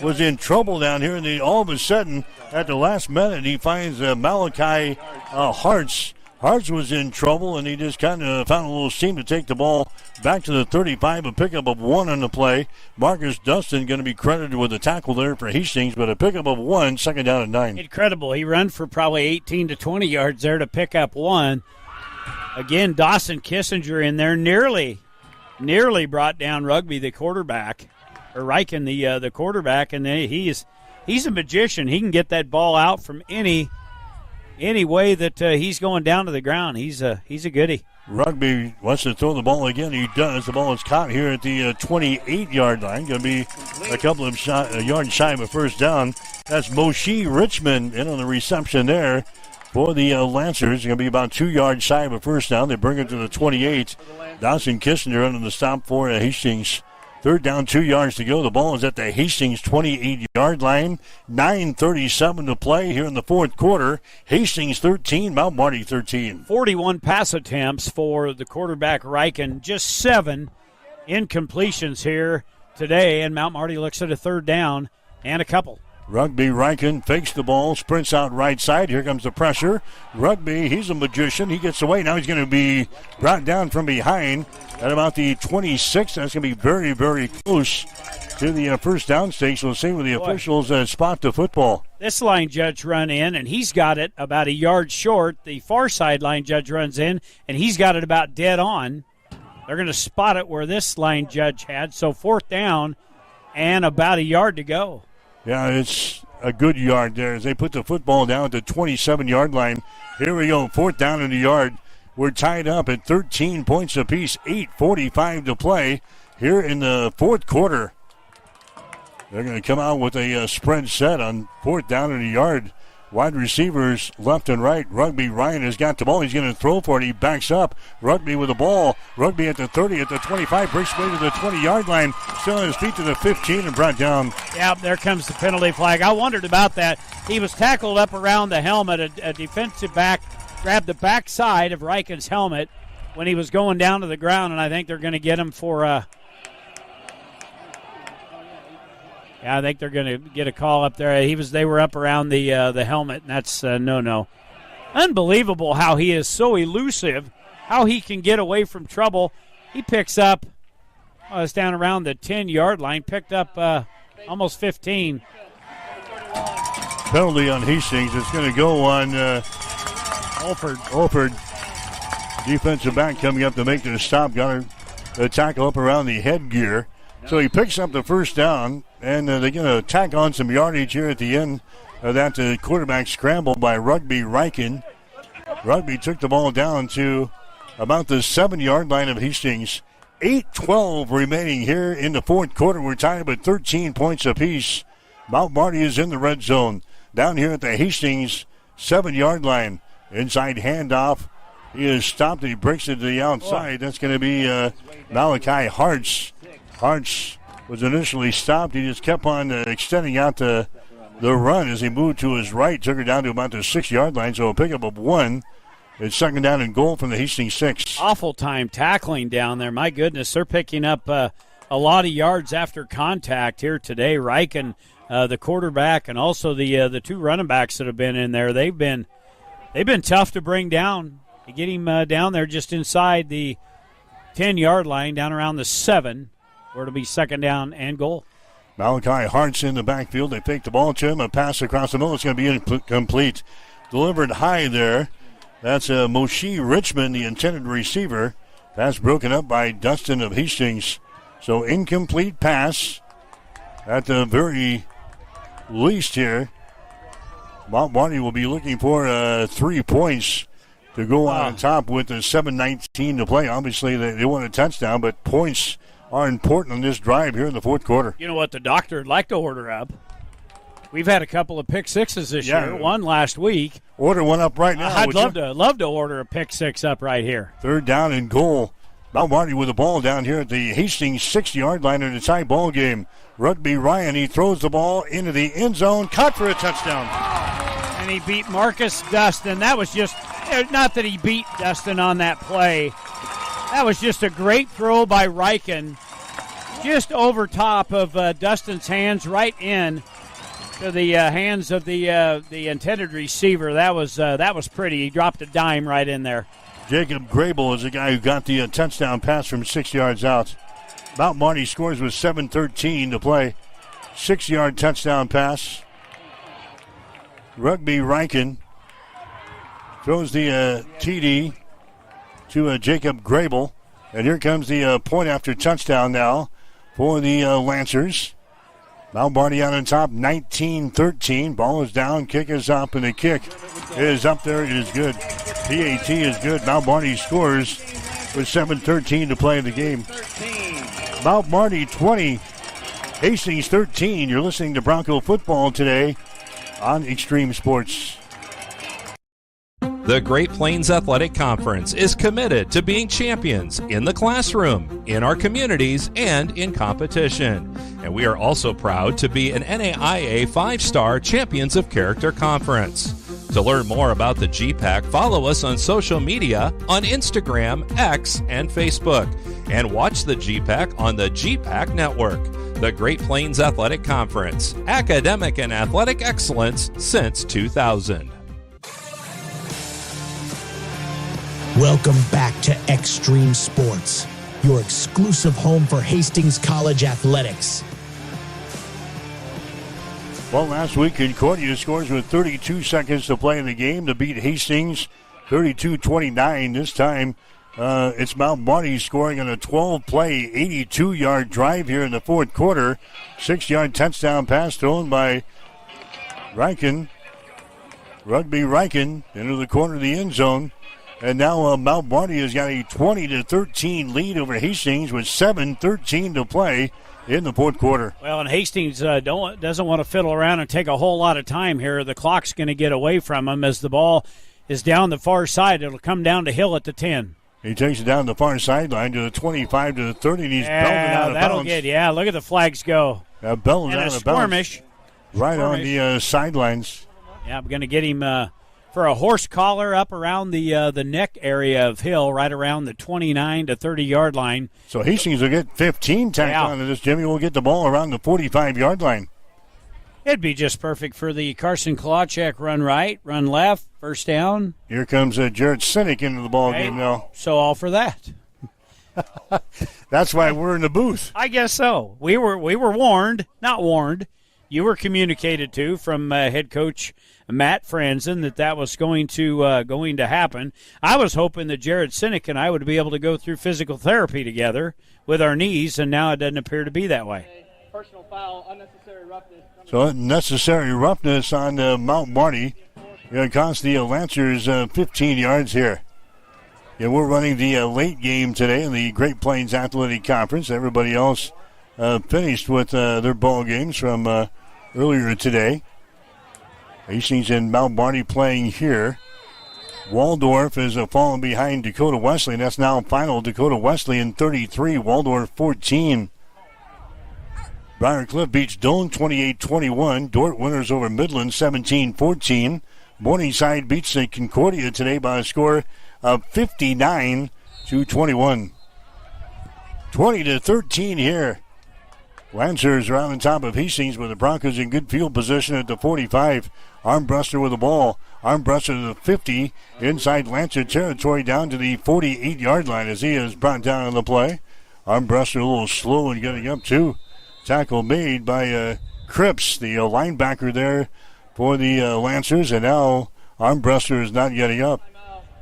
was in trouble down here. And all of a sudden, at the last minute, he finds Malachi Hartz. Hartz was in trouble, and he just kind of found a little seam to take the ball back to the 35, a pickup of 1 on the play. Marcus Dustin going to be credited with a tackle there for Hastings, but a pickup of 1, 2nd down and 9. Incredible. He ran for probably 18 to 20 yards there to pick up 1. Again, Dawson Kissinger in there nearly brought down Rugby, the quarterback, or Riken, the quarterback, and he's a magician. He can get that ball out from any way that he's going down to the ground. He's a goodie. Rugby wants to throw the ball again. He does. The ball is caught here at the 28-yard line. Going to be a couple of yards shy of a first down. That's Moshe Richmond in on the reception there for the Lancers. Going to be about 2 yards shy of a first down. They bring it to the 28. Dawson Kissinger under the stop for Hastings. 3rd down, 2 yards to go. The ball is at the Hastings 28-yard line. 9:37 to play here in the 4th quarter. Hastings 13, Mount Marty 13. 41 pass attempts for the quarterback Riken. Just 7 incompletions here today, and Mount Marty looks at a 3rd down and a couple. Rugby Riken fakes the ball, sprints out right side. Here comes the pressure. Rugby, he's a magician. He gets away. Now he's going to be brought down from behind at about the 26. That's going to be very, very close to the first down stakes. We'll see when the officials spot the football. This line judge run in, and he's got it about a yard short. The far side line judge runs in, and he's got it about dead on. They're going to spot it where this line judge had. So 4th down and about a yard to go. Yeah, it's a good yard there as they put the football down at the 27-yard line. Here we go, 4th down in the yard. We're tied up at 13 points apiece, 8:45 to play here in the 4th quarter. They're going to come out with a spread set on 4th down in the yard. Wide receivers left and right. Rugby Ryan has got the ball. He's going to throw for it. He backs up. Rugby with the ball. Rugby at the 30, at the 25, breaks away to the 20-yard line. Still on his feet to the 15 and brought down. Yeah, there comes the penalty flag. I wondered about that. He was tackled up around the helmet. A defensive back grabbed the back side of Riken's helmet when he was going down to the ground, and I think they're going to get him for I think they're going to get a call up there. They were up around the helmet, and that's no. Unbelievable how he is so elusive, how he can get away from trouble. He picks up, it's down around the 10-yard line, picked up almost 15. Penalty on Hastings. It's going to go on Alford. Defensive back coming up to make the stop. Got a tackle up around the headgear. So he picks up the first down, and they're going to tack on some yardage here at the end of that quarterback scramble by Rugby Riken. Rugby took the ball down to about the 7-yard line of Hastings. 8:12 remaining here in the 4th quarter. We're tied up at 13 points apiece. Mount Marty is in the red zone. Down here at the Hastings 7-yard line. Inside handoff. He is stopped and he breaks it to the outside. That's going to be Malachi Hartz. Hartz was initially stopped. He just kept on extending out the run as he moved to his right, took her down to about the 6-yard line, so a pickup of 1. It's second down and goal from the Hastings 6. Awful time tackling down there. My goodness, they're picking up a lot of yards after contact here today. Riken, the quarterback, and also the two running backs that have been in there, they've been tough to bring down. You get him down there just inside the 10-yard line, down around the 7, where it'll be second down and goal. Malachi Hart's in the backfield. They pick the ball to him. A pass across the middle. It's going to be incomplete. Delivered high there. That's Moshe Richmond, the intended receiver. Pass broken up by Dustin of Hastings. So incomplete pass at the very least here. Mount Marty will be looking for 3 points to go on top with the 7:19 to play. Obviously, they want a touchdown, but points are important on this drive here in the fourth quarter. You know what the doctor would like to order up? We've had a couple of pick sixes this year, one last week. Order one up right now. I'd love to order a pick six up right here. Third down and goal. Mount Marty with the ball down here at the Hastings 6-yard line in a tie ball game. Rugby Ryan, he throws the ball into the end zone, caught for a touchdown. And he beat Marcus Dustin. That was just, not that he beat Dustin on that play. That was just a great throw by Riken. Just over top of Dustin's hands, right in to the hands of the intended receiver. That was pretty. He dropped a dime right in there. Jacob Grable is the guy who got the touchdown pass from 6 yards out. Mount Marty scores with 7:13 to play. 6-yard touchdown pass. Rugby Riken throws the TD to Jacob Grable. And here comes the point after touchdown now for the Lancers. Mount Marty out on top, 19-13. Ball is down, kick is up, and the kick is up there. It is good. PAT is good. Mount Marty scores with 7:13 to play in the game. Mount Marty 20, Hastings 13. You're listening to Bronco Football today on Extreme Sports. The Great Plains Athletic Conference is committed to being champions in the classroom, in our communities, and in competition. And we are also proud to be an NAIA 5-star Champions of Character Conference. To learn more about the GPAC, follow us on social media on Instagram, X, and Facebook. And watch the GPAC on the GPAC Network. The Great Plains Athletic Conference, academic and athletic excellence since 2000. Welcome back to Extreme Sports, your exclusive home for Hastings College athletics. Well, last week Concordia scores with 32 seconds to play in the game to beat Hastings 32-29. This time it's Mount Marty scoring on a 12-play, 82-yard drive here in the fourth quarter. 6-yard touchdown pass thrown by Riken. Rugby Riken into the corner of the end zone. And now Mount Marty has got a 20-13 lead over Hastings with 7:13 to play in the fourth quarter. Well, and Hastings doesn't want to fiddle around and take a whole lot of time here. The clock's going to get away from them as the ball is down the far side. It'll come down to Hill at the 10. He takes it down the far sideline to the 25 to the 30, and he's belted out of bounds. Look at the flags go. Belted out of bounds. Right on the sidelines. Yeah, I'm going to get him for a horse collar up around the neck area of Hill, right around the 29 to 30-yard line. So Hastings will get 15 tacked onto this. Jimmy will get the ball around the 45-yard line. It'd be just perfect for the Carson Klawchek run right, run left, first down. Here comes Jarrett Sinek into the ball game now. So all for that. That's why we're in the booth. I guess so. We were warned, not warned. You were communicated to from head coach Matt Franzen that was going to happen. I was hoping that Jared Sinek and I would be able to go through physical therapy together with our knees, and now it doesn't appear to be that way. Personal foul, unnecessary roughness. So unnecessary roughness on Mount Marty. It cost the Lancers 15 yards here. Yeah, we're running the late game today in the Great Plains Athletic Conference. Everybody else finished with their ball games from earlier today. Hastings and Mount Marty playing here. Waldorf is falling behind Dakota Wesley, and that's now final. Dakota Wesley in 33, Waldorf 14. Briarcliff beats Doane 28-21. Dort winners over Midland 17-14. Morningside beats Concordia today by a score of 59-21. 20-13 here. Lancers are on top of Hastings with the Broncos in good field position at the 45. Armbruster with the ball. Armbruster to the 50. Inside Lancer territory down to the 48-yard line as he is brought down on the play. Armbruster a little slow in getting up too. Tackle made by Cripps, the linebacker there for the Lancers. And now Armbruster is not getting up.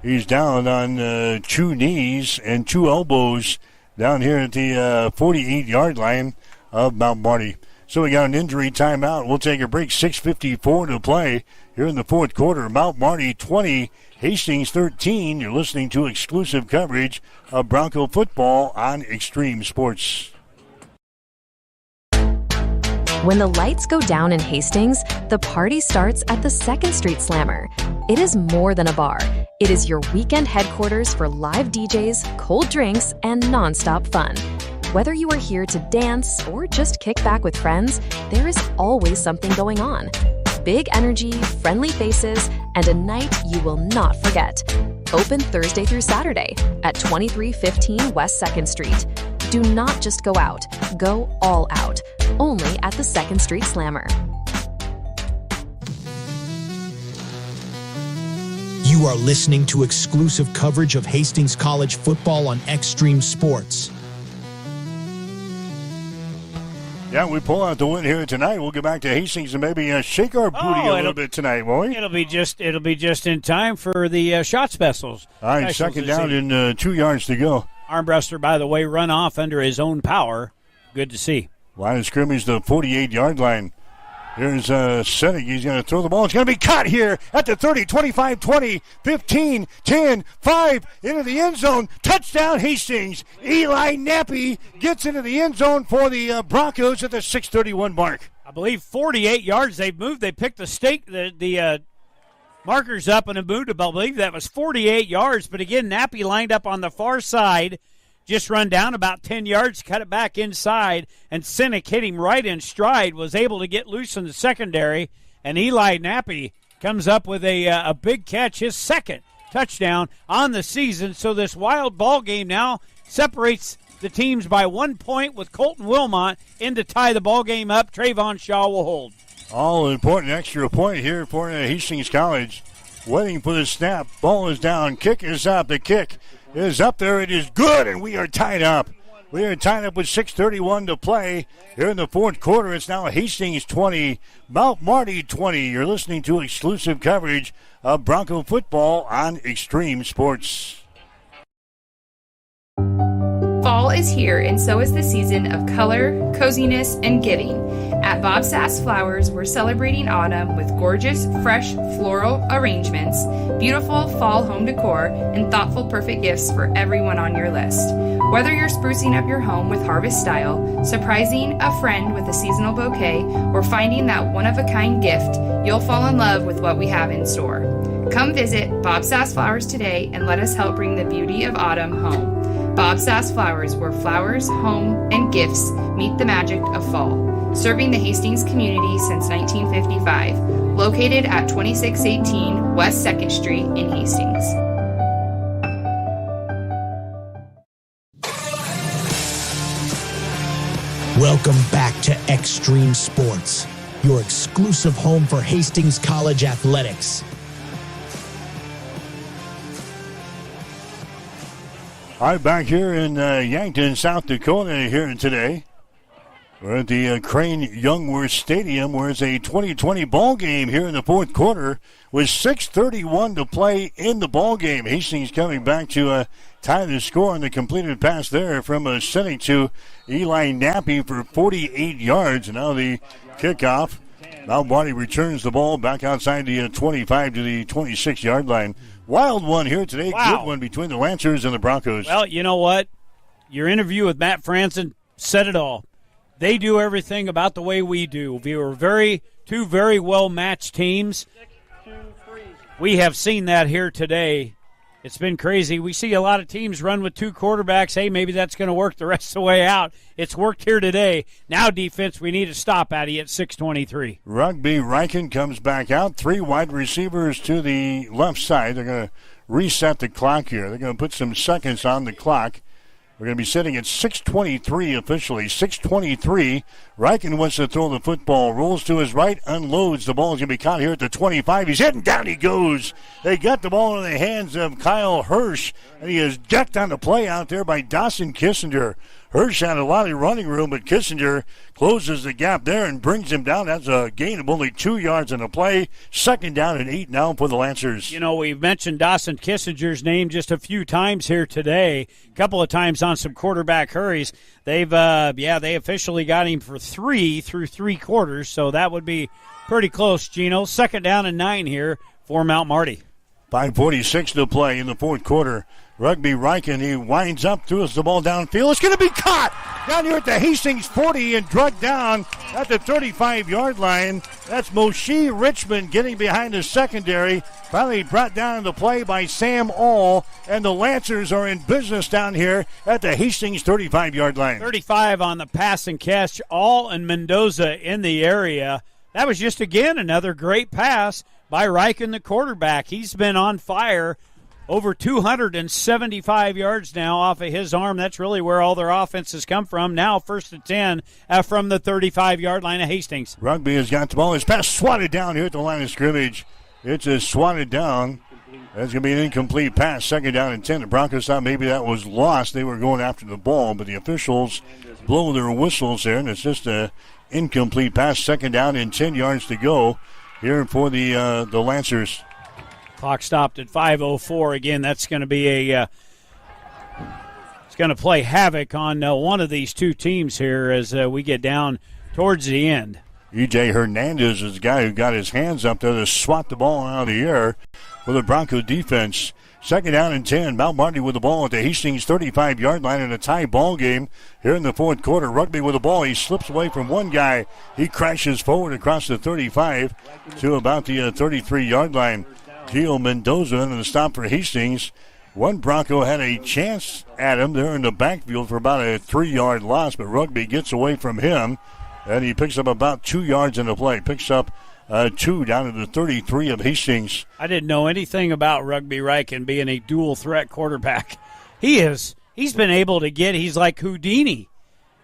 He's down on 2 knees and 2 elbows down here at the 48-yard line of Mount Marty. So we got an injury timeout. We'll take a break. 6:54 to play here in the fourth quarter. Mount Marty 20, Hastings 13. You're listening to exclusive coverage of Bronco football on Extreme Sports. When the lights go down in Hastings, the party starts at the 2nd Street Slammer. It is more than a bar. It is your weekend headquarters for live DJs, cold drinks, and nonstop fun. Whether you are here to dance or just kick back with friends, there is always something going on. Big energy, friendly faces, and a night you will not forget. Open Thursday through Saturday at 2315 West 2nd Street. Do not just go out, go all out. Only at the 2nd Street Slammer. You are listening to exclusive coverage of Hastings College football on Extreme Sports. Yeah, we pull out the win here tonight. We'll get back to Hastings and maybe shake our booty a little bit tonight, won't we? It'll be just in time for the shot specials. All right, second down and 2 yards to go. Armbruster, by the way, run off under his own power. Good to see. Line of scrimmage, the 48-yard line. Here's Sennig. He's going to throw the ball. It's going to be caught here at the 30, 25, 20, 15, 10, 5, into the end zone. Touchdown, Hastings. Eli Nappy gets into the end zone for the Broncos at the 6:31 mark. I believe 48 yards they've moved. They picked the markers up and moved. I believe that was 48 yards. But again, Nappy lined up on the far side. Just run down about 10 yards, cut it back inside, and Sennick hit him right in stride, was able to get loose in the secondary, and Eli Nappy comes up with a big catch, his second touchdown on the season. So this wild ball game now separates the teams by 1 point with Colton Wilmot in to tie the ball game up. Trayvon Shaw will hold. All important extra point here for Hastings College. Waiting for the snap. Ball is down. Kick is up. The kick is up there. It is good, and we are tied up. We are tied up with 6:31 to play here in the fourth quarter. It's now Hastings 20, Mount Marty 20. You're listening to exclusive coverage of Bronco football on Extreme Sports. Fall is here, and so is the season of color, coziness, and giving. At Bob Sass Flowers, we're celebrating autumn with gorgeous, fresh floral arrangements, beautiful fall home decor, and thoughtful, perfect gifts for everyone on your list. Whether you're sprucing up your home with harvest style, surprising a friend with a seasonal bouquet, or finding that one-of-a-kind gift, you'll fall in love with what we have in store. Come visit Bob Sass Flowers today and let us help bring the beauty of autumn home. Bob Sass Flowers, where flowers, home, and gifts meet the magic of fall. Serving the Hastings community since 1955. Located at 2618 West 2nd Street in Hastings. Welcome back to Extreme Sports, your exclusive home for Hastings College athletics. All right, back here in Yankton, South Dakota here today. We're at the Crane Youngworth Stadium, where it's a 2020 ball game here in the fourth quarter with 6:31 to play in the ball game. Hastings coming back to tie the score on the completed pass there from Sennick to Eli Nappy for 48 yards. And now the kickoff. Mount Marty returns the ball back outside the 25 to the 26-yard line. Wild one here today. Wow. Good one between the Lancers and the Broncos. Well, you know what? Your interview with Matt Franzen said it all. They do everything about the way we do. We were two very well-matched teams. We have seen that here today. It's been crazy. We see a lot of teams run with two quarterbacks. Hey, maybe that's going to work the rest of the way out. It's worked here today. Now defense, we need to stop at you at 6:23. Rugby Riken comes back out. 3 wide receivers to the left side. They're going to reset the clock here. They're going to put some seconds on the clock. We're going to be sitting at 6:23 officially. 6:23. Riken wants to throw the football. Rolls to his right, unloads. The ball is going to be caught here at the 25. He's hitting down. He goes. They got the ball in the hands of Kyle Hirsch, and he is decked on the play out there by Dawson Kissinger. Hirsch had a lot of running room, but Kissinger closes the gap there and brings him down. That's a gain of only 2 yards in the play. 2nd down and 8 now for the Lancers. You know, we've mentioned Dawson Kissinger's name just a few times here today. A couple of times on some quarterback hurries. They officially got him for 3 through 3 quarters, so that would be pretty close, Gino. 2nd down and 9 here for Mount Marty. 5:46 to play in the 4th quarter. Rugby Riken, he winds up, throws the ball downfield. It's going to be caught down here at the Hastings 40 and drugged down at the 35-yard line. That's Moshe Richmond getting behind the secondary. Finally brought down in the play by Sam All, and the Lancers are in business down here at the Hastings 35-yard line. 35 on the pass and catch. All and Mendoza in the area. That was just, again, another great pass by Riken, the quarterback. He's been on fire. Over 275 yards now off of his arm. That's really where all their offenses come from. Now 1st and 10 from the 35-yard line of Hastings. Rugby has got the ball. His pass swatted down here at the line of scrimmage. It's a swatted down. That's going to be an incomplete pass. 2nd down and 10. The Broncos thought maybe that was lost. They were going after the ball, but the officials blow their whistles there, and it's just an incomplete pass. 2nd down and 10 yards to go here for the Lancers. Clock stopped at 5:04. Again, that's going to be it's going to play havoc on one of these two teams here as we get down towards the end. E.J. Hernandez is the guy who got his hands up there to swat the ball out of the air for the Bronco defense. 2nd down and 10. Mount Marty with the ball at the Hastings 35-yard line in a tie ball game here in the 4th quarter. Rugby with the ball. He slips away from one guy. He crashes forward across the 35 to about the 33-yard line. Gio Mendoza in the stop for Hastings. One Bronco had a chance at him there in the backfield for about a 3-yard loss, but Rugby gets away from him, and he picks up about 2 yards in the play. Picks up 2 down to the 33 of Hastings. I didn't know anything about Rugby Riken being a dual-threat quarterback. He's been able to he's like Houdini.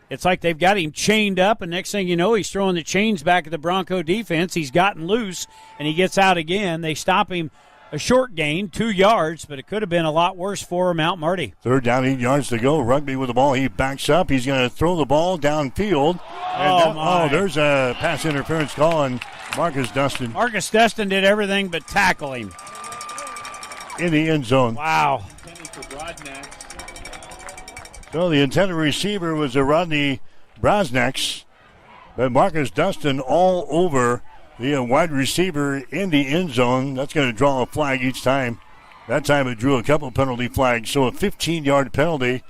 It's like they've got him chained up, and next thing you know, he's throwing the chains back at the Bronco defense. He's gotten loose, and he gets out again. They stop him a short gain, 2 yards, but it could have been a lot worse for Mount Marty. 3rd down, 8 yards to go. Rugby with the ball. He backs up. He's going to throw the ball downfield. There's a pass interference call on Marcus Dustin. Marcus Dustin did everything but tackle him. In the end zone. Wow. So the intended receiver was a Rodney Brosnax, but Marcus Dustin all over the wide receiver in the end zone. That's going to draw a flag each time. That time it drew a couple penalty flags, so a 15-yard penalty.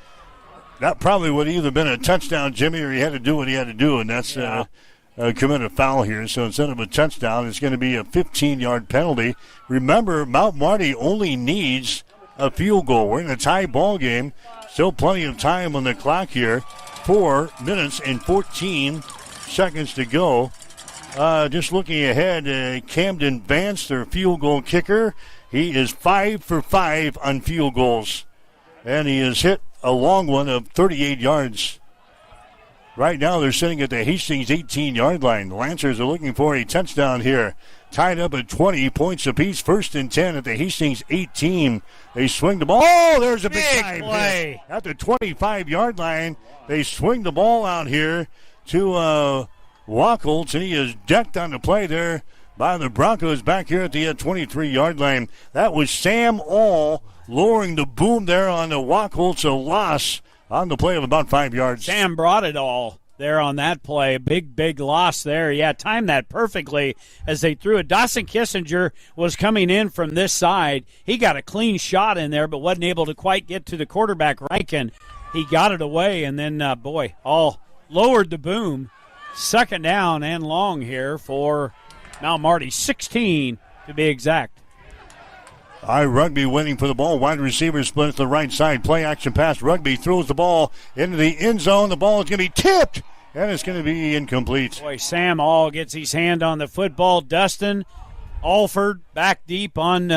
That probably would have either been a touchdown, Jimmy, or he had to do what he had to do, and that's commit a foul here. So instead of a touchdown, it's going to be a 15-yard penalty. Remember, Mount Marty only needs a field goal. We're in a tie ball game. Still plenty of time on the clock here. 4 minutes and 14 seconds to go. Just looking ahead, Camden Vance, their field goal kicker. He is 5 for 5 on field goals. And he has hit a long one of 38 yards. Right now they're sitting at the Hastings 18-yard line. The Lancers are looking for a touchdown here. Tied up at 20 points apiece. 1st and 10 at the Hastings 18. They swing the ball. Oh, there's a big time play. At the 25-yard line, they swing the ball out here to Wacholtz, and he is decked on the play there by the Broncos back here at the 23-yard line. That was Sam All lowering the boom there on the Wacholtz, a loss on the play of about 5 yards. Sam brought it all there on that play. Big loss there. Yeah, timed that perfectly as they threw it. Dawson Kissinger was coming in from this side. He got a clean shot in there, but wasn't able to quite get to the quarterback, Riken. He got it away, and then, all lowered the boom. 2nd down and long here for Mount Marty. 16 to be exact. Rugby waiting for the ball. Wide receiver split to the right side. Play action pass. Rugby throws the ball into the end zone. The ball is going to be tipped, and it's going to be incomplete. Boy, Sam All gets his hand on the football. Dustin Alford back deep on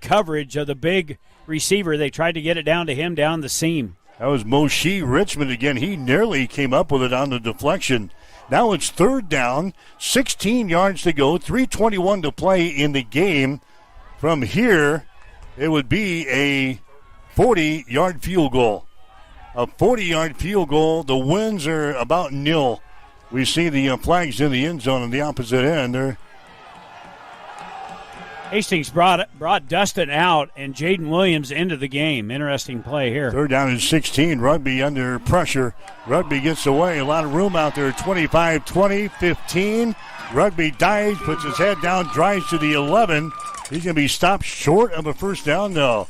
coverage of the big receiver. They tried to get it down to him down the seam. That was Moshe Richmond again. He nearly came up with it on the deflection. Now it's third down, 16 yards to go, 3:21 to play in the game. From here, it would be a 40-yard field goal. A 40-yard field goal. The winds are about nil. We see the flags in the end zone on the opposite end. Hastings brought Dustin out and Jaden Williams into the game. Interesting play here. Third down and 16. Rugby under pressure. Rugby gets away. A lot of room out there. 25, 20, 15. Rugby dives, puts his head down, drives to the 11. He's going to be stopped short of a first down, though.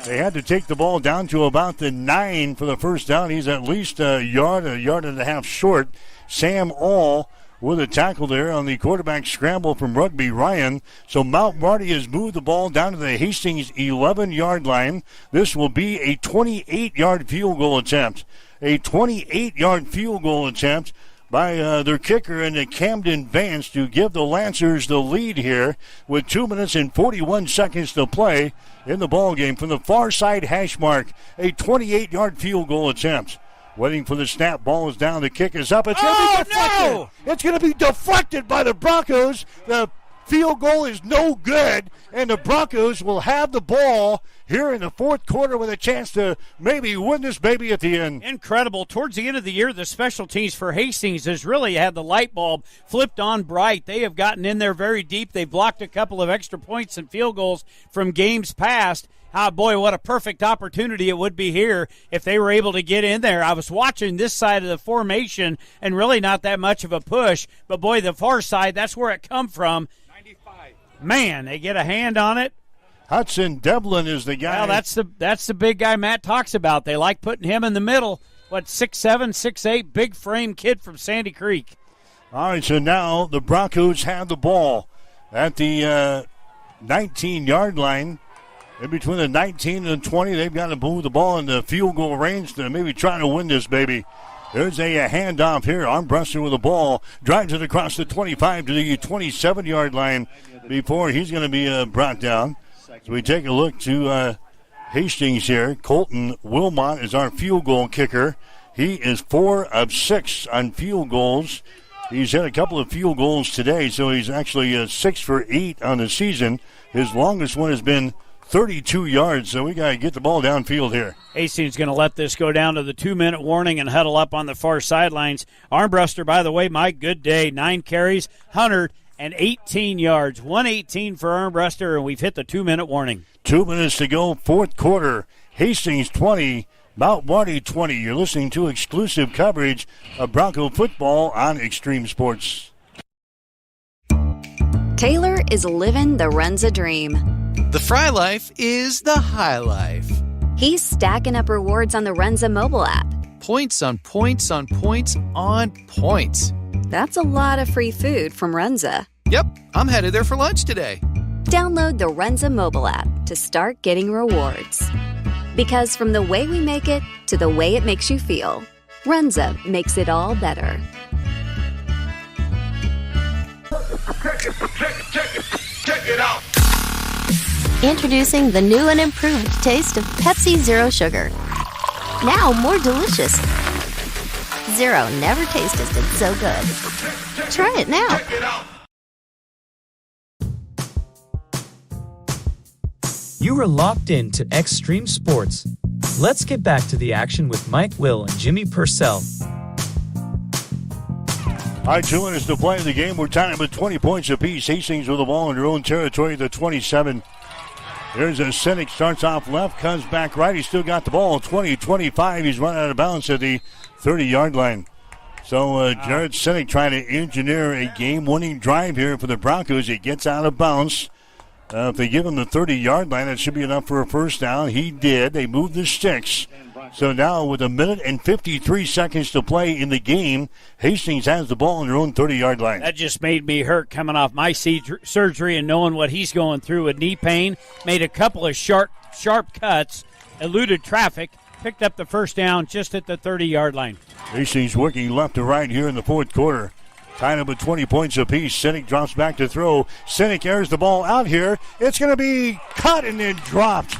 They had to take the ball down to about the 9 for the first down. He's at least a yard and a half short. Sam All with a tackle there on the quarterback scramble from Rugby Ryan. So Mount Marty has moved the ball down to the Hastings 11-yard line. This will be a 28-yard field goal attempt. A 28-yard field goal attempt by their kicker and Camden Vance to give the Lancers the lead here with 2 minutes and 41 seconds to play in the ball game. From the far side hash mark, a 28-yard field goal attempt. Waiting for the snap. Ball is down. The kick is up. It's going to be deflected. No! It's going to be deflected by the Broncos. The field goal is no good, and the Broncos will have the ball here in the fourth quarter with a chance to maybe win this baby at the end. Incredible. Towards the end of the year, the special teams for Hastings has really had the light bulb flipped on bright. They have gotten in there very deep. They've blocked a couple of extra points and field goals from games past. Ah, boy, what a perfect opportunity it would be here if they were able to get in there. I was watching this side of the formation and really not that much of a push, but boy, the far side, that's where it come from. 95. Man, they get a hand on it. Hudson Devlin is the guy. Well, that's the big guy Matt talks about. They like putting him in the middle. 6'7", 6'8", big frame kid from Sandy Creek. All right, so now the Broncos have the ball at the 19-yard line. In between the 19 and 20, they've got to move the ball in the field goal range to maybe try to win this baby. There's a handoff here. Armbruster with the ball. Drives it across the 25 to the 27-yard line before he's going to be brought down. So we take a look to Hastings here. Colton Wilmot is our field goal kicker. He is 4 of 6 on field goals. He's had a couple of field goals today, so he's actually 6 for 8 on the season. His longest one has been 32 yards, so we got to get the ball downfield here. Hastings going to let this go down to the 2-minute warning and huddle up on the far sidelines. Armbruster, by the way, Mike, good day. 9 carries, 118 yards. 118 for Armbruster, and we've hit the 2-minute warning. 2 minutes to go, fourth quarter. Hastings 20, Mount Marty 20. You're listening to exclusive coverage of Bronco football on Extreme Sports. Taylor is living the Runza dream. The Fry Life is the high life. He's stacking up rewards on the Runza mobile app. Points on points on points on points. That's a lot of free food from Runza. Yep, I'm headed there for lunch today. Download the Runza mobile app to start getting rewards. Because from the way we make it to the way it makes you feel, Runza makes it all better. Check it out. Introducing the new and improved taste of Pepsi Zero Sugar. Now more delicious. Zero never tasted so good. Try it now. You are locked in to Extreme Sports. Let's get back to the action with Mike Will and Jimmy Purcell. All right, 2 minutes to play in the game. We're tied up with 20 points apiece. Hastings with the ball in their own territory, the 27. There's a Sinek, starts off left, comes back right. He's still got the ball, 20-25. He's run out of bounds at the 30-yard line. So Jared Sinek trying to engineer a game-winning drive here for the Broncos. He gets out of bounds. If they give him the 30-yard line, that should be enough for a first down. He did. They moved the sticks. So now with 1 minute and 53 seconds to play in the game, Hastings has the ball on their own 30-yard line. That just made me hurt coming off my surgery and knowing what he's going through with knee pain. Made a couple of sharp cuts, eluded traffic, picked up the first down just at the 30-yard line. Hastings working left to right here in the fourth quarter. Tied up with 20 points apiece. Sinek drops back to throw. Sinek airs the ball out here. It's going to be caught and then dropped.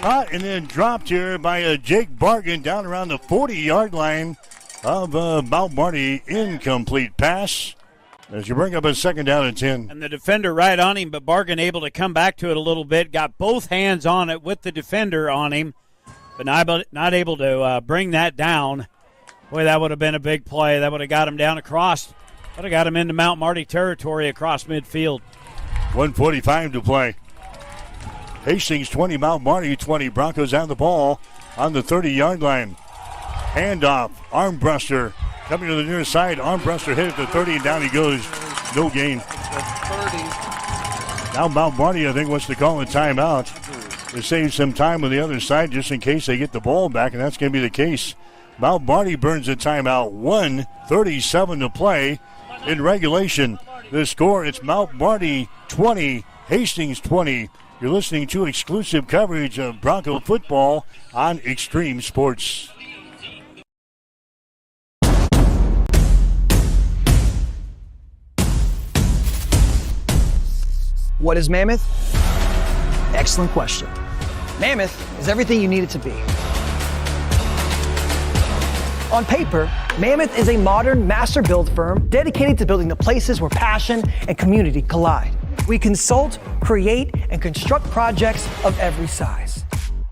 Caught and then dropped here by Jake Bargan down around the 40-yard line of Mount Marty. Incomplete pass as you bring up a second down and 10. And the defender right on him, but Bargan able to come back to it a little bit. Got both hands on it with the defender on him, but not able to bring that down. Boy, that would have been a big play. That would have got him down across. Would have got him into Mount Marty territory across midfield. 1:45 to play. Hastings 20, Mount Marty 20. Broncos have the ball on the 30-yard line. Handoff, Armbruster coming to the near side. Armbruster hit at the 30 and down he goes. No gain. Now Mount Marty, I think, wants to call a timeout to save some time on the other side just in case they get the ball back, and that's going to be the case. Mount Marty burns a timeout. 1:37 to play in regulation. The score, it's Mount Marty 20, Hastings 20. You're listening to exclusive coverage of Bronco football on Extreme Sports. What is Mammoth? Excellent question. Mammoth is everything you need it to be. On paper, Mammoth is a modern master build firm dedicated to building the places where passion and community collide. We consult, create, and construct projects of every size.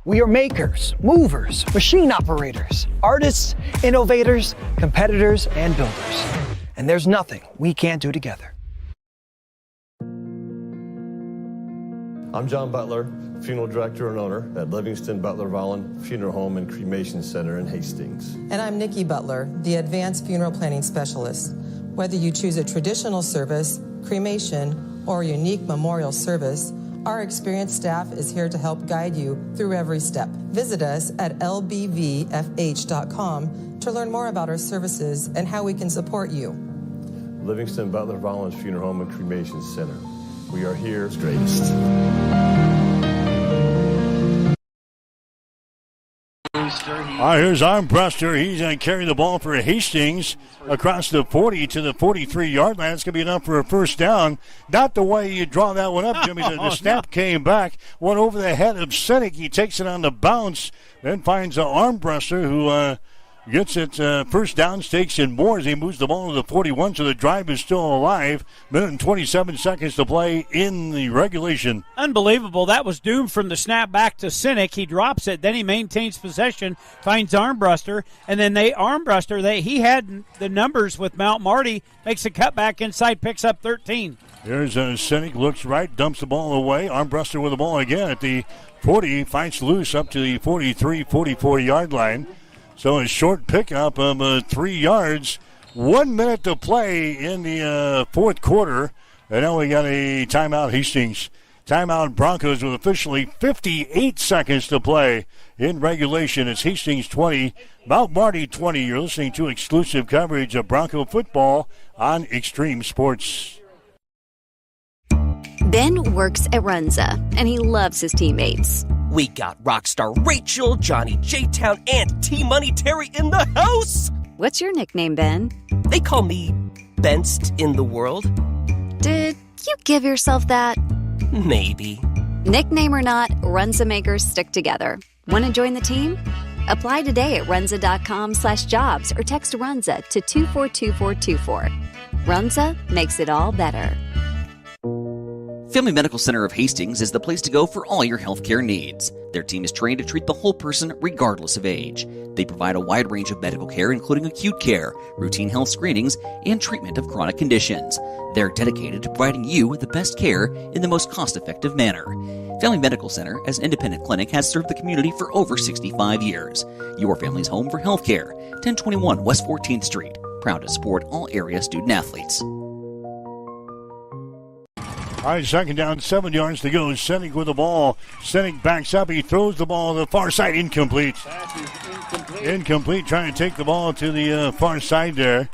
We are makers, movers, machine operators, artists, innovators, competitors, and builders. And there's nothing we can't do together. I'm John Butler, Funeral Director and Owner at Livingston Butler Volland Funeral Home and Cremation Center in Hastings. And I'm Nikki Butler, the Advanced Funeral Planning Specialist. Whether you choose a traditional service, cremation, or a unique memorial service, our experienced staff is here to help guide you through every step. Visit us at lbvfh.com to learn more about our services and how we can support you. Livingston Butler Volland Funeral Home and Cremation Center. We are here's greatest. Here's Armbruster. He's going to carry the ball for Hastings across the 40 to the 43-yard line. It's going to be enough for a first down. Not the way you draw that one up, Jimmy. The snap came back, went over the head of Sinek. He takes it on the bounce, then finds Armbruster who gets it first down, stakes in more as he moves the ball to the 41, so the drive is still alive. Minute and 27 seconds to play in the regulation. Unbelievable. That was doomed from the snap back to Sinek. He drops it, then he maintains possession, finds Armbruster, and then he had the numbers with Mount Marty, makes a cutback inside, picks up 13. Here's Sinek, looks right, dumps the ball away. Armbruster with the ball again at the 40, fights loose up to the 43, 44-yard line. So a short pickup of 3 yards. 1 minute to play in the fourth quarter. And now we got a timeout, Hastings. Timeout, Broncos with officially 58 seconds to play in regulation. It's Hastings 20, Mount Marty 20. You're listening to exclusive coverage of Bronco football on Extreme Sports. Ben works at Runza, and he loves his teammates. We got Rockstar Rachel, Johnny J-Town, and T-Money Terry in the house! What's your nickname, Ben? They call me Best in the World. Did you give yourself that? Maybe. Nickname or not, Runza makers stick together. Want to join the team? Apply today at runza.com/jobs or text Runza to 242424. Runza makes it all better. Family Medical Center of Hastings is the place to go for all your healthcare needs. Their team is trained to treat the whole person regardless of age. They provide a wide range of medical care, including acute care, routine health screenings, and treatment of chronic conditions. They're dedicated to providing you with the best care in the most cost-effective manner. Family Medical Center, as an independent clinic, has served the community for over 65 years. Your family's home for healthcare. 1021 West 14th Street. Proud to support all area student athletes. All right, second down, 7 yards to go. Senek with the ball. Senek backs up. He throws the ball to the far side. Incomplete. Incomplete. Trying to take the ball to the far side there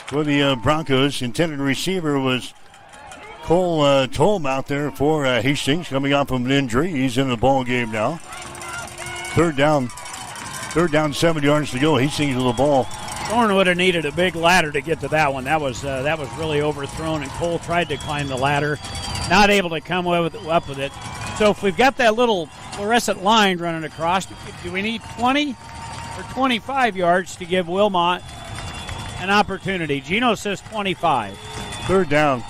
for the Broncos. Intended receiver was Cole Tolm out there for Hastings, coming off of an injury. He's in the ball game now. Third down, 7 yards to go. Hastings with the ball. Thorne would have needed a big ladder to get to that one. That was really overthrown, and Cole tried to climb the ladder, not able to come up with it. So if we've got that little fluorescent line running across, do we need 20 or 25 yards to give Wilmot an opportunity? Gino says 25. Third down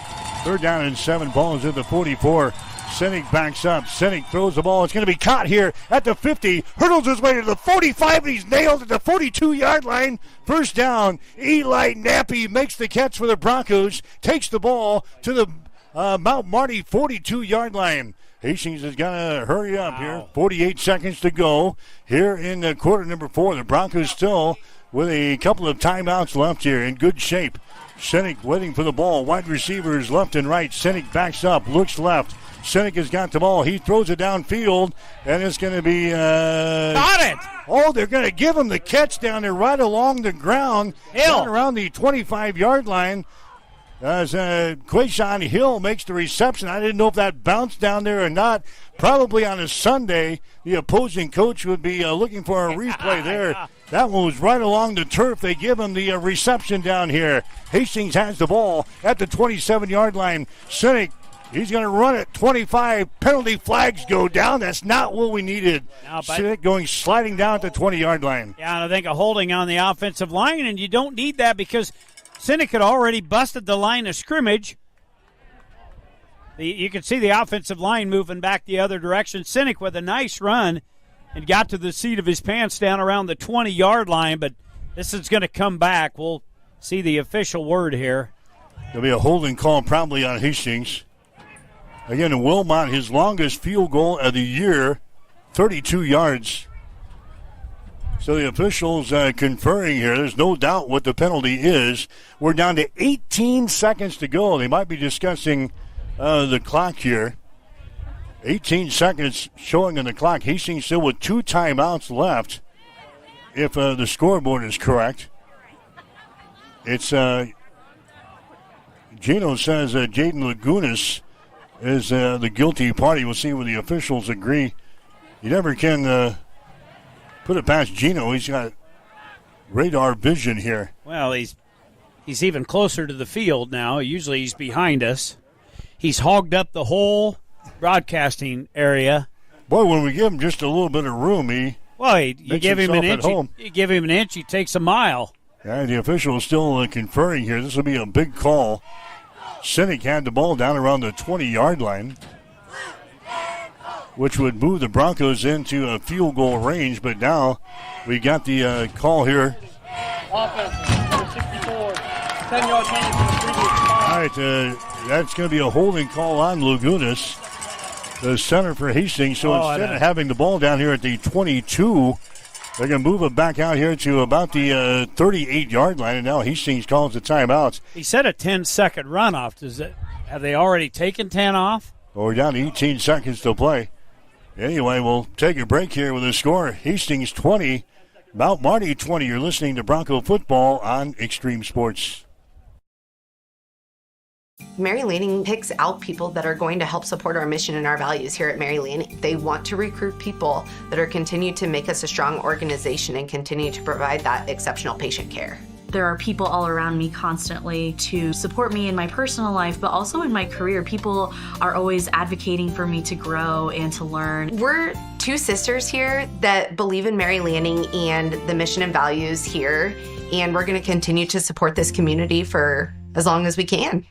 and 7. Ball is at the 44. Senek backs up. Senek throws the ball. It's going to be caught here at the 50. Hurdles his way to the 45, and he's nailed at the 42-yard line. First down. Eli Nappy makes the catch for the Broncos. Takes the ball to the Mount Marty 42-yard line. Hastings has got to hurry up here. 48 seconds to go here in quarter number 4. The Broncos still with a couple of timeouts left here, in good shape. Senek waiting for the ball. Wide receivers left and right. Senek backs up, looks left. Senek has got the ball. He throws it downfield, and it's going to be... Got it! Oh, they're going to give him the catch down there right along the ground. Down around the 25-yard line. As Quayshawn Hill makes the reception. I didn't know if that bounced down there or not. Probably on a Sunday, the opposing coach would be looking for a replay there. That one was right along the turf. They give him the reception down here. Hastings has the ball at the 27-yard line. Senek, he's going to run it. 25. Penalty flags go down. That's not what we needed. Senek sliding down at the 20-yard line. Yeah, and I think a holding on the offensive line, and you don't need that because Senek had already busted the line of scrimmage. You can see the offensive line moving back the other direction. Senek with a nice run and got to the seat of his pants down around the 20-yard line, but this is going to come back. We'll see the official word here. There'll be a holding call probably on Hastings. Again, Wilmot, his longest field goal of the year, 32 yards. So the officials conferring here. There's no doubt what the penalty is. We're down to 18 seconds to go. They might be discussing the clock here. 18 seconds showing on the clock. Hastings still with 2 timeouts left, if the scoreboard is correct. It's Gino says Jaden Lagunas is the guilty party. We'll see when the officials agree. You never can put it past Gino. He's got radar vision here. Well, he's even closer to the field now. Usually he's behind us. He's hogged up the whole broadcasting area. Boy, when we give him just a little bit of room, you give him an inch. You give him an inch, he takes a mile. Yeah, the official is still conferring here. This will be a big call. Senek had the ball down around the 20-yard line, which would move the Broncos into a field goal range. But now we got the call here. Offense, number 64, 10-yard penalty from the previous spot. All right, that's going to be a holding call on Lagunas, the center for Hastings. So instead of having the ball down here at the 22, they're going to move it back out here to about the 38-yard line, and now Hastings calls the timeouts. He said a 10-second runoff. Have they already taken 10 off? Well, we're down to 18 seconds to play. Anyway, we'll take a break here with the score. Hastings 20, Mount Marty 20. You're listening to Bronco Football on Extreme Sports. Mary Lanning picks out people that are going to help support our mission and our values here at Mary Lanning. They want to recruit people that are continue to make us a strong organization and continue to provide that exceptional patient care. There are people all around me constantly to support me in my personal life, but also in my career. People are always advocating for me to grow and to learn. We're 2 sisters here that believe in Mary Lanning and the mission and values here, and we're going to continue to support this community for as long as we can.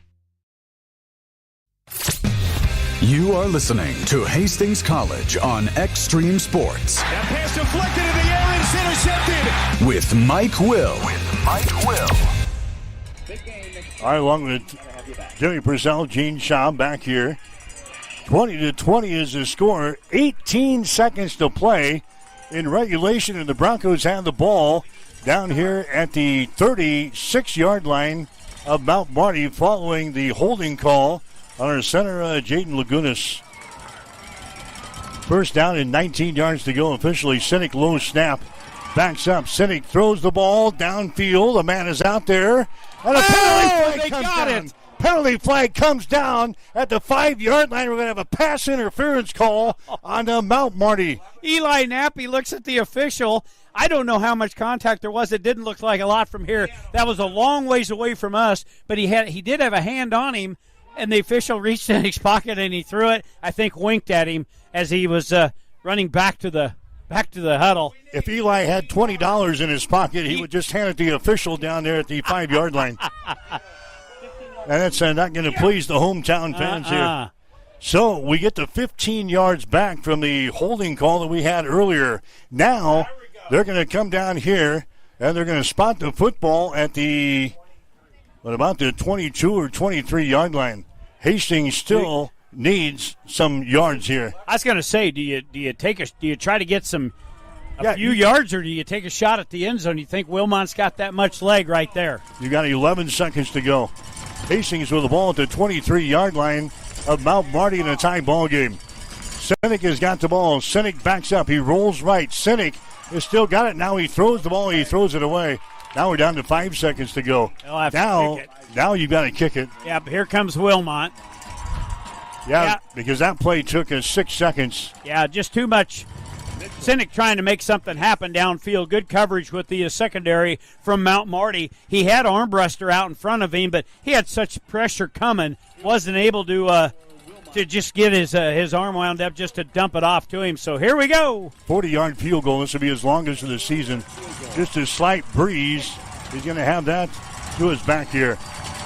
You are listening to Hastings College on Extreme Sports. That pass deflected in the air and it's intercepted. With Mike Will. All right, along with Jimmy Purcell, Gene Shaw back here. 20-20 is the score. 18 seconds to play in regulation, and the Broncos have the ball down here at the 36-yard line of Mount Marty following the holding call on our center, Jaden Lagunas. First down and 19 yards to go officially. Sinek low snap. Backs up. Sinek throws the ball downfield. A man is out there. And a penalty flag comes down. Penalty flag comes down at the 5-yard line. We're going to have a pass interference call on Mount Marty. Eli Nappy looks at the official. I don't know how much contact there was. It didn't look like a lot from here. That was a long ways away from us, but he did have a hand on him, and the official reached in his pocket and he threw it. I think winked at him as he was running back to the huddle. If Eli had $20 in his pocket, he would just hand it to the official down there at the 5-yard line. And that's not going to please the hometown fans here. So we get to 15 yards back from the holding call that we had earlier. Now they're going to come down here, and they're going to spot the football at about the 22 or 23-yard line. Hastings still needs some yards here. I was going to say, do you try to get a few yards, or do you take a shot at the end zone? You think Wilmot's got that much leg right there? You got 11 seconds to go. Hastings with the ball at the 23-yard line of Mount Marty in a tie ball game. Sinek has got the ball. Sinek backs up. He rolls right. Sinek has still got it. Now he throws the ball. He throws it away. Now we're down to 5 seconds to go. Now you've got to kick it. Yeah, but here comes Wilmot. Yeah, because that play took us 6 seconds. Yeah, just too much. Sinek trying to make something happen downfield. Good coverage with the secondary from Mount Marty. He had Armbruster out in front of him, but he had such pressure coming, wasn't able to just get his arm wound up just to dump it off to him. So here we go. 40-yard field goal. This will be his longest of the season. Just a slight breeze. He's going to have that to his back here.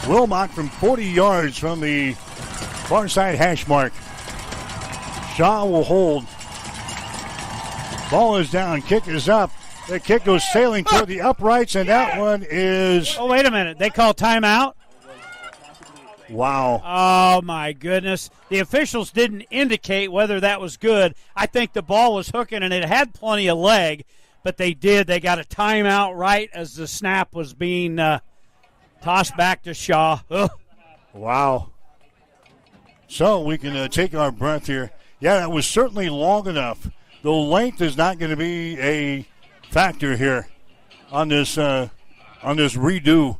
Wilmot from 40 yards from the far side hash mark. Shaw will hold. Ball is down. Kick is up. The kick goes sailing toward the uprights, and that one is... Oh, wait a minute. They call timeout? Wow. Oh, my goodness. The officials didn't indicate whether that was good. I think the ball was hooking, and it had plenty of leg, but they did. They got a timeout right as the snap was being tossed back to Shaw. Ugh. Wow. So we can take our breath here. Yeah, that was certainly long enough. The length is not going to be a factor here on this redo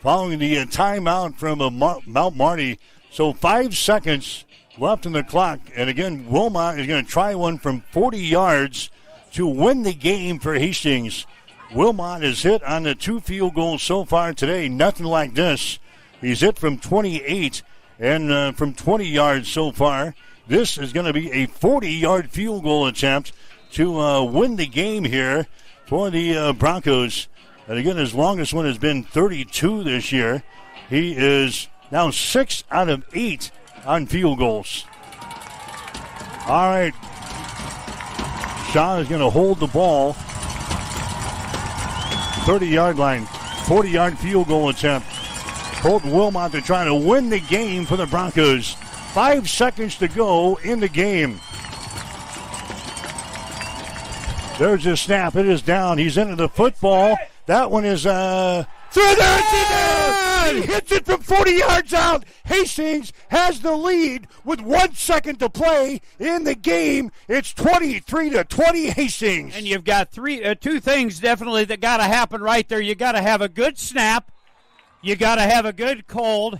following the timeout from Mount Marty. So 5 seconds left in the clock. And again, Wilmot is going to try one from 40 yards to win the game for Hastings. Wilmot has hit on the 2 field goals so far today. Nothing like this. He's hit from 28 and from 20 yards so far. This is going to be a 40-yard field goal attempt to win the game here for the Broncos. And again, his longest one has been 32 this year. He is now 6 out of 8 on field goals. All right. Shaw is going to hold the ball. 30-yard line. 40-yard field goal attempt. Colton Wilmot to try to win the game for the Broncos. 5 seconds to go in the game. There's his snap. It is down. He's into the football. That one is through there. He hits it from 40 yards out. Hastings has the lead with 1 second to play in the game. It's 23-20 Hastings. And you've got two things definitely that got to happen right there. You got to have a good snap. You got to have a good cold.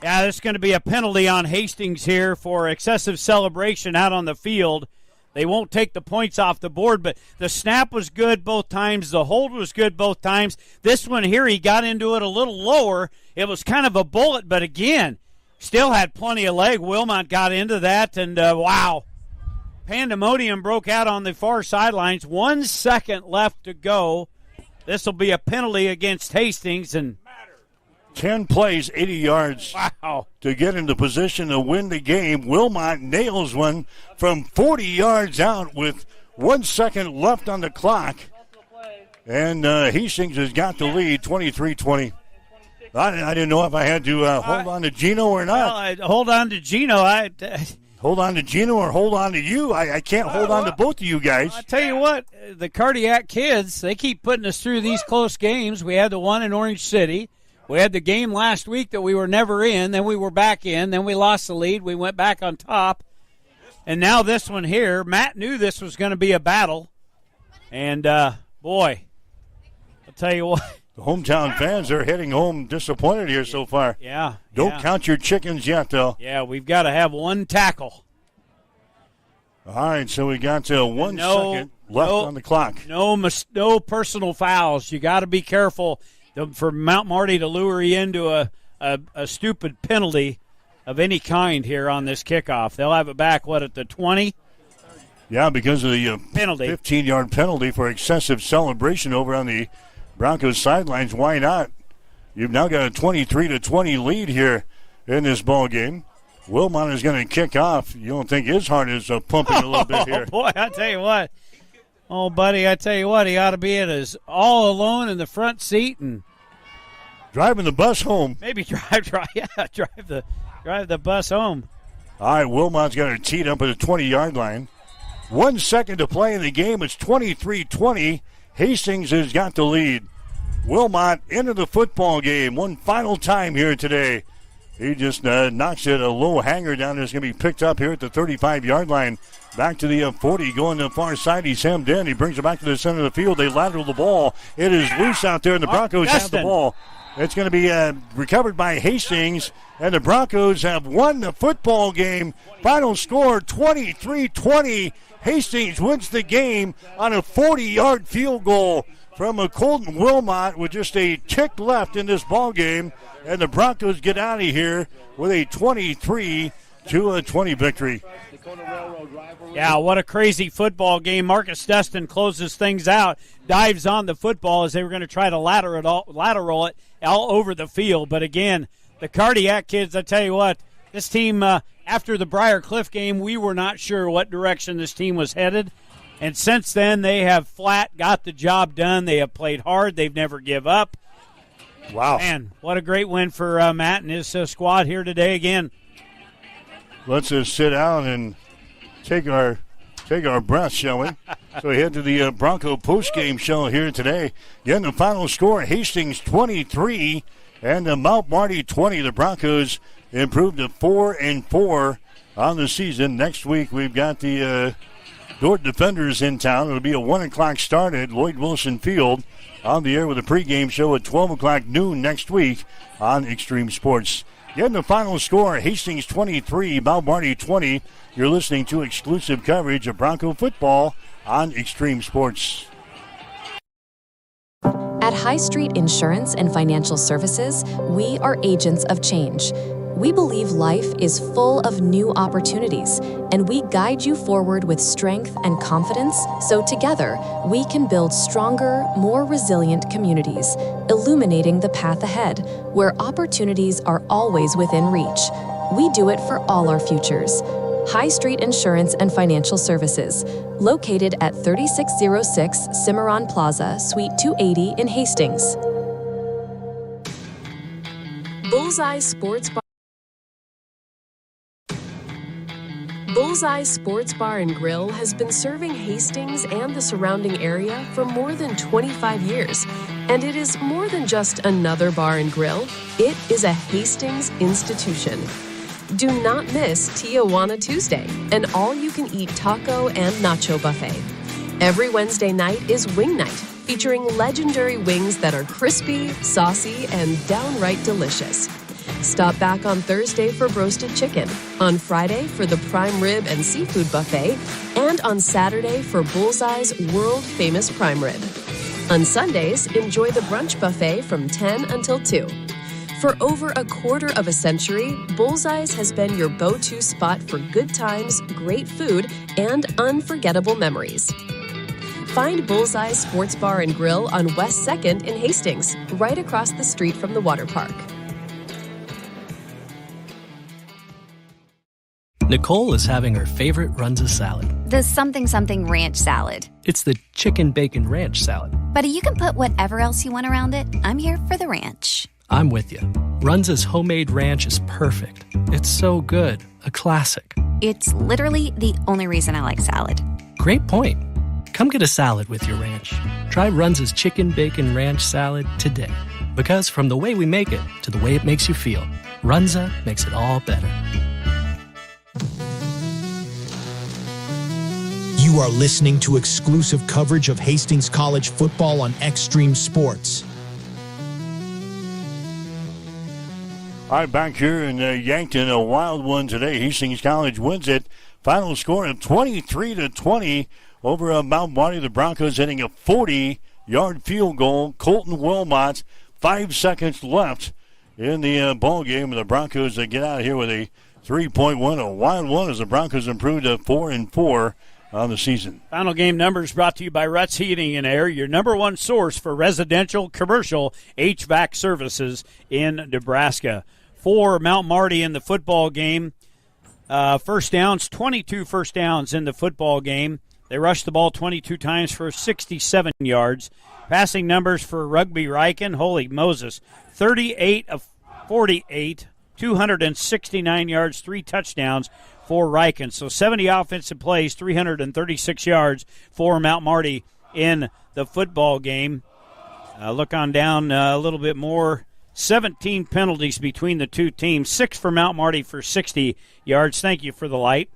Yeah, there's going to be a penalty on Hastings here for excessive celebration out on the field. They won't take the points off the board, but the snap was good both times. The hold was good both times. This one here, he got into it a little lower. It was kind of a bullet, but again, still had plenty of leg. Wilmot got into that, and wow. Pandemonium broke out on the far sidelines. 1 second left to go. This will be a penalty against Hastings, and 10 plays, 80 yards. Wow. To get into position to win the game. Wilmot nails one from 40 yards out with 1 second left on the clock. And Hastings has got the lead, 23-20. I didn't know if I had to hold on to Gino or not. Well, hold on to Gino. Hold on to Gino or hold on to you. I can't hold on to both of you guys. I tell you what, the Cardiac kids, they keep putting us through these close games. We had the one in Orange City. We had the game last week that we were never in, then we were back in, then we lost the lead, we went back on top, and now this one here. Matt knew this was going to be a battle, and boy, I'll tell you what. The hometown fans are heading home disappointed here so far. Yeah. Don't count your chickens yet, though. Yeah, we've got to have one tackle. All right, so we got 1 second left on the clock. No personal fouls. You got to be careful for Mount Marty to lure you into a stupid penalty of any kind here on this kickoff. They'll have it back, at the 20? Yeah, because of the penalty. 15-yard penalty for excessive celebration over on the Broncos sidelines. Why not? You've now got a 23-20 lead here in this ball game. Wilmot is going to kick off. You don't think his heart is pumping a little bit here? Oh, boy, I tell you what. Oh, buddy, I tell you what, he ought to be all alone in the front seat and driving the bus home. Maybe drive the bus home. All right, Wilmot's got it teed up at the 20-yard line. 1 second to play in the game. It's 23-20. Hastings has got the lead. Wilmot into the football game one final time here today. He just knocks it a low hanger down. It's going to be picked up here at the 35-yard line. Back to the 40, going to the far side. He's hemmed in. He brings it back to the center of the field. They lateral the ball. It is loose out there, and the Broncos have the ball. It's going to be recovered by Hastings, and the Broncos have won the football game. Final score, 23-20. Hastings wins the game on a 40-yard field goal from Colton Wilmot with just a tick left in this ball game, and the Broncos get out of here with a 23-20 victory. Yeah, what a crazy football game. Marcus Dustin closes things out, dives on the football as they were going to try to lateral it all over the field. But again, the Cardiac kids, I tell you what, this team, after the Briar Cliff game, we were not sure what direction this team was headed. And since then, they have flat got the job done. They have played hard. They've never give up. Wow. Man, what a great win for Matt and his squad here today again. Let's just sit down and take our breath, shall we? So we head to the Bronco postgame show here today. Again, the final score, Hastings 23 and Mount Marty 20. The Broncos improved to 4-4 on the season. Next week we've got the Dordt Defenders in town. It'll be a 1 o'clock start at Lloyd Wilson Field. On the air with a pregame show at 12 o'clock noon next week on Extreme Sports. Again, the final score, Hastings 23, Mount Marty 20. You're listening to exclusive coverage of Bronco football on Extreme Sports. At High Street Insurance and Financial Services, we are agents of change. We believe life is full of new opportunities, and we guide you forward with strength and confidence so together we can build stronger, more resilient communities, illuminating the path ahead, where opportunities are always within reach. We do it for all our futures. High Street Insurance and Financial Services, located at 3606 Cimarron Plaza, Suite 280 in Hastings. Bullseye Sports Bar. Bullseye Sports Bar and Grill has been serving Hastings and the surrounding area for more than 25 years. And it is more than just another bar and grill. It is a Hastings institution. Do not miss Tijuana Tuesday, an all-you-can-eat taco and nacho buffet. Every Wednesday night is Wing Night, featuring legendary wings that are crispy, saucy, and downright delicious. Stop back on Thursday for roasted chicken, on Friday for the prime rib and seafood buffet, and on Saturday for Bullseye's world-famous prime rib. On Sundays, enjoy the brunch buffet from 10 until 2. For over a quarter of a century, Bullseye's has been your go-to spot for good times, great food, and unforgettable memories. Find Bullseye Sports Bar and Grill on West 2nd in Hastings, right across the street from the water park. Nicole is having her favorite Runza salad. The something ranch salad. It's the chicken bacon ranch salad. But you can put whatever else you want around it. I'm here for the ranch. I'm with you. Runza's homemade ranch is perfect. It's so good. A classic. It's literally the only reason I like salad. Great point. Come get a salad with your ranch. Try Runza's chicken bacon ranch salad today. Because from the way we make it to the way it makes you feel, Runza makes it all better. You are listening to exclusive coverage of Hastings College football on Extreme Sports. All right, back here in Yankton, a wild one today. Hastings College wins it. Final score of 23-20 over Mount Marty. The Broncos hitting a 40-yard field goal. Colton Wilmot, 5 seconds left in the ball game. The Broncos get out of here with a 3-point win. A wild one as the Broncos improved to 4-4 on the season. Final game numbers brought to you by Ruts Heating and Air, your number one source for residential, commercial HVAC services in Nebraska. For Mount Marty in the football game, first downs, 22 first downs in the football game. They rushed the ball 22 times for 67 yards. Passing numbers for Rugby Riken, holy Moses, 38 of 48, 269 yards, 3 touchdowns for Riken. So 70 offensive plays, 336 yards for Mount Marty in the football game. Look on down a little bit more. 17 penalties between the two teams, 6 for Mount Marty for 60 yards. Thank you for the light.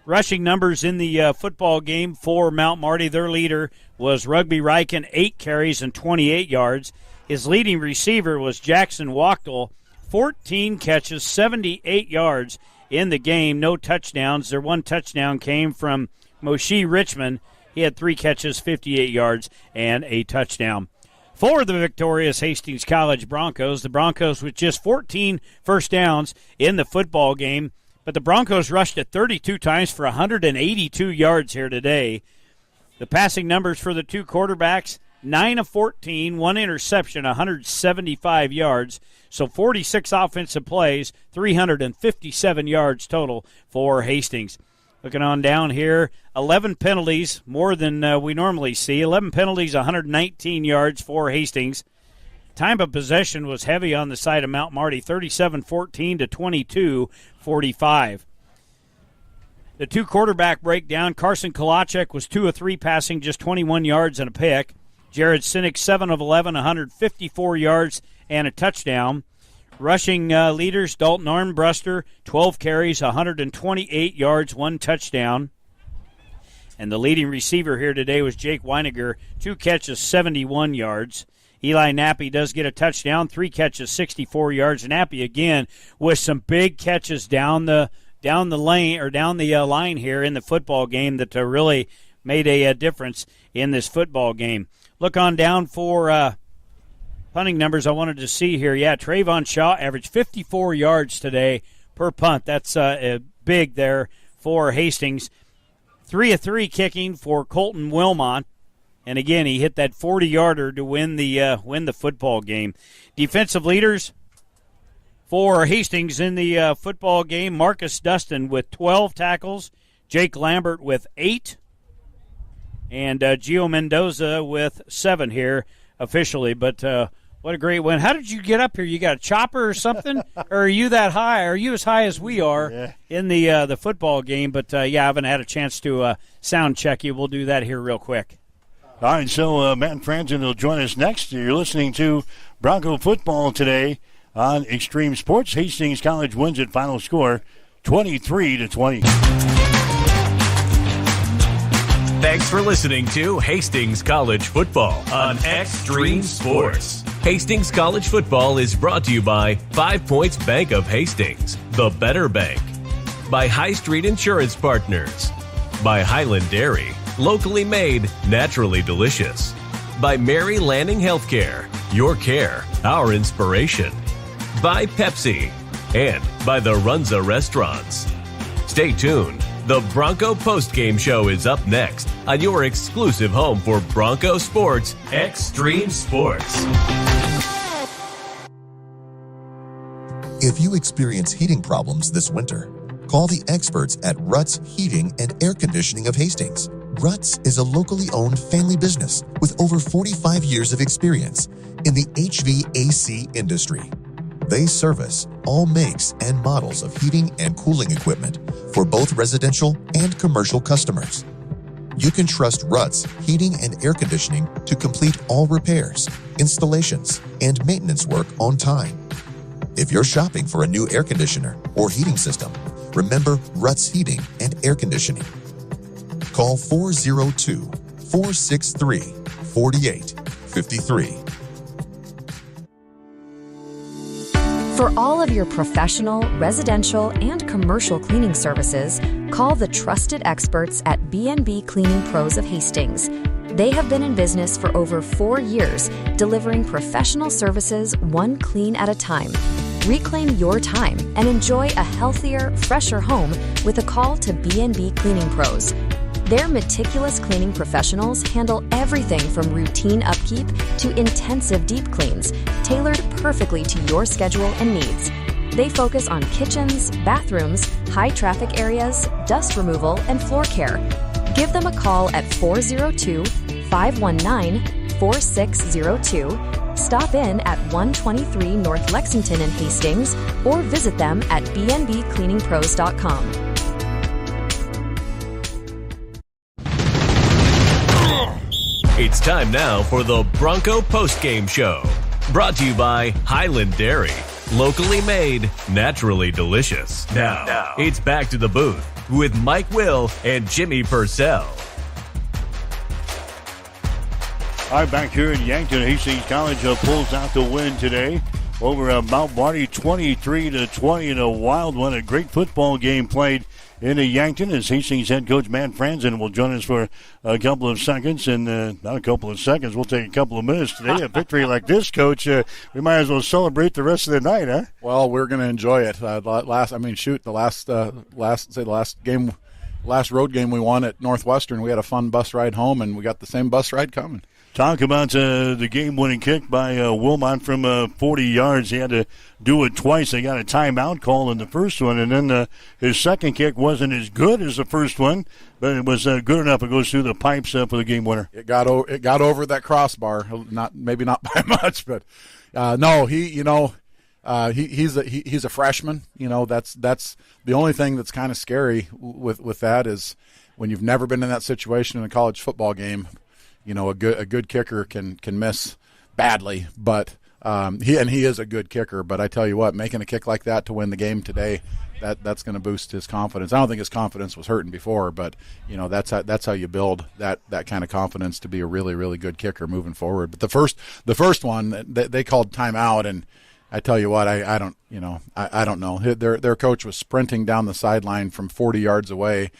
Rushing numbers in the football game for Mount Marty. Their leader was Rugby Riken, 8 carries and 28 yards. His leading receiver was Jackson Wachtel, 14 catches, 78 yards in the game. No touchdowns. Their one touchdown came from Moshe Richmond. He had 3 catches, 58 yards, and a touchdown. For the victorious Hastings College Broncos, the Broncos with just 14 first downs in the football game, but the Broncos rushed it 32 times for 182 yards here today. The passing numbers for the two quarterbacks, 9 of 14, 1 interception, 175 yards. So 46 offensive plays, 357 yards total for Hastings. Looking on down here, 11 penalties, more than we normally see. 11 penalties, 119 yards for Hastings. Time of possession was heavy on the side of Mount Marty, 37-14 to 22-45. The two quarterback breakdown, Carson Kolachek was 2 of 3 passing, just 21 yards and a pick. Jared Sinek, 7 of 11, 154 yards and a touchdown. Rushing leaders, Dalton Armbruster, 12 carries, 128 yards, 1 touchdown. And the leading receiver here today was Jake Weiniger, 2 catches, 71 yards. Eli Nappy does get a touchdown, 3 catches, 64 yards. Nappy again with some big catches down the lane or down the line here in the football game that really made a difference in this football game. Look on down for punting numbers I wanted to see here. Yeah, Trayvon Shaw averaged 54 yards today per punt. That's big there for Hastings. 3 of 3 kicking for Colton Wilmot. And again, he hit that 40-yarder to win the football game. Defensive leaders for Hastings in the football game, Marcus Dustin with 12 tackles, Jake Lambert with 8, and Gio Mendoza with 7 here officially. But what a great win. How did you get up here? You got a chopper or something? Or are you that high? Are you as high as we are in the football game? But, I haven't had a chance to sound check you. We'll do that here real quick. All right, so Matt Franzen will join us next. You're listening to Bronco football today on Extreme Sports. Hastings College wins it. Final score 23-20. Thanks for listening to Hastings College football on Extreme Sports. Hastings College football is brought to you by 5 Points Bank of Hastings, the better bank. By High Street Insurance Partners. By Highland Dairy, locally made, naturally delicious. By Mary Lanning Healthcare, your care, our inspiration. By Pepsi. And by the Runza Restaurants. Stay tuned. The Bronco Postgame Show is up next on your exclusive home for Bronco Sports, Extreme Sports. If you experience heating problems this winter, call the experts at Ruts Heating and Air Conditioning of Hastings. Ruts is a locally owned family business with over 45 years of experience in the HVAC industry. They service all makes and models of heating and cooling equipment for both residential and commercial customers. You can trust Ruts Heating and Air Conditioning to complete all repairs, installations, and maintenance work on time. If you're shopping for a new air conditioner or heating system, remember Ruts Heating and Air Conditioning. Call 402-463-4853. For all of your professional, residential, and commercial cleaning services, call the trusted experts at B&B Cleaning Pros of Hastings. They have been in business for over 4 years, delivering professional services one clean at a time. Reclaim your time and enjoy a healthier, fresher home with a call to B&B Cleaning Pros. Their meticulous cleaning professionals handle everything from routine upkeep to intensive deep cleans, tailored perfectly to your schedule and needs. They focus on kitchens, bathrooms, high traffic areas, dust removal, and floor care. Give them a call at 402-519-4602. Stop in at 123 North Lexington in Hastings or visit them at bnbcleaningpros.com. It's time now for the Bronco Postgame Show. Brought to you by Highland Dairy. Locally made, naturally delicious. Now, it's back to the booth with Mike Will and Jimmy Purcell. All right, back here in Yankton, Hastings College pulls out the win today over Mount Marty 23-20 in a wild one. A great football game played in Yankton as Hastings head coach Matt Franzen will join us for a couple of seconds. And not a couple of seconds, we'll take a couple of minutes today. A victory like this, Coach, we might as well celebrate the rest of the night, huh? Well, we're going to enjoy it. The last road game we won at Northwestern, we had a fun bus ride home, and we got the same bus ride coming. Talk about the game-winning kick by Wilmot from 40 yards. He had to do it twice. They got a timeout call in the first one, and then his second kick wasn't as good as the first one, but it was good enough. It goes through the pipes for the game winner. It got over that crossbar. Maybe not by much, but no. He's a freshman. That's the only thing that's kind of scary with that is when you've never been in that situation in a college football game. A good kicker can miss badly, but he is a good kicker. But I tell you what, making a kick like that to win the game today, that's going to boost his confidence. I don't think his confidence was hurting before, but that's how you build that kind of confidence to be a really, really good kicker moving forward. But the first one they called timeout, and I tell you what, I don't know. Their coach was sprinting down the sideline from 40 yards away.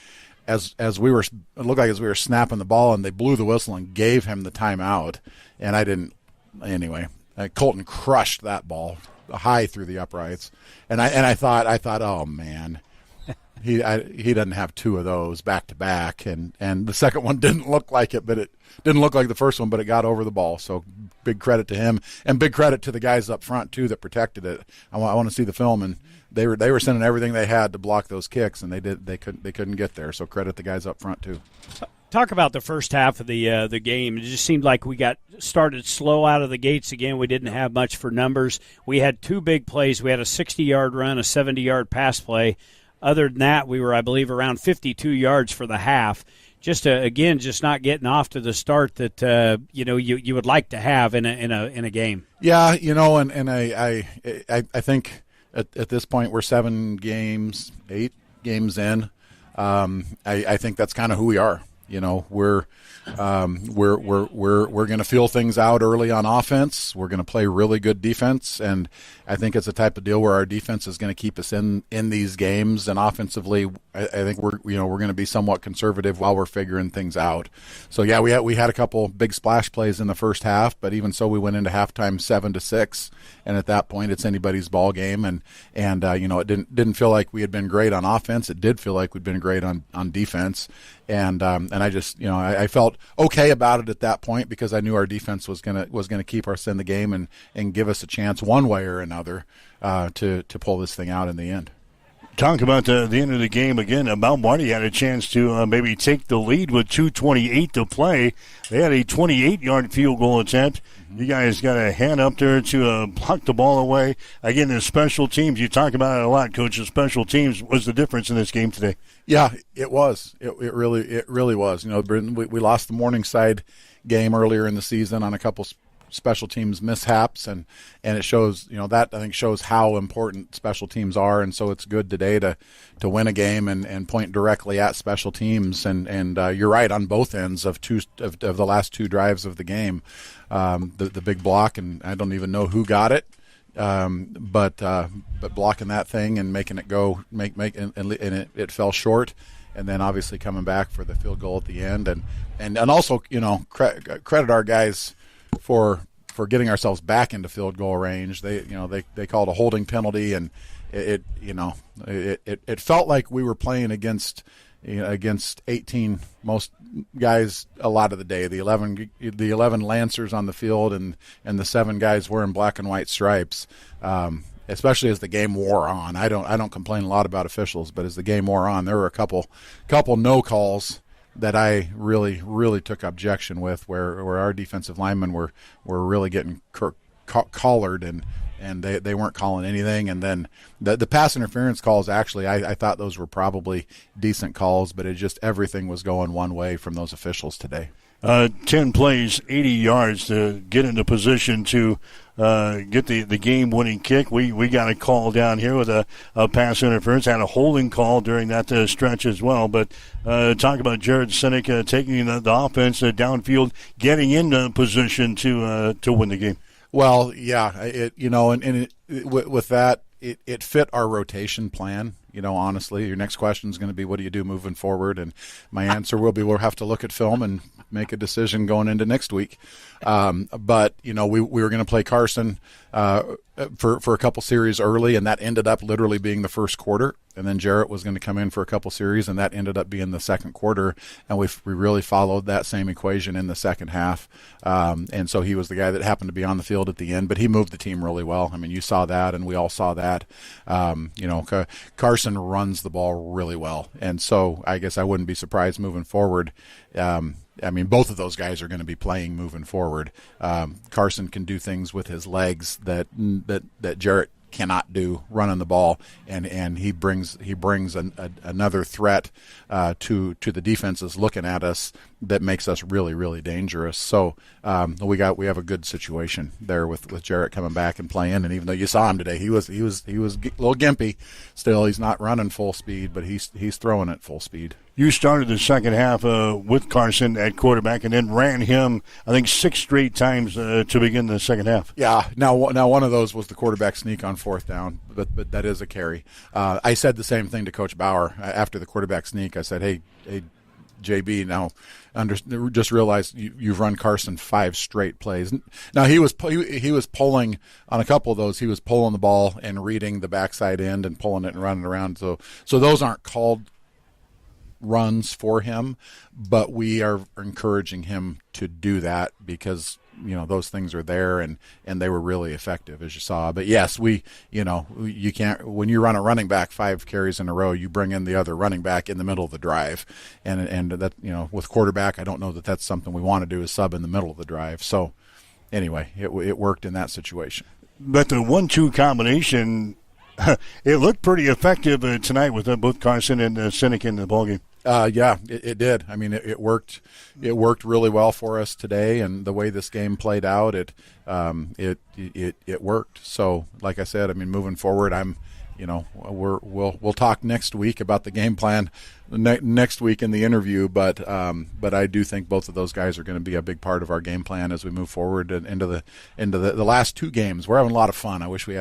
As we were snapping the ball, and they blew the whistle and gave him the timeout, and I didn't. Anyway, Colton crushed that ball high through the uprights, and I thought, oh man, he doesn't have two of those back to back, and the second one didn't look like it, but it didn't look like the first one, but it got over the ball. So big credit to him, and big credit to the guys up front too that protected it. I want to see the film, and they were sending everything they had to block those kicks, and they couldn't get there. So credit the guys up front too. Talk about the first half of the game. It just seemed like we got started slow out of the gates again. We didn't have much for numbers. We had two big plays. We had a 60-yard run, a 70-yard pass play. Other than that, we were, I believe, around 52 yards for the half. Just not getting off to the start that you would like to have in a game. Yeah, and I think at this point we're 8 games in. I think that's kind of who we are. We're going to feel things out early on offense. We're going to play really good defense, and I think it's a type of deal where our defense is going to keep us in these games. And offensively, I think we're going to be somewhat conservative while we're figuring things out. So yeah, we had a couple big splash plays in the first half, but even so, we went into halftime 7-6, and at that point, it's anybody's ball game. And it didn't feel like we had been great on offense. It did feel like we'd been great on defense. And I just I felt okay about it at that point because I knew our defense was gonna keep us in the game and give us a chance one way or another to pull this thing out in the end. Talk about the end of the game again. Mount Marty had a chance to maybe take the lead with 2:28 to play. They had a 28-yard field goal attempt. You guys got a hand up there to block the ball away. Again, the special teams, you talk about it a lot, Coach. The special teams was the difference in this game today. Yeah, it was. It really was. You know, we lost the Morningside game earlier in the season on a couple special teams mishaps, and it shows, you know, that I think shows how important special teams are, and so it's good today to win a game and point directly at special teams, and you're right on both ends of the last two drives of the game. The big block, and I don't even know who got it, but blocking that thing and making it go, and it fell short, and then obviously coming back for the field goal at the end, and also, you know, credit our guys for getting ourselves back into field goal range. They called a holding penalty, and it felt like we were playing against 18 most guys a lot of the day. The 11 Lancers on the field, and the 7 guys wearing black and white stripes. Especially as the game wore on. I don't complain a lot about officials, but as the game wore on, there were a couple no calls that I really took objection with, where our defensive linemen were really getting collared, and they weren't calling anything. And then the pass interference calls, actually, I thought those were probably decent calls, but everything was going one way from those officials today. 10 plays, 80 yards to get into position to get the game-winning kick. We got a call down here with a pass interference, had a holding call during that stretch as well. But talk about Jared Sinek taking the offense downfield, getting into position to win the game. Well, yeah, with that, it fit our rotation plan. You know, honestly, your next question is going to be, what do you do moving forward? And my answer will be, we'll have to look at film and make a decision going into next week. But, you know, we were going to play Carson for a couple series early, and that ended up literally being the first quarter. And then Jarrett was going to come in for a couple series, and that ended up being the second quarter. And we really followed that same equation in the second half. And so he was the guy that happened to be on the field at the end, but he moved the team really well. I mean, you saw that, and we all saw that. You know, Carson runs the ball really well. And so I guess I wouldn't be surprised moving forward. I mean, both of those guys are going to be playing moving forward. Carson can do things with his legs that Jarrett cannot do, running the ball, and he brings another threat to the defenses looking at us that makes us really dangerous. So we have a good situation there with Jarrett coming back and playing. And even though you saw him today, he was a little gimpy. Still, he's not running full speed, but he's throwing at full speed. You started the second half with Carson at quarterback, and then ran him, I think, 6 straight times to begin the second half. Yeah. Now one of those was the quarterback sneak on 4th down, but that is a carry. I said the same thing to Coach Bauer after the quarterback sneak. I said, hey, JB, now just realize you've run Carson 5 straight plays. Now he was pulling on a couple of those. He was pulling the ball and reading the backside end and pulling it and running around. So those aren't called runs for him, but we are encouraging him to do that because, you know, those things are there and they were really effective, as you saw. But yes, you can't, when you run a running back 5 carries in a row, you bring in the other running back in the middle of the drive, and that, you know, with quarterback, I don't know that that's something we want to do, is sub in the middle of the drive. So anyway, it worked in that situation. But the 1-2 combination, it looked pretty effective tonight with both Carson and Sinek in the ballgame. Yeah, it did. I mean, it worked. It worked really well for us today, and the way this game played out, it worked. So, like I said, I mean, moving forward, we'll talk next week about the game plan next week in the interview. But I do think both of those guys are going to be a big part of our game plan as we move forward into the last 2 games. We're having a lot of fun. I wish we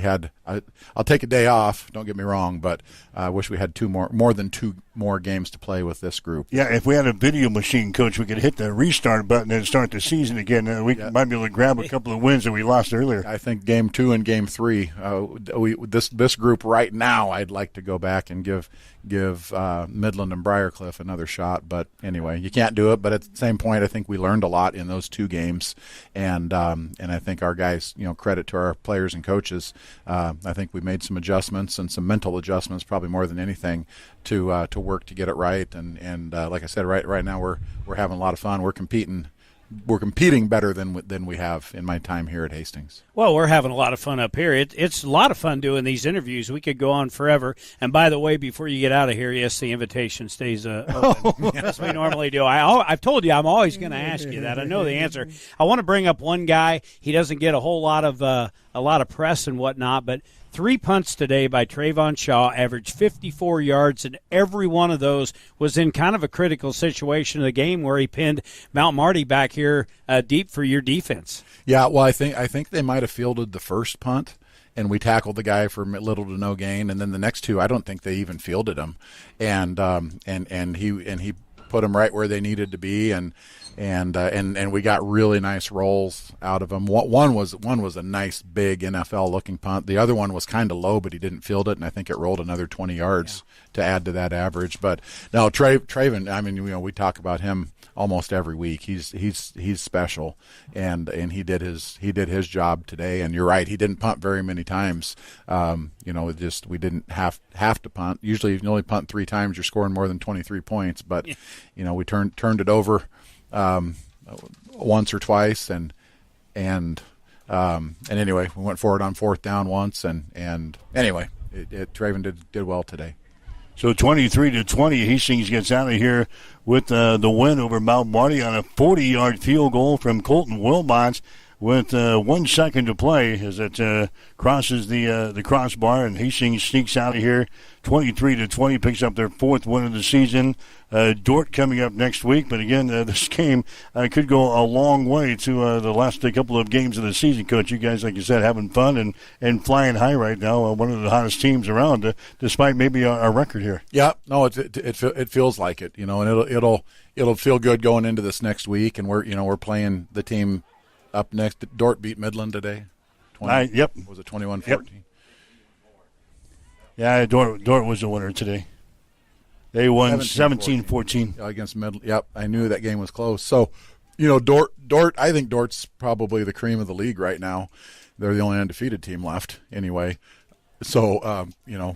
had. I'll take a day off. Don't get me wrong, but I wish we had more than 2 more games to play with this group. Yeah, if we had a video machine, Coach, we could hit the restart button and start the season again. We might be able to grab a couple of wins that we lost earlier. I think Game 2 and Game 3. This group right now, I'd like to go back and give give Midland and Briarcliff another shot. But anyway, you can't do it. But at the same point, I think we learned a lot in those 2 games, and I think our guys, credit to our players and coaches. I think we made some adjustments and some mental adjustments, probably more than anything, to work to get it right. And like I said, right now we're having a lot of fun. We're competing better than we have in my time here at Hastings. Well, we're having a lot of fun up here. It's a lot of fun doing these interviews. We could go on forever. And by the way, before you get out of here, yes, the invitation stays open, as we normally do. I've told you I'm always going to ask you that. I know the answer. I want to bring up one guy. He doesn't get a whole lot of press and whatnot, but 3 punts today by Trayvon Shaw, averaged 54 yards, and every one of those was in kind of a critical situation of the game where he pinned Mount Marty back here deep for your defense. Yeah, well, I think they might have fielded the first punt, and we tackled the guy for little to no gain, and then the next 2, I don't think they even fielded him, and he put them right where they needed to be, and we got really nice rolls out of them. One was a nice big NFL looking punt. The other one was kind of low, but he didn't field it, and I think it rolled another 20 yards to add to that average. But no, Traven, I mean, we talk about him almost every week. He's special, and he did his job today. And you're right, he didn't punt very many times. We didn't have to punt. Usually, if you only punt 3 times, you're scoring more than 23 points. But we turned it over once or twice, and anyway, we went forward on 4th down once, and anyway, Traven did well today. So 23-20, Hastings gets out of here with the win over Mount Marty on a 40-yard field goal from Colton Wilmot with 1 second to play as it crosses the crossbar, and Hastings sneaks out of here 23-20, picks up their 4th win of the season. Dort coming up next week, but again, this game could go a long way to the last couple of games of the season. Coach, you guys, like you said, having fun and flying high right now. One of the hottest teams around, despite maybe our record here. Yeah, no, it feels like it, and it'll feel good going into this next week, and we're playing the team up next. Dort beat Midland today. Yep. Was it 21-14? Yep. Yeah, Dort was the winner today. They won 17-14 against Midland. Yep, I knew that game was close. So, Dort. I think Dort's probably the cream of the league right now. They're the only undefeated team left, anyway. So,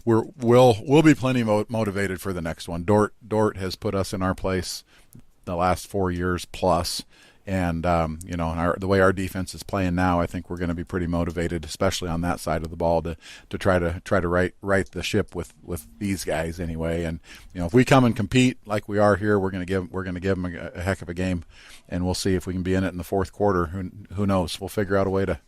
we'll be plenty motivated for the next one. Dort has put us in our place the last 4 years plus. And the way our defense is playing now, I think we're going to be pretty motivated, especially on that side of the ball, to try to right the ship with these guys anyway. And if we come and compete like we are here, we're going to give them a heck of a game, and we'll see if we can be in it in the 4th quarter. Who knows? We'll figure out a way to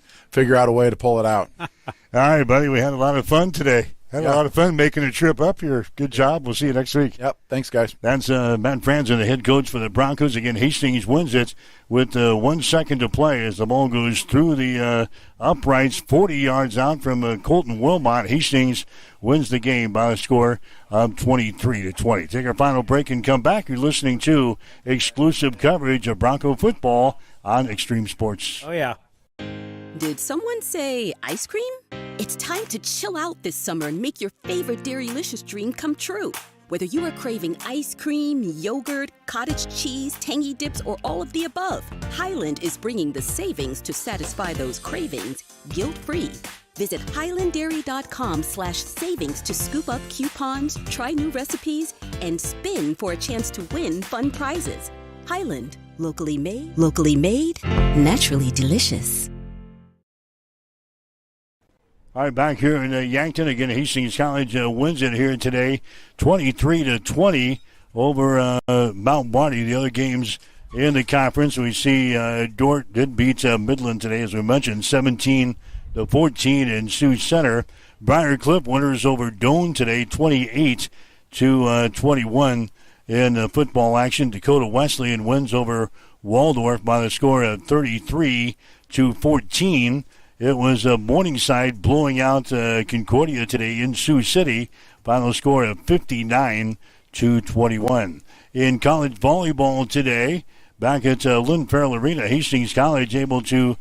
pull it out. All right, buddy. We had a lot of fun today. Had a lot of fun making a trip up here. Good job. We'll see you next week. Yep. Thanks, guys. That's Matt Franzen, the head coach for the Broncos. Again, Hastings wins it with 1 second to play as the ball goes through the uprights, 40 yards out from Colton Wilmot. Hastings wins the game by a score of 23-20. Take our final break and come back. You're listening to exclusive coverage of Bronco football on Extreme Sports. Oh, yeah. Did someone say ice cream? It's time to chill out this summer and make your favorite Dairylicious dream come true. Whether you are craving ice cream, yogurt, cottage cheese, tangy dips, or all of the above, Highland is bringing the savings to satisfy those cravings guilt-free. Visit highlanddairy.com/savings to scoop up coupons, try new recipes, and spin for a chance to win fun prizes. Highland, locally made, naturally delicious. All right, back here in Yankton. Again, Hastings College wins it here today, 23-20 over Mount Marty. The other games in the conference, we see Dort did beat Midland today, as we mentioned, 17-14 in Sioux Center. Briarcliff winners over Doane today, 28-21 in football action. Dakota Wesleyan wins over Waldorf by the score of 33-14. It was Morningside blowing out Concordia today in Sioux City. Final score of 59-21. In college volleyball today, back at Lynn Farrell Arena, Hastings College able to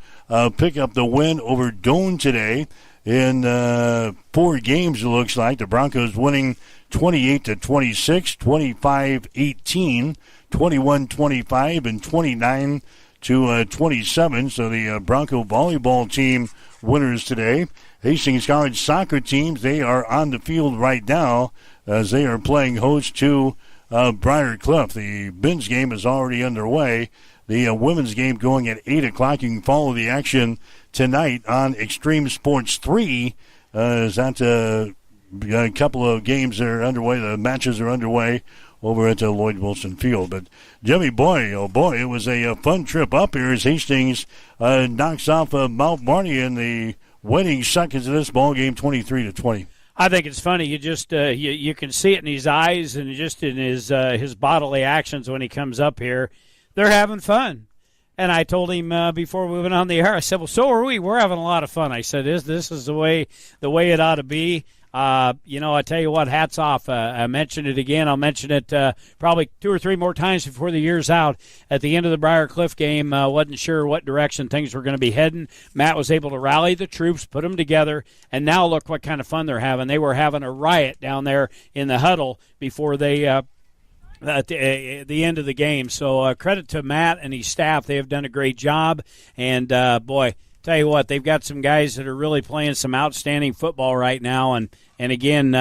pick up the win over Doane today in 4 games, it looks like. The Broncos winning 28-26, 25-18, 21-25, and 29-27. So the Bronco volleyball team winners today. Hastings College soccer teams, they are on the field right now as they are playing host to Briar Cliff. The men's game is already underway. The women's game going at 8 o'clock. You can follow the action tonight on Extreme Sports 3. Is that a couple of games that are underway. The matches are underway over at Lloyd Wilson Field. But, Jimmy, boy, oh boy, it was a fun trip up here as Hastings knocks off Mount Marty in the winning seconds of this ball game, 23-20. I think it's funny. You just you can see it in his eyes and just in his bodily actions when he comes up here. They're having fun. And I told him before we went on the air, I said, well, so are we. We're having a lot of fun. I said, this is the way it ought to be. I tell you what, hats off. I mentioned it again. I'll mention it probably 2 or 3 more times before the year's out. At the end of the Briar Cliff game, wasn't sure what direction things were going to be heading. Matt was able to rally the troops, put them together, and now look what kind of fun they're having. They were having a riot down there in the huddle before they at the end of the game. So credit to Matt and his staff. They have done a great job. And, boy, tell you what, they've got some guys that are really playing some outstanding football right now. And again,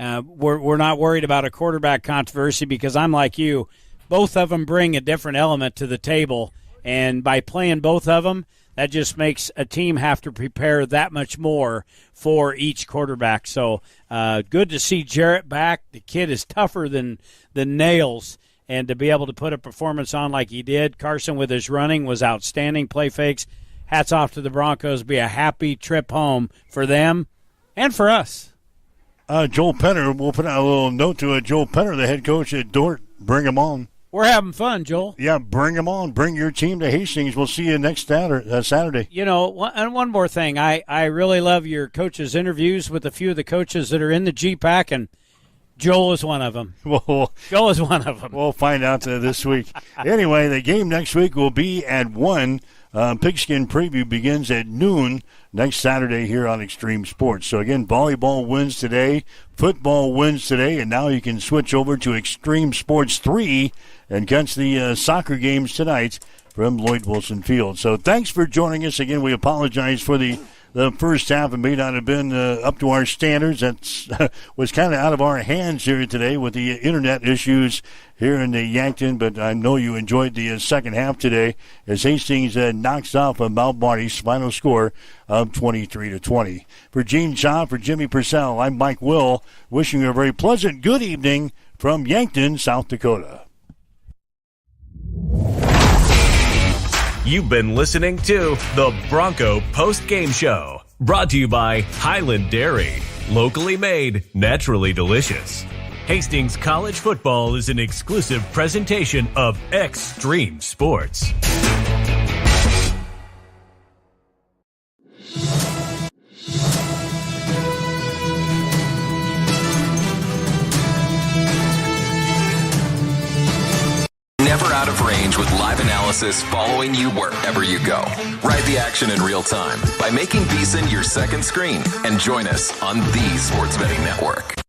we're not worried about a quarterback controversy because I'm like you. Both of them bring a different element to the table. And by playing both of them, that just makes a team have to prepare that much more for each quarterback. So good to see Jarrett back. The kid is tougher than nails. And to be able to put a performance on like he did, Carson with his running was outstanding. Play fakes. Hats off to the Broncos. Be a happy trip home for them and for us. Joel Penner, we'll put out a little note to Joel Penner, the head coach at Dort. Bring him on. We're having fun, Joel. Yeah, bring them on. Bring your team to Hastings. We'll see you next Saturday. You know, one more thing. I really love your coaches' interviews with a few of the coaches that are in the GPAC, and Joel is one of them. Joel is one of them. We'll find out this week. Anyway, the game next week will be at 1. Pigskin Preview begins at noon next Saturday here on Extreme Sports. So, again, volleyball wins today, football wins today, and now you can switch over to Extreme Sports 3 and catch the soccer games tonight from Lloyd Wilson Field. So, thanks for joining us. Again, we apologize for the first half. It may not have been up to our standards. That was kind of out of our hands here today with the internet issues here in Yankton, but I know you enjoyed the second half today as Hastings knocks off Mount Marty's final score of 23-20. For Gene Shaw, for Jimmy Purcell, I'm Mike Will, wishing you a very pleasant good evening from Yankton, South Dakota. You've been listening to the Bronco Post Game Show, brought to you by Highland Dairy, locally made, naturally delicious. Hastings College Football is an exclusive presentation of Extreme Sports. Never out of range with live analysis following you wherever you go. Ride the action in real time by making VEASAN your second screen and join us on the Sports Betting Network.